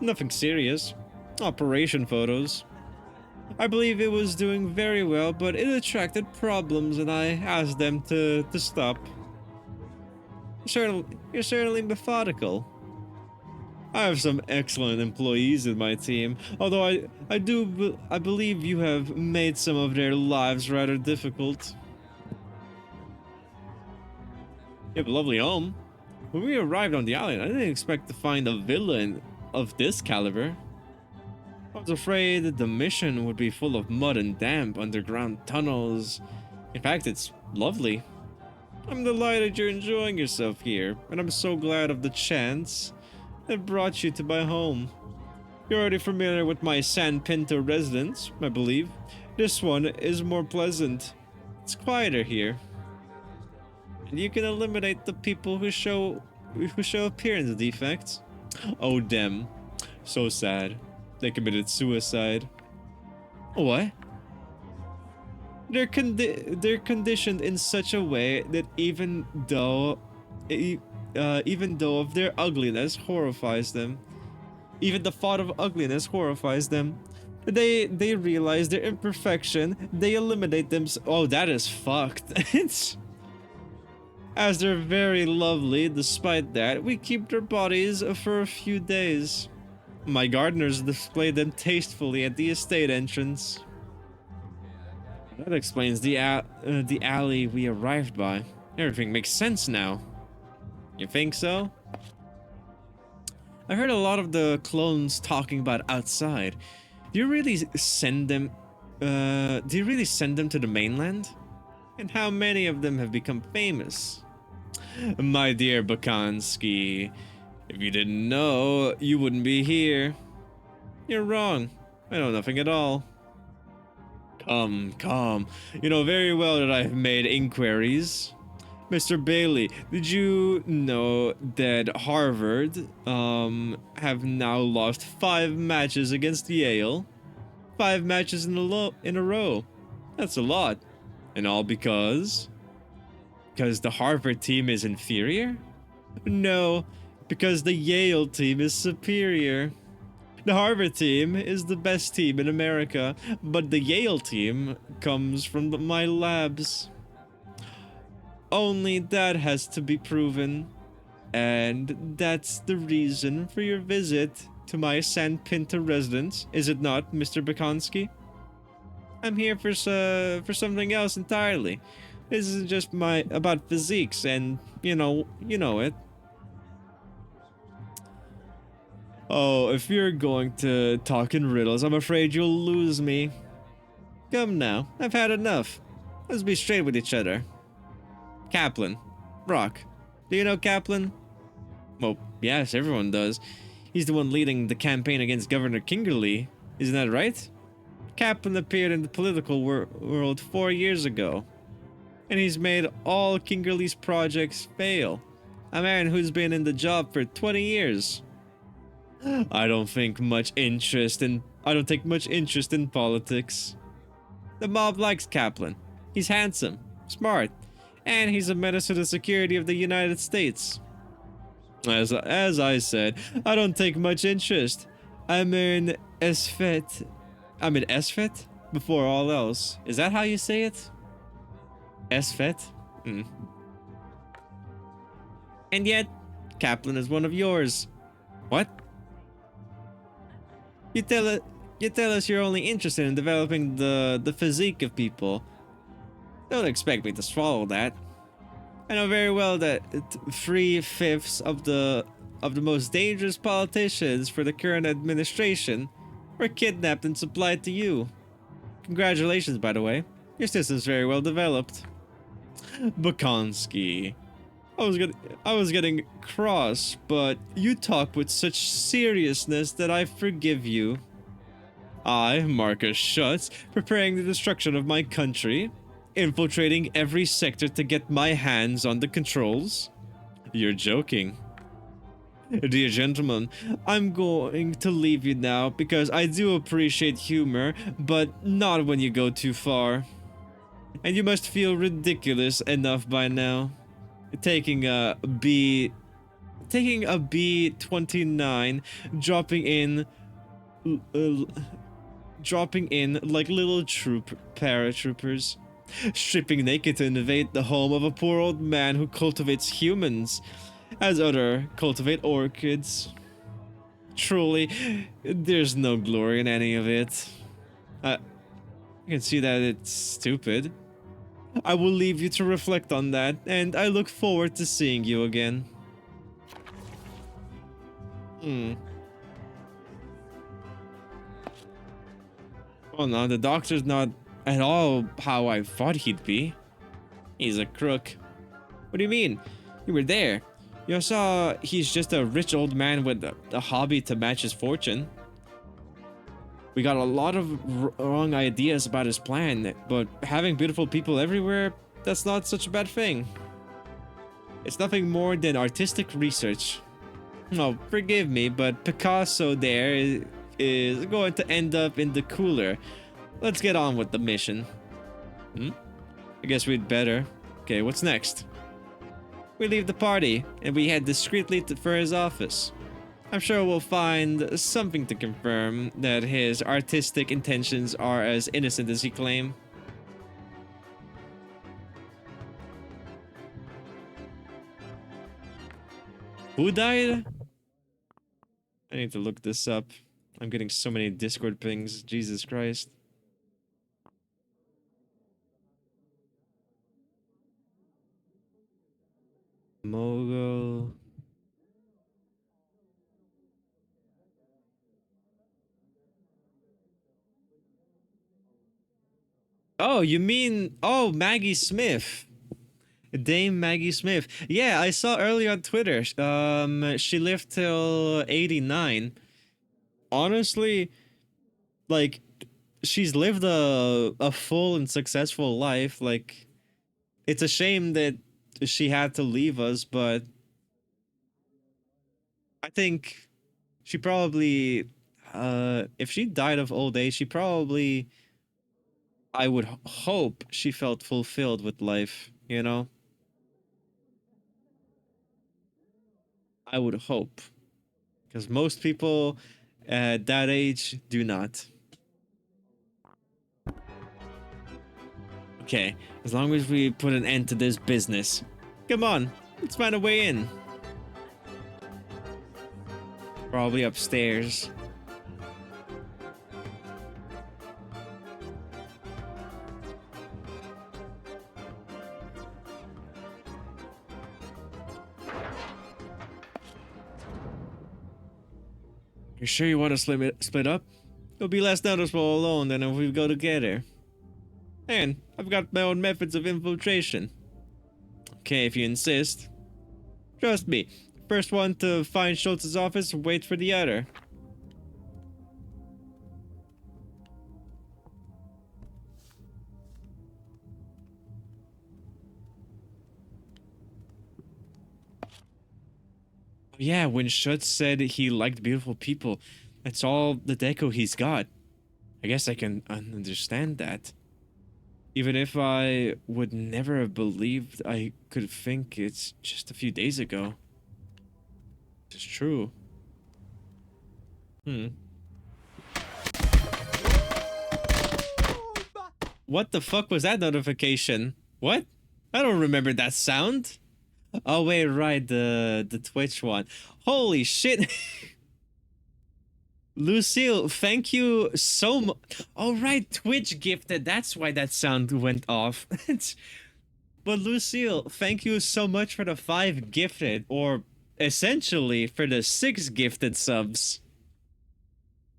Nothing serious. Operation photos. I believe it was doing very well, but it attracted problems and I asked them to stop. You're certainly methodical. I have some excellent employees in my team, although I believe you have made some of their lives rather difficult. You have a lovely home. When we arrived on the island, I didn't expect to find a villa of this caliber. I was afraid that the mission would be full of mud and damp underground tunnels. In fact, it's lovely. I'm delighted you're enjoying yourself here, and I'm so glad of the chance that brought you to my home. You're already familiar with my San Pinto residence, I believe. This one is more pleasant. It's quieter here. And you can eliminate the people who show appearance defects. Oh, them. So sad. They committed suicide. What? They're conditioned in such a way that even though of their ugliness horrifies them, even the thought of ugliness horrifies them. They realize their imperfection. They eliminate them. Oh, that is fucked. It's as they're very lovely. Despite that, we keep their bodies for a few days. My gardeners display them tastefully at the estate entrance. That explains the alley we arrived by. Everything makes sense now. You think so? I heard a lot of the clones talking about outside. Do you really send them to the mainland? And how many of them have become famous? My dear Bakansky, if you didn't know, you wouldn't be here. You're wrong. I know nothing at all. Come. You know very well that I've made inquiries. Mr. Bailey, did you know that Harvard have now lost 5 matches against Yale? 5 matches in a row. That's a lot. And all because the Harvard team is inferior? No, because the Yale team is superior. The Harvard team is the best team in America, but the Yale team comes from my labs. Only that has to be proven. And that's the reason for your visit to my San Pinta residence, is it not, Mr. Bukonsky? I'm here for something else entirely. This is just about physiques, and you know it. Oh, if you're going to talk in riddles, I'm afraid you'll lose me. Come now, I've had enough. Let's be straight with each other. Kaplan. Rock. Do you know Kaplan? Well, yes, everyone does. He's the one leading the campaign against Governor Kingerly. Isn't that right? Kaplan appeared in the political world 4 years ago. And he's made all Kingerly's projects fail. A man who's been in the job for 20 years. I don't take much interest in politics. The mob likes Kaplan. He's handsome, smart, and he's a menace to the security of the United States. As I said, I don't take much interest. I'm in Esfet. I'm in Esfet before all else. Is that how you say it? Esfet? And yet, Kaplan is one of yours. What? You tell us you're only interested in developing the physique of people. Don't expect me to swallow that. I know very well that 3/5 of the most dangerous politicians for the current administration were kidnapped and supplied to you. Congratulations, by the way. Your system's very well developed. Bukonsky. I was getting cross, but you talk with such seriousness that I forgive you. I, Marcus Schutz, preparing the destruction of my country, infiltrating every sector to get my hands on the controls? You're joking. Dear gentlemen, I'm going to leave you now because I do appreciate humor, but not when you go too far. And you must feel ridiculous enough by now. Taking a B-29, dropping in like little paratroopers, stripping naked to invade the home of a poor old man who cultivates humans, as others cultivate orchids. Truly, there's no glory in any of it. I can see that it's stupid. I will leave you to reflect on that, and I look forward to seeing you again. Well, no, the doctor's not at all how I thought he'd be. He's a crook. What do you mean? You were there. You saw he's just a rich old man with a hobby to match his fortune. We got a lot of wrong ideas about his plan, but having beautiful people everywhere, that's not such a bad thing. It's nothing more than artistic research. Oh, forgive me, but Picasso there is going to end up in the cooler. Let's get on with the mission. I guess we'd better. Okay, what's next? We leave the party, and we head discreetly for his office. I'm sure we'll find something to confirm that his artistic intentions are as innocent as he claimed. Who died? I need to look this up. I'm getting so many Discord pings. Jesus Christ. Mogul. Oh, you mean Maggie Smith. Dame Maggie Smith. Yeah, I saw earlier on Twitter. She lived till 89. Honestly, like, she's lived a full and successful life. Like, it's a shame that she had to leave us, but I think she probably, if she died of old age, she probably, I would hope she felt fulfilled with life, you know? I would hope. Because most people at that age do not. Okay, as long as we put an end to this business. Come on, let's find a way in. Probably upstairs. You sure you want to split up? It'll be less noticeable alone than if we go together. And I've got my own methods of infiltration. Okay, if you insist. Trust me, first one to find Schultz's office, wait for the other. Yeah, when Schutz said he liked beautiful people, that's all the deco he's got. I guess I can understand that. Even if I would never have believed I could think it's just a few days ago. It's true. Hmm. What the fuck was that notification? What? I don't remember that sound. Oh wait, right, the Twitch one. Holy shit. Lucille, thank you so much. Oh right, Twitch gifted. That's why that sound went off. But Lucille, thank you so much for the 5 gifted, or essentially for the 6 gifted subs.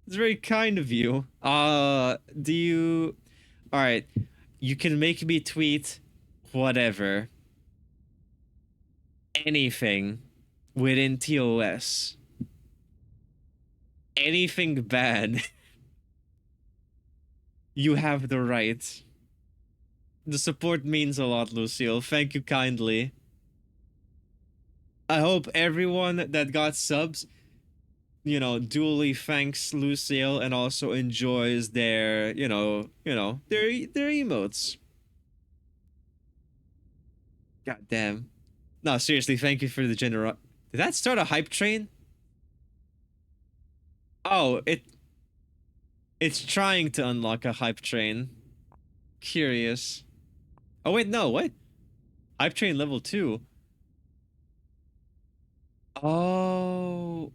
It's very kind of you. Do you... Alright, you can make me tweet whatever. Anything within TOS. Anything bad. You have the right. The support means a lot, Lucille. Thank you kindly. I hope everyone that got subs, you know, duly thanks Lucille and also enjoys their, their emotes. God damn. No, seriously, thank you for the generosity. Did that start a hype train? Oh, it's trying to unlock a hype train. Curious. Oh wait, no, what? Hype train level 2. Oh.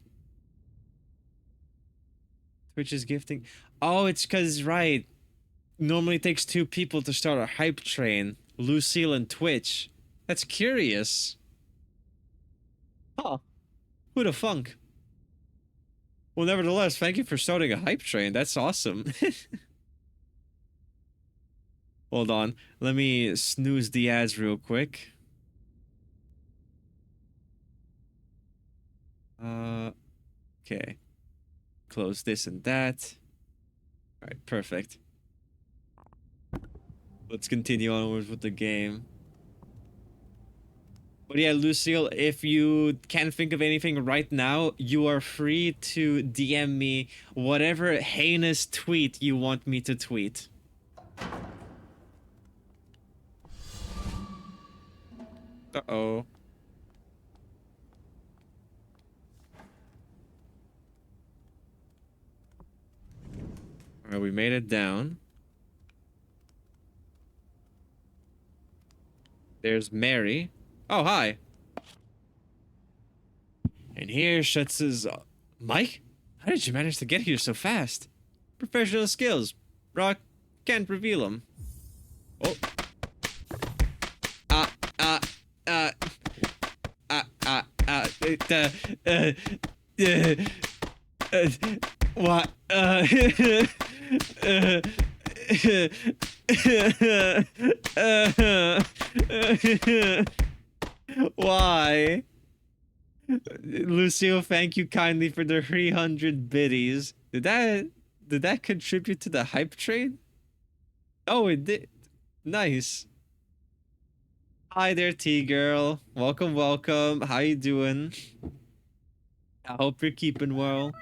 Twitch is gifting. Oh, it's cause right. Normally it takes 2 people to start a hype train. Lucille and Twitch. That's curious. Huh. Who'da funk? Well, nevertheless, thank you for starting a hype train. That's awesome. Hold on. Let me snooze the ads real quick. Okay. Close this and that. Alright, perfect. Let's continue onwards with the game. But yeah, Lucille, if you can't think of anything right now, you are free to DM me whatever heinous tweet you want me to tweet. Uh-oh. Alright, we made it down. There's Mary. Oh, hi. And here Schutz's... Mike? How did you manage to get here so fast? Professional skills. Rock, can't reveal them. Oh. Uh, uh, uh... What? Why? Lucio, thank you kindly for the 300 biddies. Did that contribute to the hype train? Oh, it did. Nice. Hi there, T girl. Welcome, welcome. How you doing? I hope you're keeping well.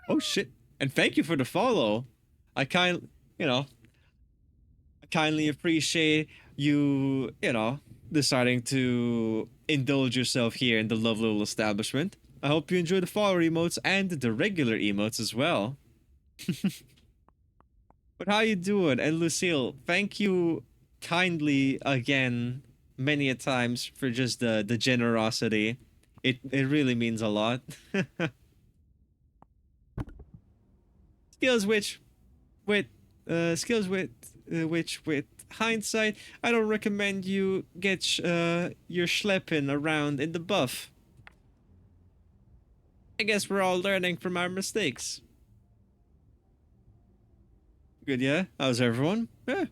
Oh shit! And thank you for the follow. I you know, I kindly appreciate you, deciding to indulge yourself here in the lovely little establishment. I hope you enjoy the follower emotes and the regular emotes as well. But how you doing? And Lucille, thank you kindly again many a times for just the generosity. It really means a lot. skills which with skills which with hindsight, I don't recommend you get your schlepping around in the buff. I guess we're all learning from our mistakes. Good, yeah. How's everyone? Yeah,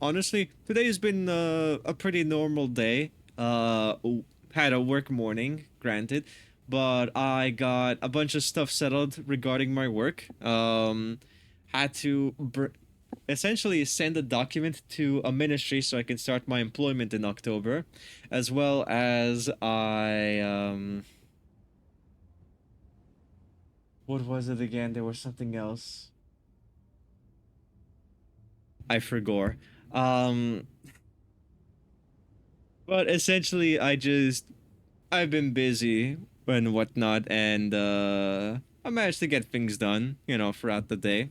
honestly, today's been a pretty normal day. Had a work morning, granted, but I got a bunch of stuff settled regarding my work. Had to essentially send a document to a ministry so I can start my employment in October, as well as what was it again? There was something else. I forgot. Um, but essentially, I've been busy and whatnot, and I managed to get things done, throughout the day.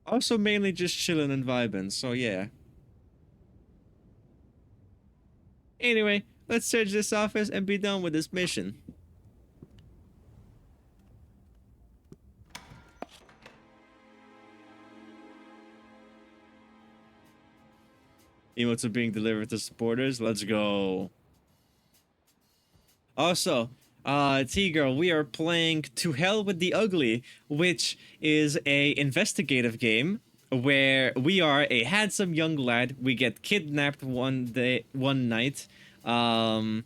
Also, mainly just chilling and vibing. So yeah. Anyway, let's search this office and be done with this mission. Emotes are being delivered to supporters. Let's go. Also, T-Girl, we are playing To Hell with the Ugly, which is a investigative game where we are a handsome young lad. We get kidnapped one night. Um,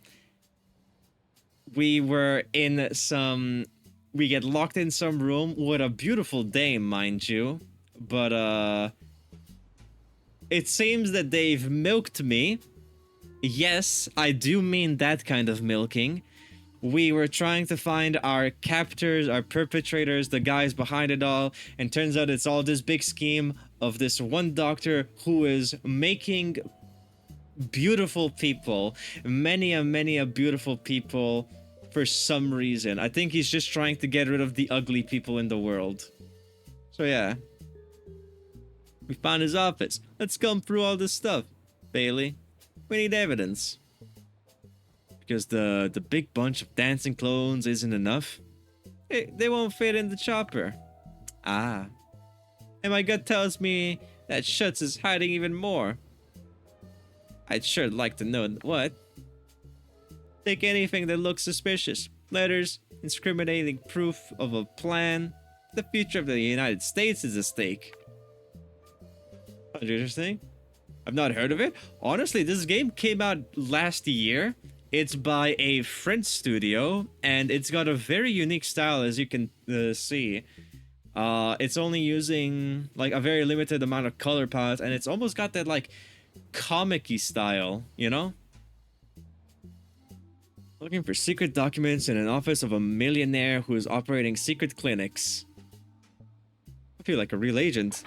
we were in some, we get locked in some room with a beautiful dame, mind you. But, it seems that they've milked me. Yes, I do mean that kind of milking. We were trying to find our captors, our perpetrators, the guys behind it all, and turns out it's all this big scheme of this one doctor who is making beautiful people, many a beautiful people for some reason. I think he's just trying to get rid of the ugly people in the world. So yeah, we found his office. Let's comb through all this stuff, Bailey. We need evidence. Because the big bunch of dancing clones isn't enough. They won't fit in the chopper. Ah. And my gut tells me that Schutz is hiding even more. I'd sure like to know what. Take anything that looks suspicious. Letters, incriminating proof of a plan. The future of the United States is at stake. Interesting. I've not heard of it. Honestly, this game came out last year. It's by a French studio, and it's got a very unique style, as you can see. It's only using like a very limited amount of color palettes, and it's almost got that like comic-y style, you know? Looking for secret documents in an office of a millionaire who is operating secret clinics. I feel like a real agent.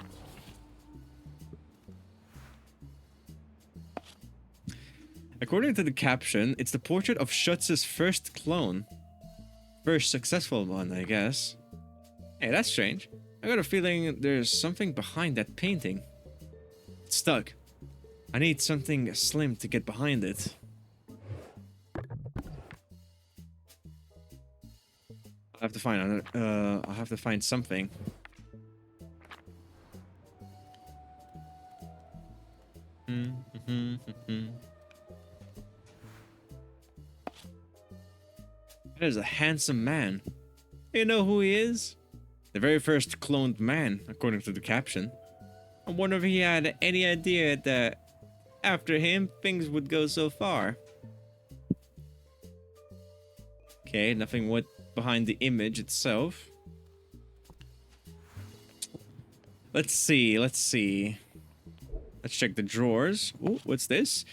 According to the caption, it's the portrait of Schutz's first clone. First successful one, I guess. Hey, that's strange. I got a feeling there's something behind that painting. It's stuck. I need something slim to get behind it. I'll have to find I'll have to find something. That is a handsome man. You know who he is? The very first cloned man, according to the caption. I wonder if he had any idea that after him, things would go so far. Okay, nothing what behind the image itself. Let's see. Let's check the drawers. Ooh, what's this?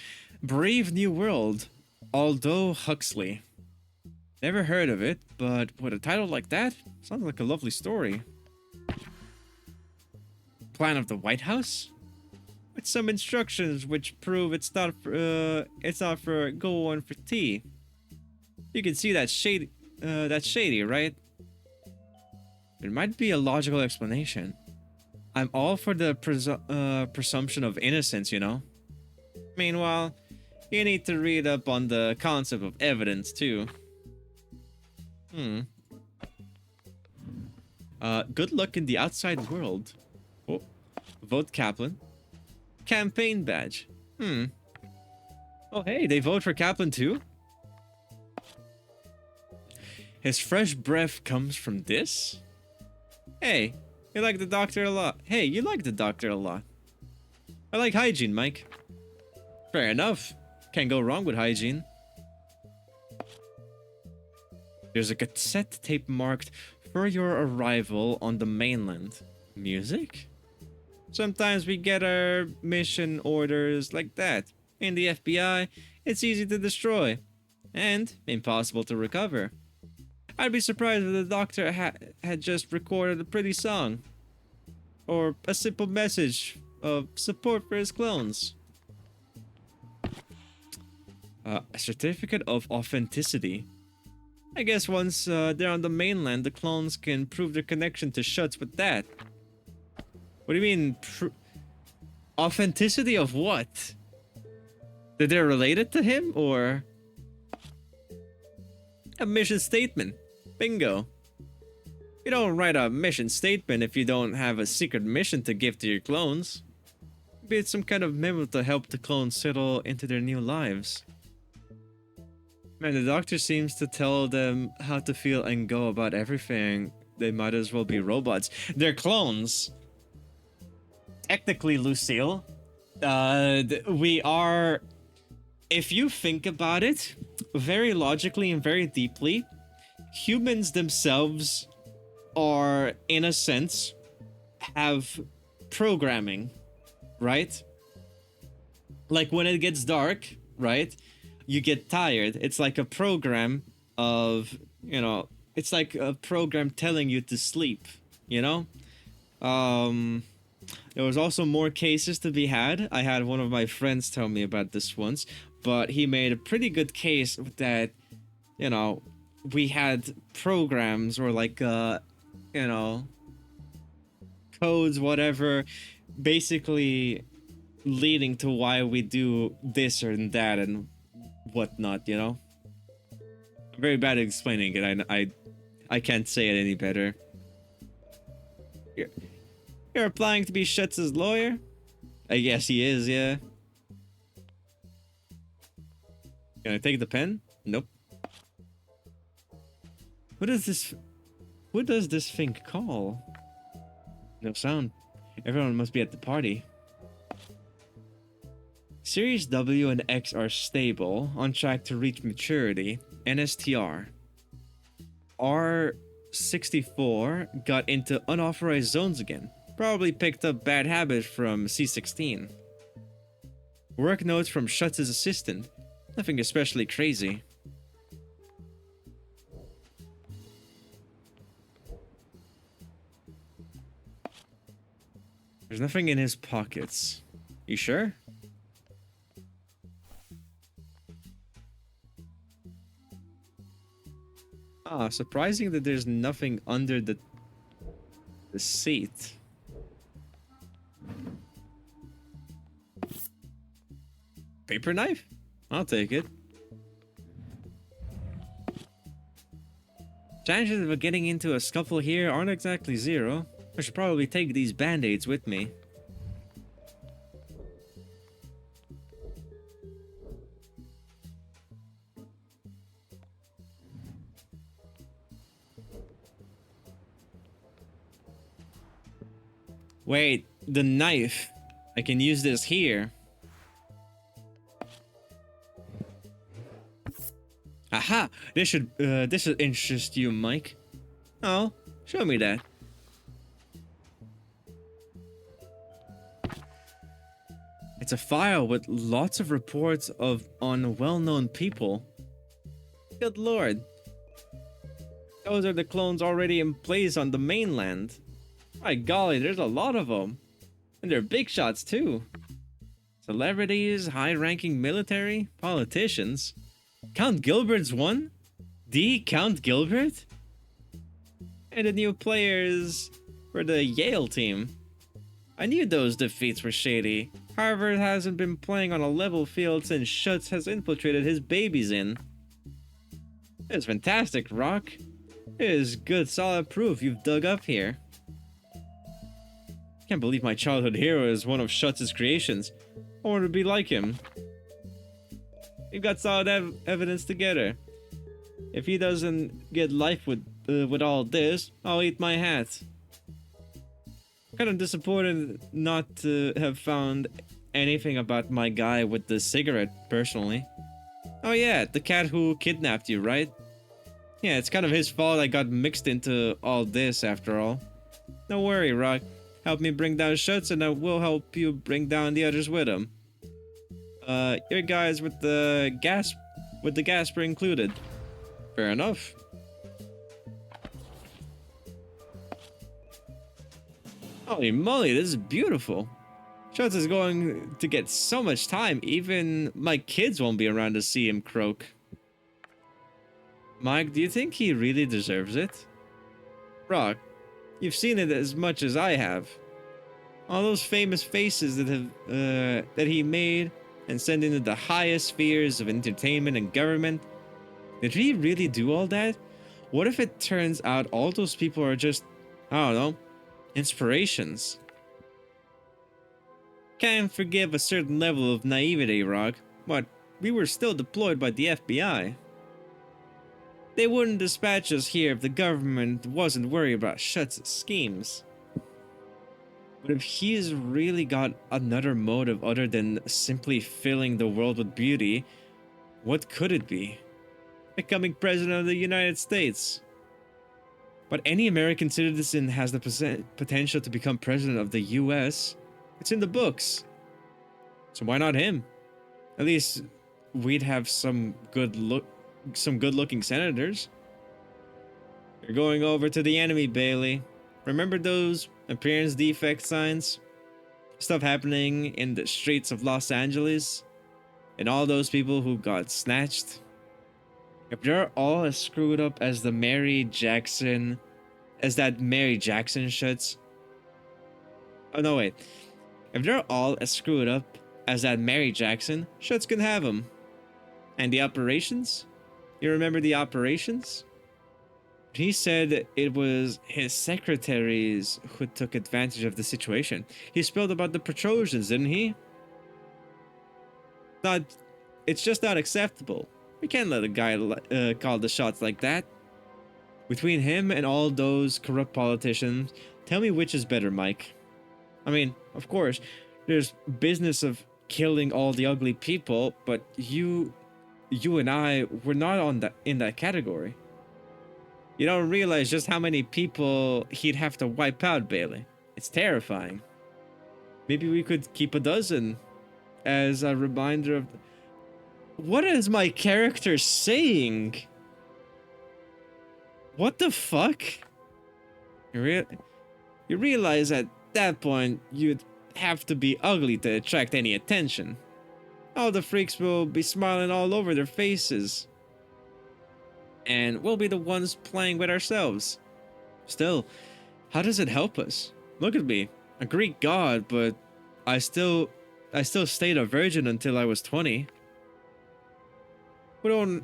Brave New World. Although Huxley. Never heard of it, but with a title like that, sounds like a lovely story. Plan of the White House? With some instructions which prove it's not for going for tea. You can see that's shady, right? There might be a logical explanation. I'm all for the presumption of innocence, you know? Meanwhile, you need to read up on the concept of evidence, too. Good luck in the outside world. Oh, vote Kaplan. Campaign badge. Oh, hey, they vote for Kaplan, too? His fresh breath comes from this? Hey, you like the doctor a lot. Hey, you like the doctor a lot. I like hygiene, Mike. Fair enough. Can't go wrong with hygiene. There's a cassette tape marked for your arrival on the mainland. Music? Sometimes we get our mission orders like that. In the FBI, it's easy to destroy. And impossible to recover. I'd be surprised if the doctor had just recorded a pretty song. Or a simple message of support for his clones. A certificate of authenticity. I guess once they're on the mainland, the clones can prove their connection to Schutz with that. What do you mean? Authenticity of what? That they're related to him, or a mission statement? Bingo. You don't write a mission statement if you don't have a secret mission to give to your clones. Maybe it's some kind of memo to help the clones settle into their new lives. Man, the doctor seems to tell them how to feel and go about everything. They might as well be robots. They're clones. Technically, Lucille, we are... If you think about it, very logically and very deeply, humans themselves are, in a sense, have programming, right? Like when it gets dark, right? You get tired. It's like a program of, you know, it's like a program telling you to sleep, you know? There was also more cases to be had. I had one of my friends tell me about this once, but he made a pretty good case that, you know, we had programs or like, you know, codes, whatever, basically leading to why we do this or that and whatnot, you know? I'm very bad at explaining it. I can't say it any better. You're applying to be Schutz's lawyer? I guess he is, yeah. Can I take the pen? Nope. What does this thing call? No sound. Everyone must be at the party. Series W and X are stable, on track to reach maturity. NSTR. R64 got into unauthorized zones again. Probably picked up bad habits from C16. Work notes from Schutz's assistant. Nothing especially crazy. There's nothing in his pockets. You sure? Ah, surprising that there's nothing under the seat. Paper knife? I'll take it. Chances of getting into a scuffle here aren't exactly zero. I should probably take these band-aids with me. Wait, the knife. I can use this here. Aha! This should interest you, Mike. Oh, show me that. It's a file with lots of reports of on well-known people. Good lord. Those are the clones already in place on the mainland. My golly, there's a lot of them. And they're big shots too. Celebrities, high-ranking military, politicians. Count Gilbert's one? The Count Gilbert? And the new players for the Yale team. I knew those defeats were shady. Harvard hasn't been playing on a level field since Schutz has infiltrated his babies in. It's fantastic, Rock. It is good solid proof you've dug up here. Can't believe my childhood hero is one of Schutz's creations. I want to be like him. We've got solid evidence together. If he doesn't get life with all this, I'll eat my hat. Kind of disappointed not to have found anything about my guy with the cigarette, personally. Oh yeah, the cat who kidnapped you, right? Yeah, it's kind of his fault I got mixed into all this after all. No worry, Rock. Help me bring down Schutz and I will help you bring down the others with him. Your guys with the Gasper included. Fair enough. Holy moly, this is beautiful. Schutz is going to get so much time, even my kids won't be around to see him croak. Mike, do you think he really deserves it? Rock, you've seen it as much as I have. All those famous faces that he made and sent into the highest spheres of entertainment and government. Did he really do all that? What if it turns out all those people are just, I don't know, inspirations? Can't forgive a certain level of naivety, Rock, but we were still deployed by the FBI. They wouldn't dispatch us here if the government wasn't worried about Schutz's schemes. But if he's really got another motive other than simply filling the world with beauty, what could it be? Becoming president of the United States. But any American citizen has the potential to become president of the US. It's in the books. So why not him? At least we'd have some good-looking senators. You're going over to the enemy, Bailey. Remember those appearance defect signs? Stuff happening in the streets of Los Angeles? And all those people who got snatched? If they're all as screwed up as that Mary Jackson Schutz. Oh no, wait. If they're all as screwed up as that Mary Jackson, Schutz can have them. And the operations? You remember the operations? He said it was his secretaries who took advantage of the situation. He spilled about the Petrosians, didn't he? It's just not acceptable. We can't let a guy call the shots like that. Between him and all those corrupt politicians, tell me which is better, Mike. I mean, of course, there's business of killing all the ugly people, but you and I, we're not in that category. You don't realize just how many people he'd have to wipe out, Bailey. It's terrifying. Maybe we could keep a dozen as a reminder of... What is my character saying? What the fuck? You realize at that point you'd have to be ugly to attract any attention. All the freaks will be smiling all over their faces. And we'll be the ones playing with ourselves. Still, how does it help us? Look at me, a Greek god, but I still stayed a virgin until I was 20. We don't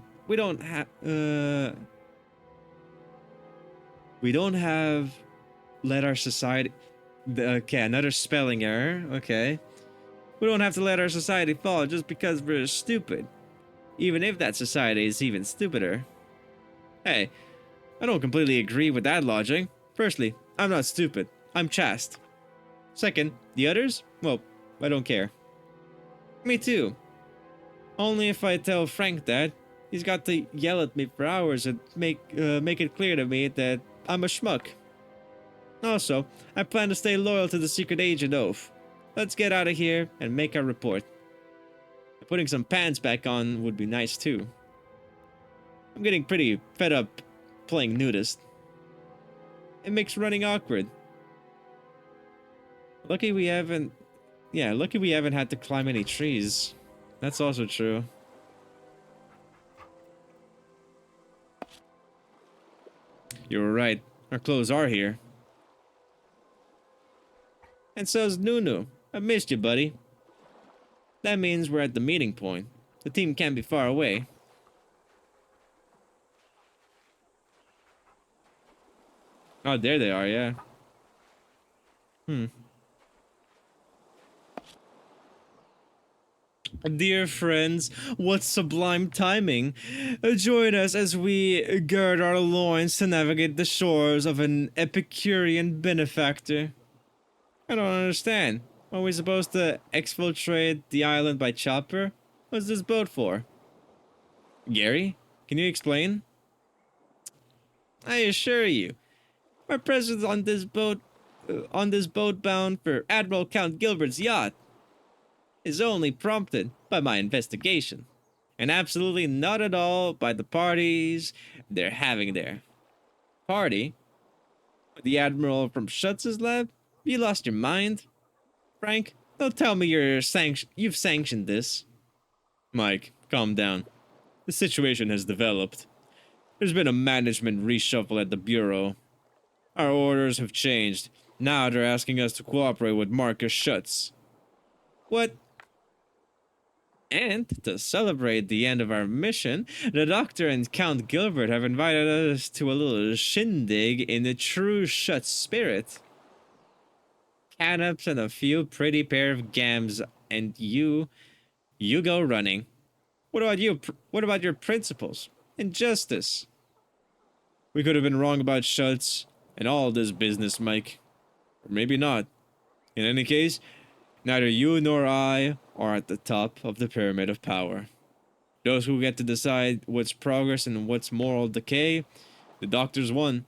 have let our society... Okay, another spelling error, okay. We don't have to let our society fall just because we're stupid. Even if that society is even stupider. Hey, I don't completely agree with that logic. Firstly, I'm not stupid. I'm chaste. Second, the others? Well, I don't care. Me too. Only if I tell Frank that, he's got to yell at me for hours and make it clear to me that I'm a schmuck. Also, I plan to stay loyal to the secret agent oath. let's get out of here and make our report. Putting some pants back on would be nice too. I'm getting pretty fed up playing nudist. It makes running awkward. Lucky we haven't had to climb any trees. That's also true. You were right. Our clothes are here. And so's Noone. I missed you, buddy. That means we're at the meeting point. The team can't be far away. Oh, there they are, yeah. Dear friends, what sublime timing. Join us as we gird our loins to navigate the shores of an Epicurean benefactor. I don't understand. Are we supposed to exfiltrate the island by chopper? What's this boat for? Gary, can you explain? I assure you, our presence on this boat bound for Admiral Count Gilbert's yacht is only prompted by my investigation, and absolutely not at all by the parties they're having there. Party? The Admiral from Schutz's lab? You lost your mind? Frank, don't tell me you've sanctioned this. Mike, calm down. The situation has developed. There's been a management reshuffle at the Bureau. Our orders have changed. Now they're asking us to cooperate with Marcus Schutz. What? And to celebrate the end of our mission, the Doctor and Count Gilbert have invited us to a little shindig in the true Schutz spirit. Canaps and a few pretty pair of gams, and you go running. What about you? What about your principles and justice? We could have been wrong about Schutz and all this business, Mike. Or maybe not. In any case, neither you nor I are at the top of the pyramid of power. Those who get to decide what's progress and what's moral decay, the Doctor's won.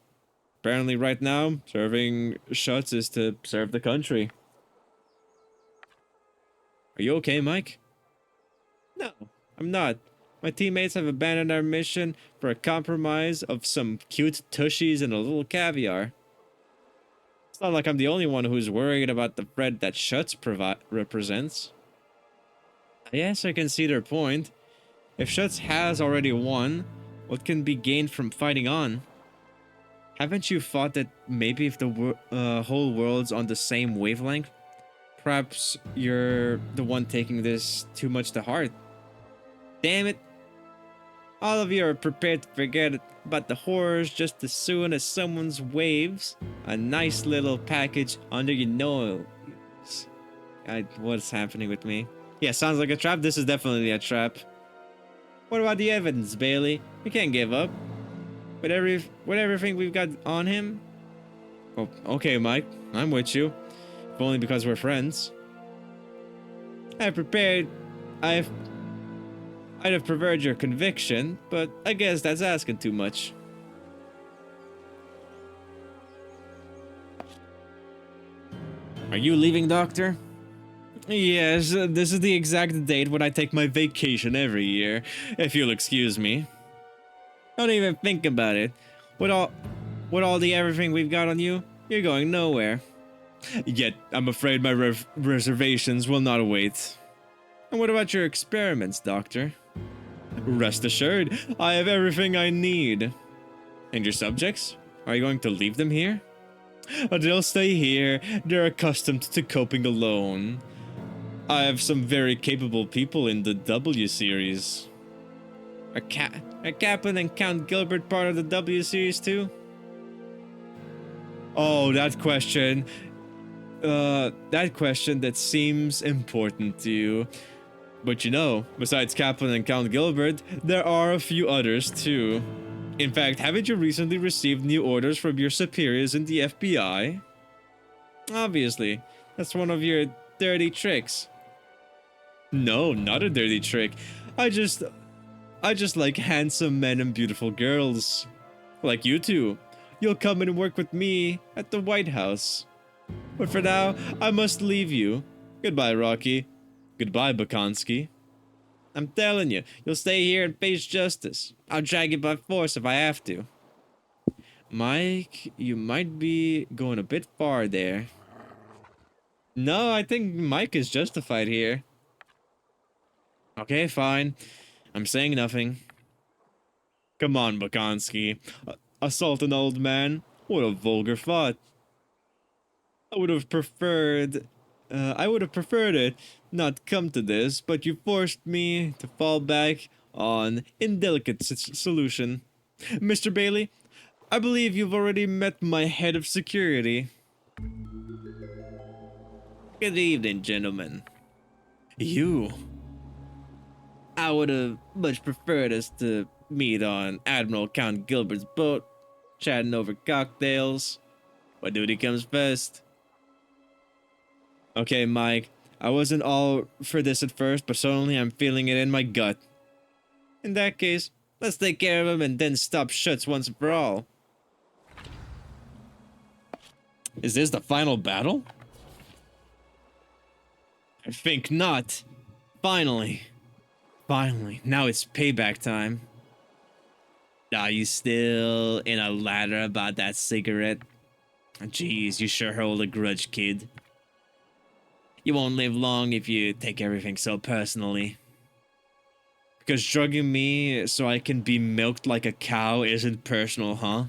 Apparently right now, serving Schutz is to serve the country. Are you okay, Mike? No, I'm not. My teammates have abandoned our mission for a compromise of some cute tushies and a little caviar. It's not like I'm the only one who's worried about the threat that Schutz represents. Yes, I can see their point. If Schutz has already won, what can be gained from fighting on? Haven't you thought that maybe if the whole world's on the same wavelength, perhaps you're the one taking this too much to heart? Damn it. All of you are prepared to forget about the horrors just as soon as someone's waves a nice little package under your nose. What's happening with me? Yeah, sounds like a trap. This is definitely a trap. What about the evidence, Bailey? We can't give up. With everything we've got on him? Oh, okay, Mike. I'm with you. If only because we're friends. I'd have preferred your conviction, but I guess that's asking too much. Are you leaving, Doctor? Yes, this is the exact date when I take my vacation every year, if you'll excuse me. Don't even think about it. With all the everything we've got on you, you're going nowhere. Yet, I'm afraid my reservations will not wait. And what about your experiments, Doctor? Rest assured, I have everything I need. And your subjects? Are you going to leave them here? They'll stay here. They're accustomed to coping alone. I have some very capable people in the W series. Are Kaplan and Count Gilbert part of the W series too? Oh, that question. That question that seems important to you. But you know, besides Kaplan and Count Gilbert, there are a few others too. In fact, haven't you recently received new orders from your superiors in the FBI? Obviously, that's one of your dirty tricks. No, not a dirty trick. I just like handsome men and beautiful girls. Like you two. You'll come and work with me at the White House. But for now, I must leave you. Goodbye, Rocky. Goodbye, Bukonsky. I'm telling you, you'll stay here and face justice. I'll drag you by force if I have to. Mike, you might be going a bit far there. No, I think Mike is justified here. Okay, fine. I'm saying nothing. Come on, Bukonsky. Assault an old man? What a vulgar thought. I would have preferred it not come to this, but you forced me to fall back on indelicate solution. Mr. Bailey, I believe you've already met my head of security. Good evening, gentlemen. I would have much preferred us to meet on Admiral Count Gilbert's boat, chatting over cocktails. But duty comes first. Okay, Mike, I wasn't all for this at first, but suddenly I'm feeling it in my gut. In that case, let's take care of him and then stop Schutz once and for all. Is this the final battle? I think not. Finally, now it's payback time. Are you still in a ladder about that cigarette? Jeez, you sure hold a grudge, kid. You won't live long if you take everything so personally. Because drugging me so I can be milked like a cow isn't personal, huh?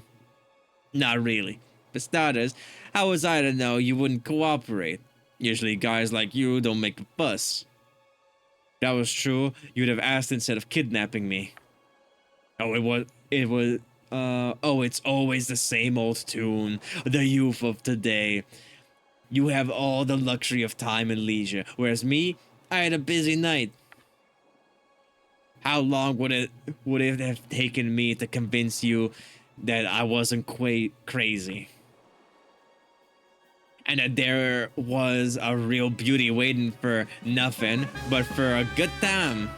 Not really. For starters, how was I to know you wouldn't cooperate? Usually guys like you don't make a fuss. If that was true, you'd have asked instead of kidnapping me. It's always the same old tune. The youth of today. You have all the luxury of time and leisure, whereas me, I had a busy night. How long would it have taken me to convince you that I wasn't quite crazy? And that there was a real beauty waiting for nothing but for a good time.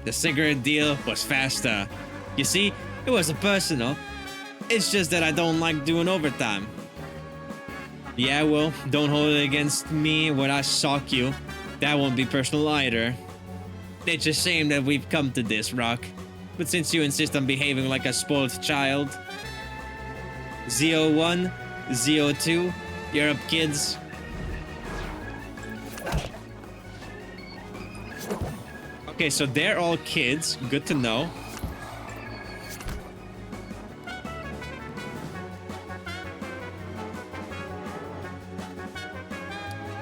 The cigarette deal was faster. You see, it wasn't personal. It's just that I don't like doing overtime. Yeah, well, don't hold it against me when I sock you. That won't be personal either. It's a shame that we've come to this, Rock. But since you insist on behaving like a spoiled child... Z01, Z02, you're up, kids. Okay, so they're all kids. Good to know.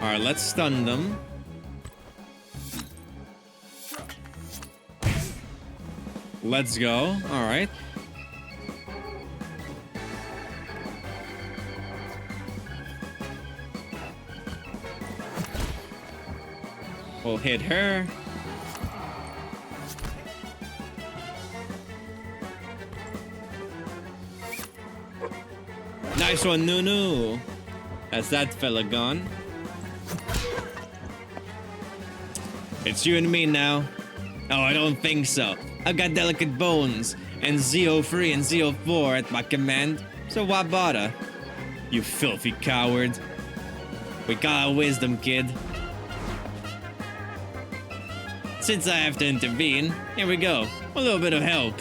Alright, let's stun them. Let's go. Alright. We'll hit her. Nice one, Noone. That's that fella gone. It's you and me now. Oh, I don't think so. I've got delicate bones, and Z03 and Z04 at my command, so why bother? You filthy coward. We got our wisdom, kid. Since I have to intervene, here we go. A little bit of help.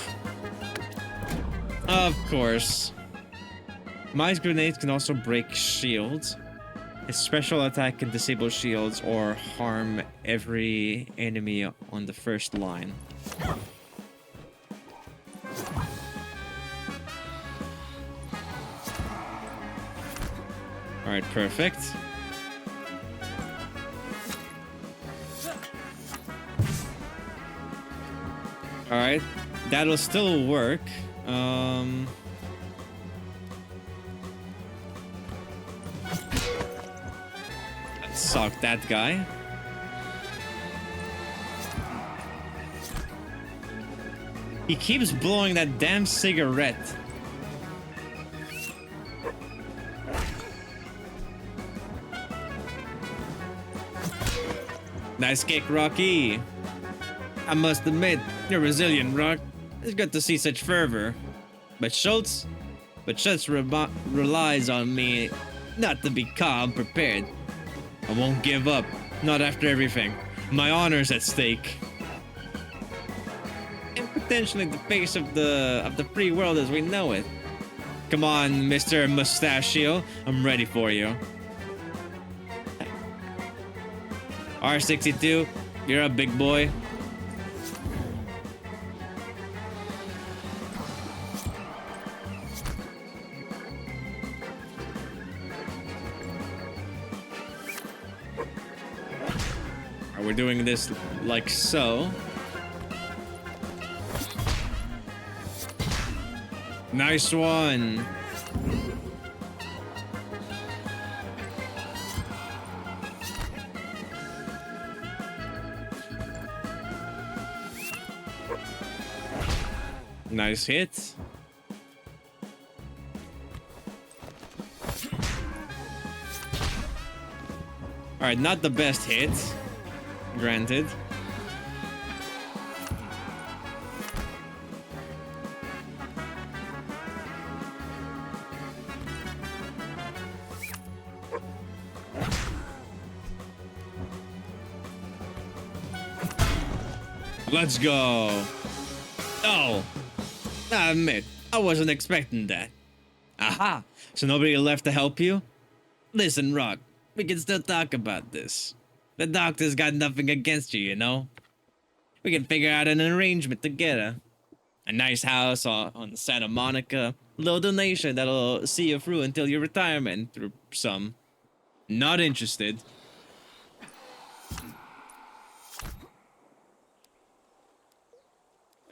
Of course. Mike's grenades can also break shields. His special attack can disable shields or harm every enemy on the first line. Alright, perfect. Alright, that'll still work. Let's sock that guy. He keeps blowing that damn cigarette. Nice kick, Rocky. I must admit, you're resilient, Rock. It's good to see such fervor. But Schutz relies on me not to be calm, prepared. I won't give up. Not after everything. My honor's at stake. And potentially the face of the free world as we know it. Come on, Mr. Mustachio. I'm ready for you. R62, you're a big boy. We're doing this like so. Nice one. Nice hit. All right, not the best hit. Granted. Let's go. Oh, I admit, I wasn't expecting that. Aha! So nobody left to help you? Listen, Rock, we can still talk about this. The doctor's got nothing against you, you know? We can figure out an arrangement together. A nice house on Santa Monica. A little donation that'll see you through until your retirement or some. Not interested.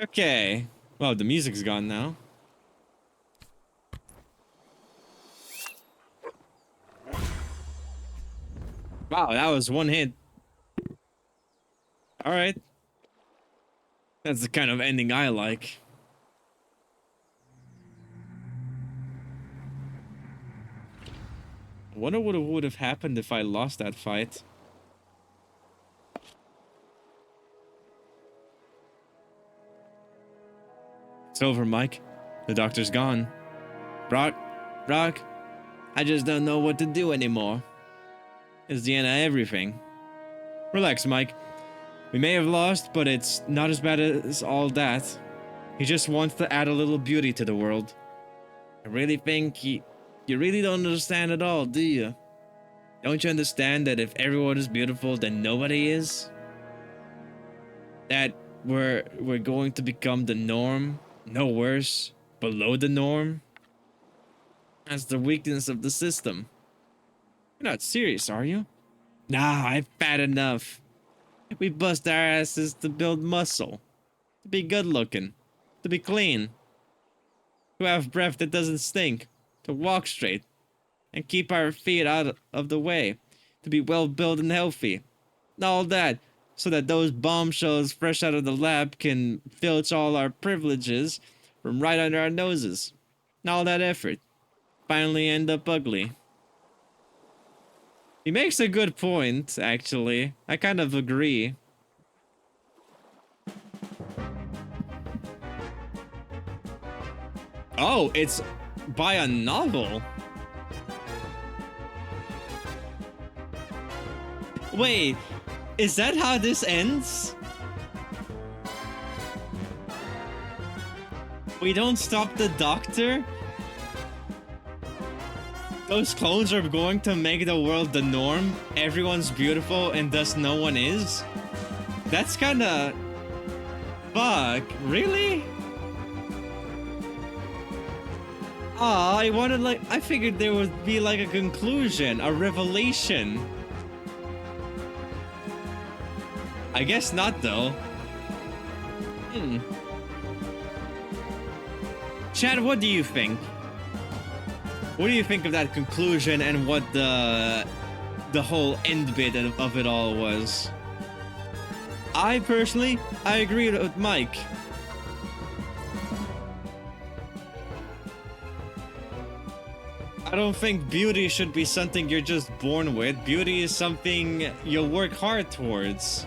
Okay. Well, the music's gone now. Wow, that was one hit. Alright. That's the kind of ending I like. I wonder what would have happened if I lost that fight. It's over, Mike. The doctor's gone. Brock, I just don't know what to do anymore. It's the end of everything. Relax, Mike. We may have lost, but it's not as bad as all that. He just wants to add a little beauty to the world. I really think you really don't understand at all, do you? Don't you understand that if everyone is beautiful, then nobody is? That we're going to become the norm, no worse, below the norm? That's the weakness of the system. You're not serious, are you? Nah, I've had enough. We bust our asses to build muscle, to be good looking, to be clean, to have breath that doesn't stink, to walk straight, and keep our feet out of the way, to be well built and healthy. All that, so that those bombshells fresh out of the lab can filch all our privileges from right under our noses. And all that effort finally end up ugly. He makes a good point, actually. I kind of agree. Oh, it's by a novel. Wait, is that how this ends? We don't stop the doctor? Those clones are going to make the world the norm. Everyone's beautiful and thus no one is? That's kinda... Fuck, really? Aw, I figured there would be like a conclusion, a revelation. I guess not though. Chad, what do you think? What do you think of that conclusion and what the whole end bit of it all was? I agree with Mike. I don't think beauty should be something you're just born with. Beauty is something you work hard towards.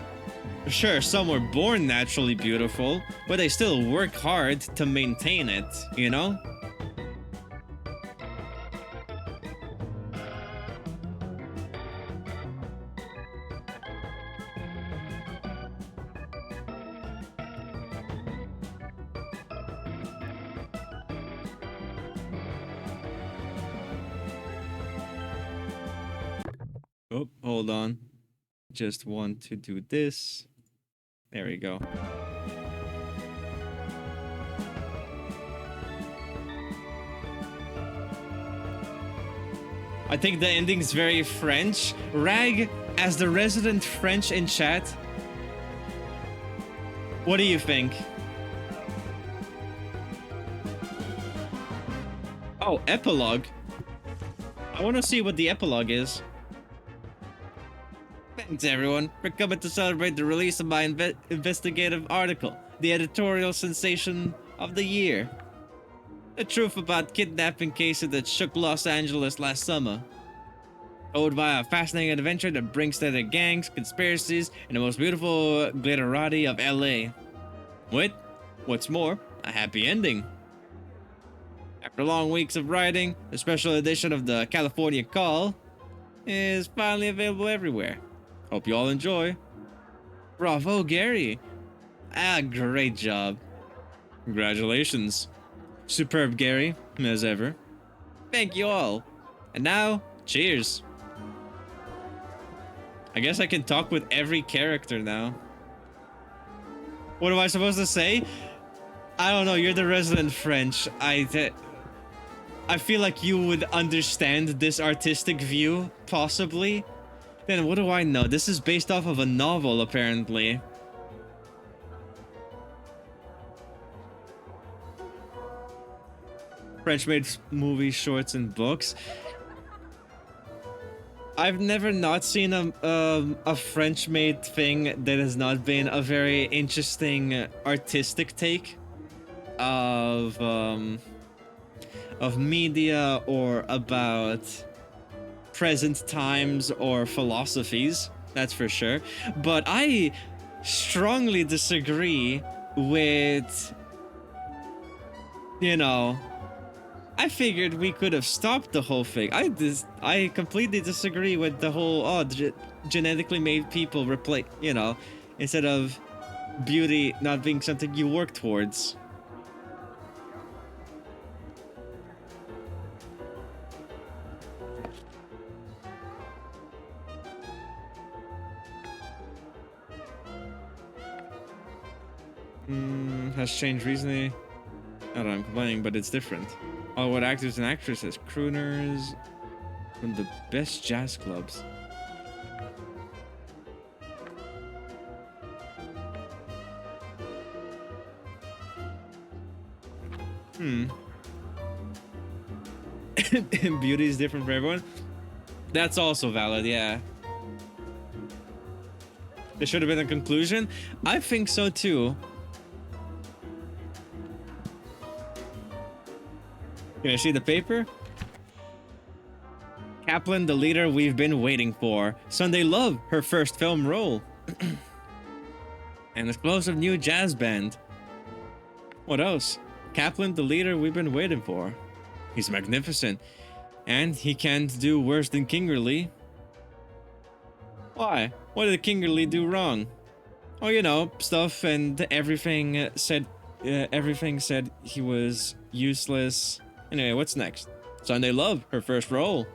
Sure, some were born naturally beautiful, but they still work hard to maintain it, you know? Oh, hold on. Just want to do this. There we go. I think the ending's very French. Rag, as the resident French in chat, what do you think? Oh, epilogue. I want to see what the epilogue is. Thanks, everyone, for coming to celebrate the release of my investigative article, the editorial sensation of the year. The truth about kidnapping cases that shook Los Angeles last summer. Told via a fascinating adventure that brings together gangs, conspiracies, and the most beautiful glitterati of LA. With, what's more, a happy ending. After long weeks of writing, the special edition of the California Call is finally available everywhere. Hope you all enjoy. Bravo, Gary. Great job. Congratulations. Superb, Gary, as ever. Thank you all. And now, cheers. I guess I can talk with every character now. What am I supposed to say? I don't know, you're the resident French. I feel like you would understand this artistic view, possibly. Then what do I know? This is based off of a novel, apparently. French-made movies, shorts, and books. I've never not seen a French-made thing that has not been a very interesting artistic take of media or about present times or philosophies. That's for sure. But I strongly disagree with, you know, I figured we could have stopped the whole thing. I completely disagree with the whole genetically made people replace, you know, instead of beauty not being something you work towards. Has changed recently. Not that I'm complaining, but it's different. Oh, what actors and actresses? Crooners from the best jazz clubs. Beauty is different for everyone. That's also valid, yeah. There should have been a conclusion. I think so too. Can I see the paper? Kaplan, the leader we've been waiting for. Sunday Love, her first film role. An explosive new jazz band. What else? Kaplan, the leader we've been waiting for. He's magnificent. And he can't do worse than Kingerly. Why? What did Kingerly do wrong? Oh, you know, stuff and everything said he was useless. Anyway, what's next? Sunday Love, her first role.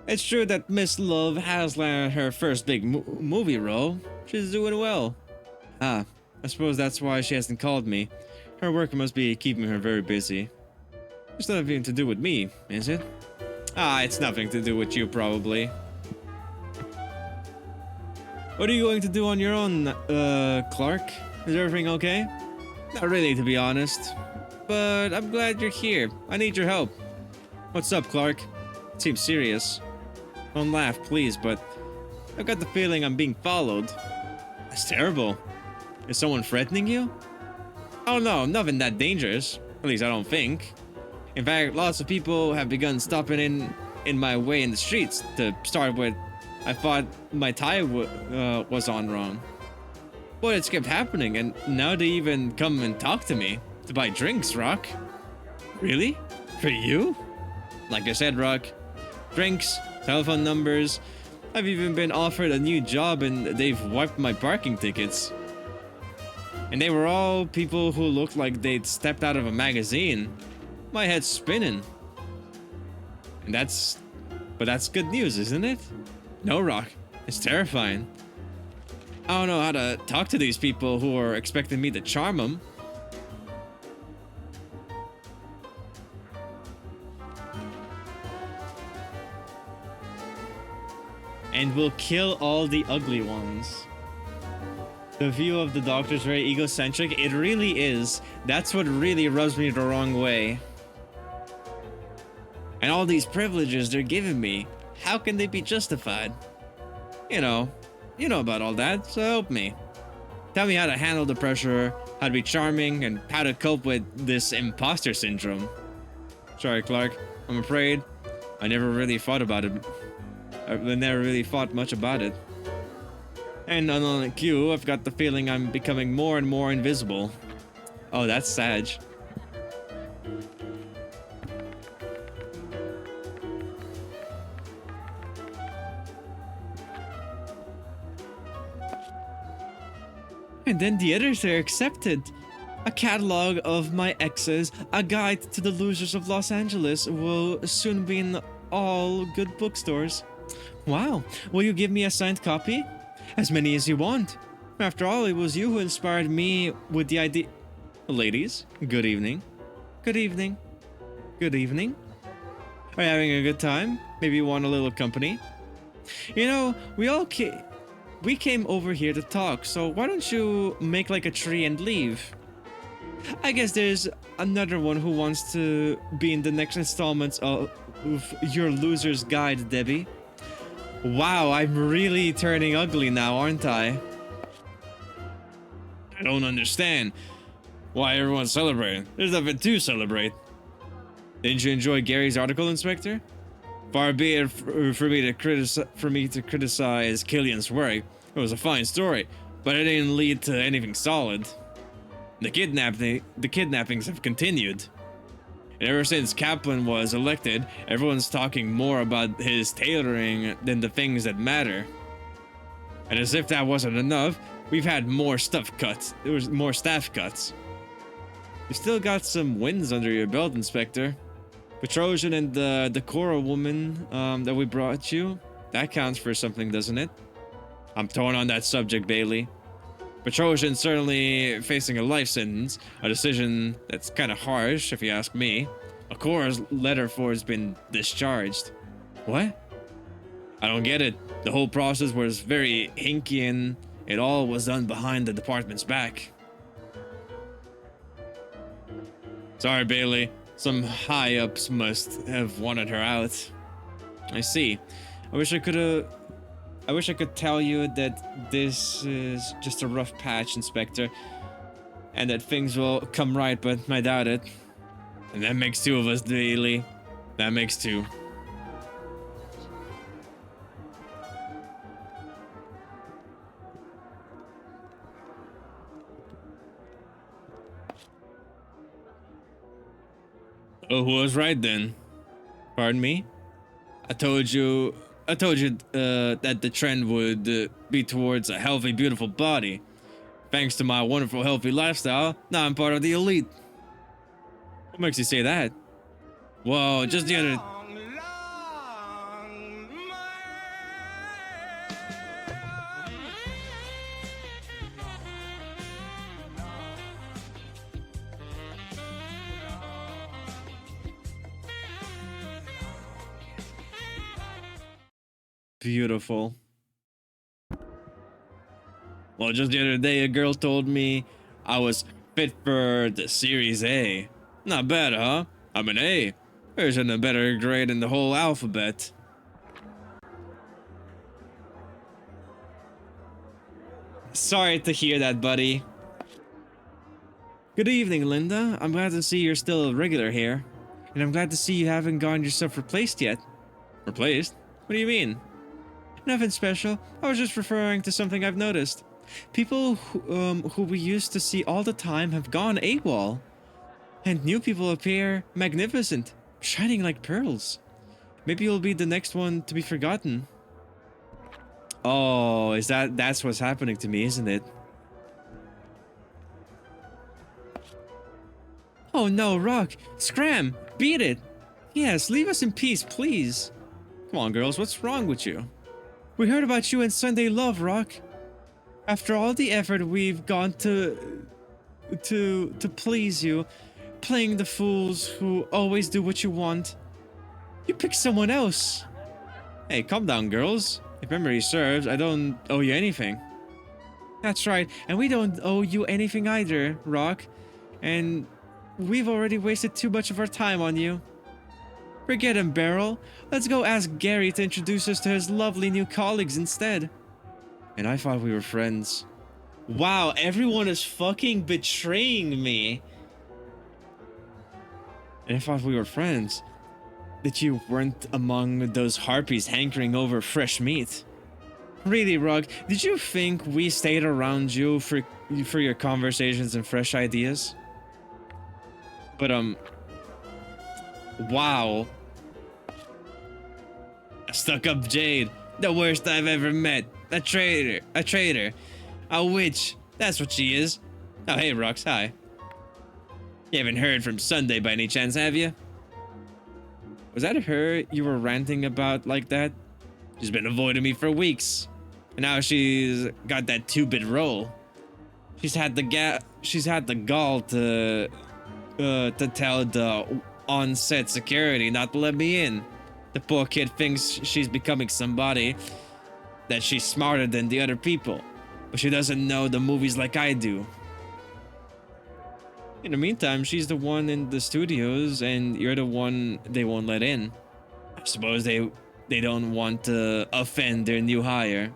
It's true that Miss Love has landed her first big movie role. She's doing well. I suppose that's why she hasn't called me. Her work must be keeping her very busy. It's nothing to do with me, is it? It's nothing to do with you, probably. What are you going to do on your own, Clark? Is everything okay? Not really, to be honest. But I'm glad you're here. I need your help. What's up, Clark? It seems serious. Don't laugh, please, but I've got the feeling I'm being followed. That's terrible. Is someone threatening you? Oh no, nothing that dangerous. At least I don't think. In fact, lots of people have begun stopping in my way in the streets. To start with, I thought my tire was on wrong. But it's kept happening, and now they even come and talk to me. To buy drinks, Rock. Really? For you? Like I said, Rock. Drinks, telephone numbers. I've even been offered a new job and they've wiped my parking tickets. And they were all people who looked like they'd stepped out of a magazine. My head's spinning. But that's good news, isn't it? No, Rock. It's terrifying. I don't know how to talk to these people who are expecting me to charm them. And we'll kill all the ugly ones. The view of the doctor is very egocentric. It really is. That's what really rubs me the wrong way. And all these privileges they're giving me, how can they be justified? You know about all that, so help me. Tell me how to handle the pressure, how to be charming, and how to cope with this imposter syndrome. Sorry, Clark. I'm afraid I never really thought about it. I never really thought much about it. And unlike you, I've got the feeling I'm becoming more and more invisible. Oh, that's sad. And then the others are accepted. A catalog of my exes, a guide to the losers of Los Angeles will soon be in all good bookstores. Wow, will you give me a signed copy? As many as you want. After all, it was you who inspired me with the idea. Ladies, good evening. Good evening. Good evening. Are you having a good time? Maybe you want a little company? You know, we came over here to talk, so why don't you make like a tree and leave? I guess there's another one who wants to be in the next installments of Your Loser's Guide, Debbie. Wow, I'm really turning ugly now, aren't I? I don't understand why everyone's celebrating. There's nothing to celebrate. Didn't you enjoy Gary's article, Inspector? Far be it for me to criticize Killian's work. It was a fine story, but it didn't lead to anything solid. The kidnappings have continued. And ever since Kaplan was elected, everyone's talking more about his tailoring than the things that matter. And as if that wasn't enough, we've had more staff cuts. You still got some wins under your belt, Inspector. Petrosian and the Cora woman that we brought you, that counts for something, doesn't it? I'm torn on that subject, Bailey. Petrosian's certainly facing a life sentence, a decision that's kind of harsh, if you ask me. Akora's letter for has been discharged. What? I don't get it. The whole process was very hinky and it all was done behind the department's back. Sorry, Bailey. Some high-ups must have wanted her out. I see. I wish I could tell you that this is just a rough patch, Inspector, and that things will come right, but I doubt it. And that makes two of us, Bailey. That makes two. Oh, who was right then? Pardon me? I told you that the trend would be towards a healthy, beautiful body. Thanks to my wonderful, healthy lifestyle, now I'm part of the elite. What makes you say that? Well, just the other... Beautiful. Well, just the other day, a girl told me I was fit for the Series A. Not bad, huh? I'm an A. There isn't a better grade in the whole alphabet. Sorry to hear that, buddy. Good evening, Linda. I'm glad to see you're still a regular here. And I'm glad to see you haven't gotten yourself replaced yet. Replaced? What do you mean? Nothing special. I was just referring to something I've noticed. People who we used to see all the time have gone AWOL. And new people appear magnificent, shining like pearls. Maybe you'll be the next one to be forgotten. Oh, that's what's happening to me, isn't it? Oh no, Rock! Scram! Beat it! Yes, leave us in peace, please. Come on, girls, what's wrong with you? We heard about you in Sunday Love, Rock. After all the effort we've gone to please you, playing the fools who always do what you want, you pick someone else. Hey, calm down, girls. If memory serves, I don't owe you anything. That's right, and we don't owe you anything either, Rock. And we've already wasted too much of our time on you. Forget him, Beryl. Let's go ask Gary to introduce us to his lovely new colleagues instead. And I thought we were friends. Wow, everyone is fucking betraying me. And I thought we were friends. That you weren't among those harpies hankering over fresh meat. Really, Rock, did you think we stayed around you for your conversations and fresh ideas? But, wow. A stuck-up jade, the worst I've ever met. A traitor. A witch, that's what she is. Oh, hey, Rox, hi. You haven't heard from Sunday by any chance, have you? Was that her you were ranting about like that? She's been avoiding me for weeks. And now she's got that 2-bit roll. She's had the gall to tell the on-set security not to let me in. The poor kid thinks she's becoming somebody, that she's smarter than the other people, but she doesn't know the movies like I do. In the meantime, she's the one in the studios and you're the one they won't let in. I suppose they don't want to offend their new hire.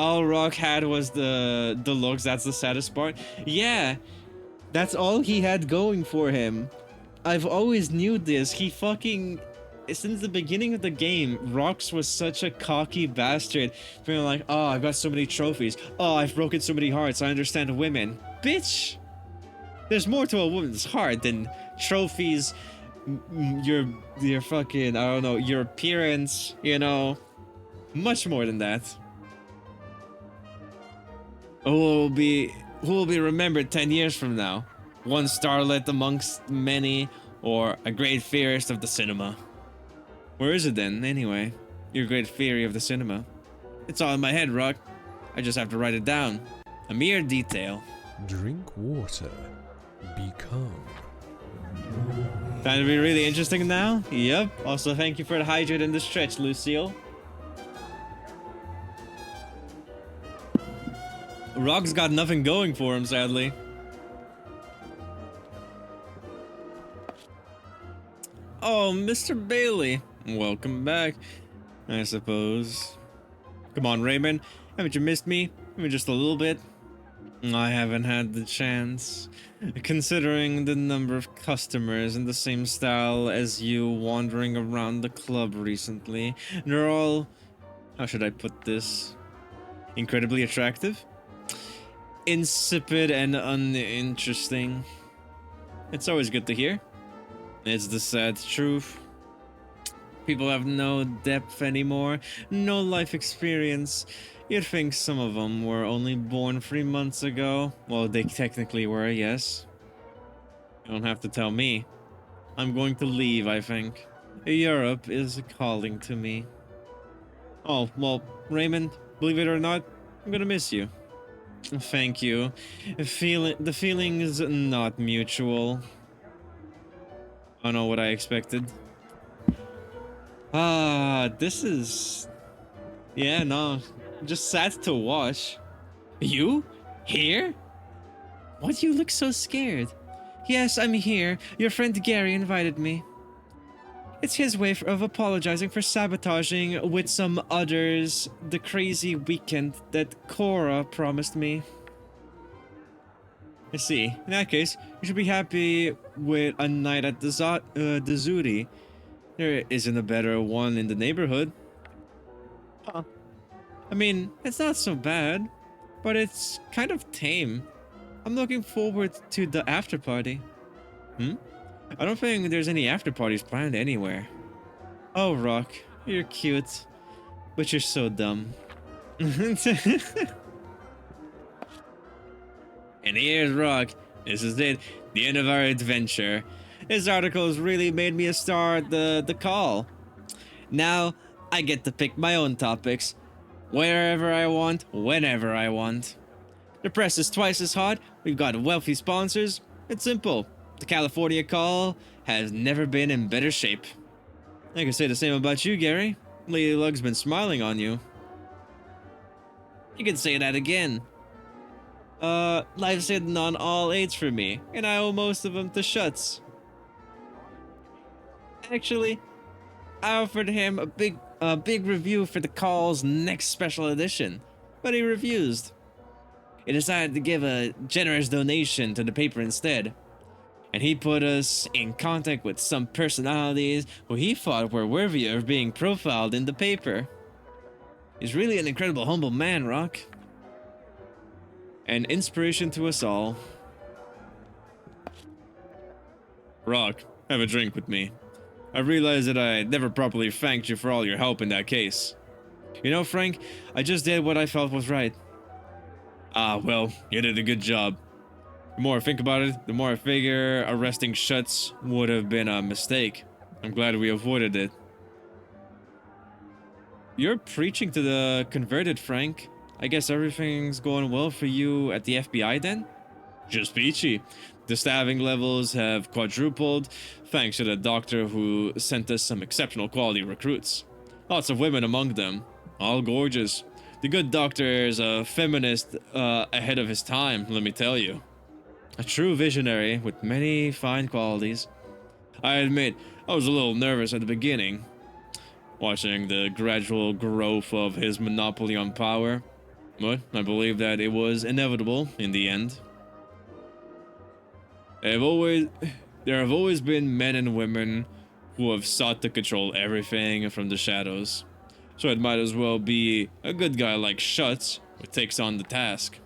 All Rock had was the looks. That's the saddest part. Yeah, that's all he had going for him. I've always knew this. He fucking, since the beginning of the game, Rox was such a cocky bastard. Feeling like, oh, I've got so many trophies. Oh, I've broken so many hearts. I understand women. Bitch! There's more to a woman's heart than trophies, your fucking, I don't know, your appearance, you know. Much more than that. Who will be remembered 10 years from now? One starlet amongst many, or a great theorist of the cinema? Where is it then, anyway? Your great theory of the cinema? It's all in my head, Rock. I just have to write it down. A mere detail. Drink water. Be calm. Time to be really interesting now? Yep. Also, thank you for the hydrate and the stretch, Lucille. Rock's got nothing going for him, sadly. Oh, Mr. Bailey. Welcome back, I suppose. Come on, Raymond. Haven't you missed me? Even just a little bit? I haven't had the chance. Considering the number of customers in the same style as you wandering around the club recently, they're all... how should I put this? Incredibly attractive? Insipid and uninteresting. It's always good to hear. It's the sad truth. People have no depth anymore, no life experience. You'd think some of them were only born 3 months ago. Well, they technically were, yes. You don't have to tell me. I'm going to leave, I think. Europe is calling to me. Oh, well, Raymond, believe it or not, I'm gonna miss you. Thank you. The feeling is not mutual. I don't know what I expected. This is... yeah, no. Just sad to watch. You? Here? Why do you look so scared? Yes, I'm here. Your friend Gary invited me. It's his way of apologizing for sabotaging with some others the crazy weekend that Cora promised me. I see. In that case, you should be happy with a night at the Zudi. There isn't a better one in the neighborhood. Huh. I mean, it's not so bad, but it's kind of tame. I'm looking forward to the after party. I don't think there's any after parties planned anywhere. Oh, Rock, you're cute, but you're so dumb. And here's Rock. This is it, the end of our adventure. His articles really made me a star at the call. Now, I get to pick my own topics, wherever I want, whenever I want. The press is twice as hot, we've got wealthy sponsors. It's simple. The California Call has never been in better shape. I can say the same about you, Gary. Lady Luck's been smiling on you. You can say that again. Life's hidden on all eights for me, and I owe most of them to Shuts. Actually, I offered him a big review for the Call's next special edition, but he refused. He decided to give a generous donation to the paper instead, and he put us in contact with some personalities who he thought were worthy of being profiled in the paper. He's really an incredible humble man, Rock. An inspiration to us all. Rock, have a drink with me. I realized that I never properly thanked you for all your help in that case. You know, Frank, I just did what I felt was right. Ah, well, you did a good job. The more I think about it, the more I figure arresting Shuts would have been a mistake. I'm glad we avoided it. You're preaching to the converted, Frank. I guess everything's going well for you at the FBI then? Just peachy. The staffing levels have quadrupled thanks to the doctor who sent us some exceptional quality recruits. Lots of women among them, all gorgeous. The good doctor is a feminist ahead of his time, let me tell you. A true visionary with many fine qualities. I admit, I was a little nervous at the beginning, watching the gradual growth of his monopoly on power, but I believe that it was inevitable in the end. Have always, there have always been men and women who have sought to control everything from the shadows, so it might as well be a good guy like Shuts who takes on the task.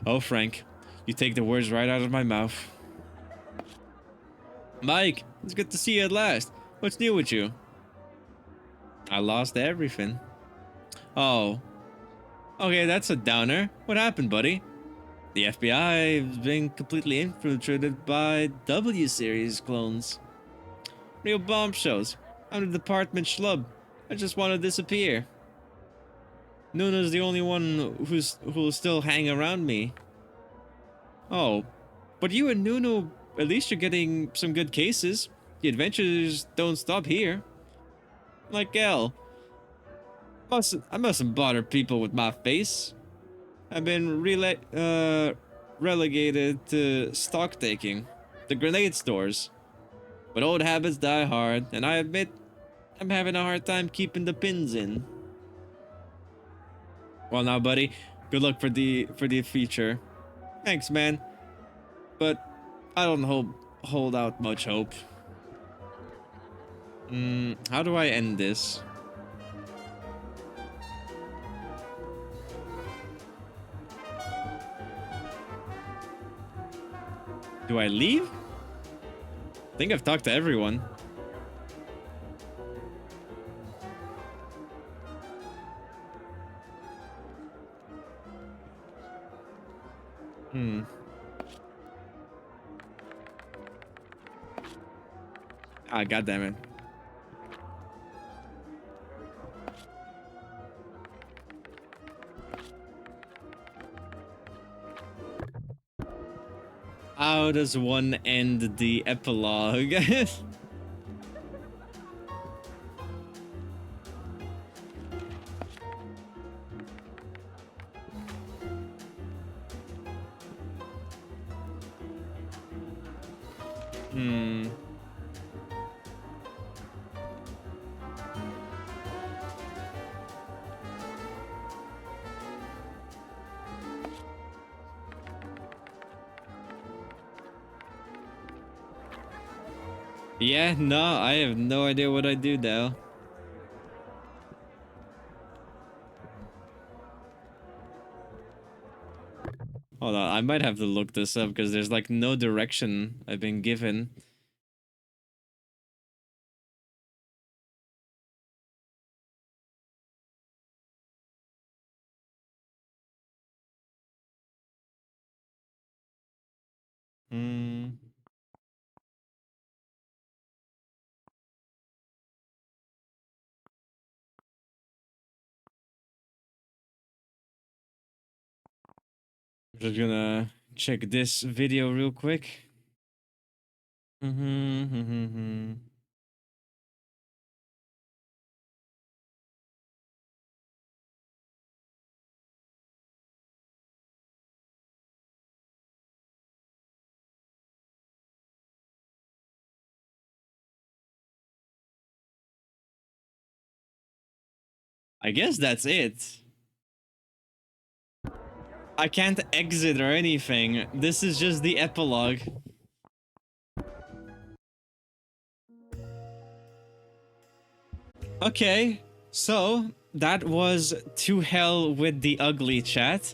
Oh, Frank, you take the words right out of my mouth. Mike, it's good to see you at last. What's new with you? I lost everything. Oh, okay, that's a downer. What happened, buddy? The FBI has been completely infiltrated by W series clones. Real bombshells. I'm the department schlub. I just want to disappear. Noona's the only one who'll still hang around me. Oh, but you and Noone, at least you're getting some good cases. The adventures don't stop here. Like hell. I mustn't bother people with my face. I've been relegated to stock taking, the grenade stores. But old habits die hard, and I admit I'm having a hard time keeping the pins in. Well now, buddy, good luck for the future. Thanks, man. But I don't hold out much hope. How do I end this? Do I leave? I think I've talked to everyone. Ah, goddammit. How does one end the epilogue? Yeah, no, I have no idea what I do now. Hold on, I might have to look this up because there's like no direction I've been given. Hmm. Just gonna check this video real quick. I guess that's it. I can't exit or anything. This is just the epilogue. Okay, so that was To Hell with the Ugly chat.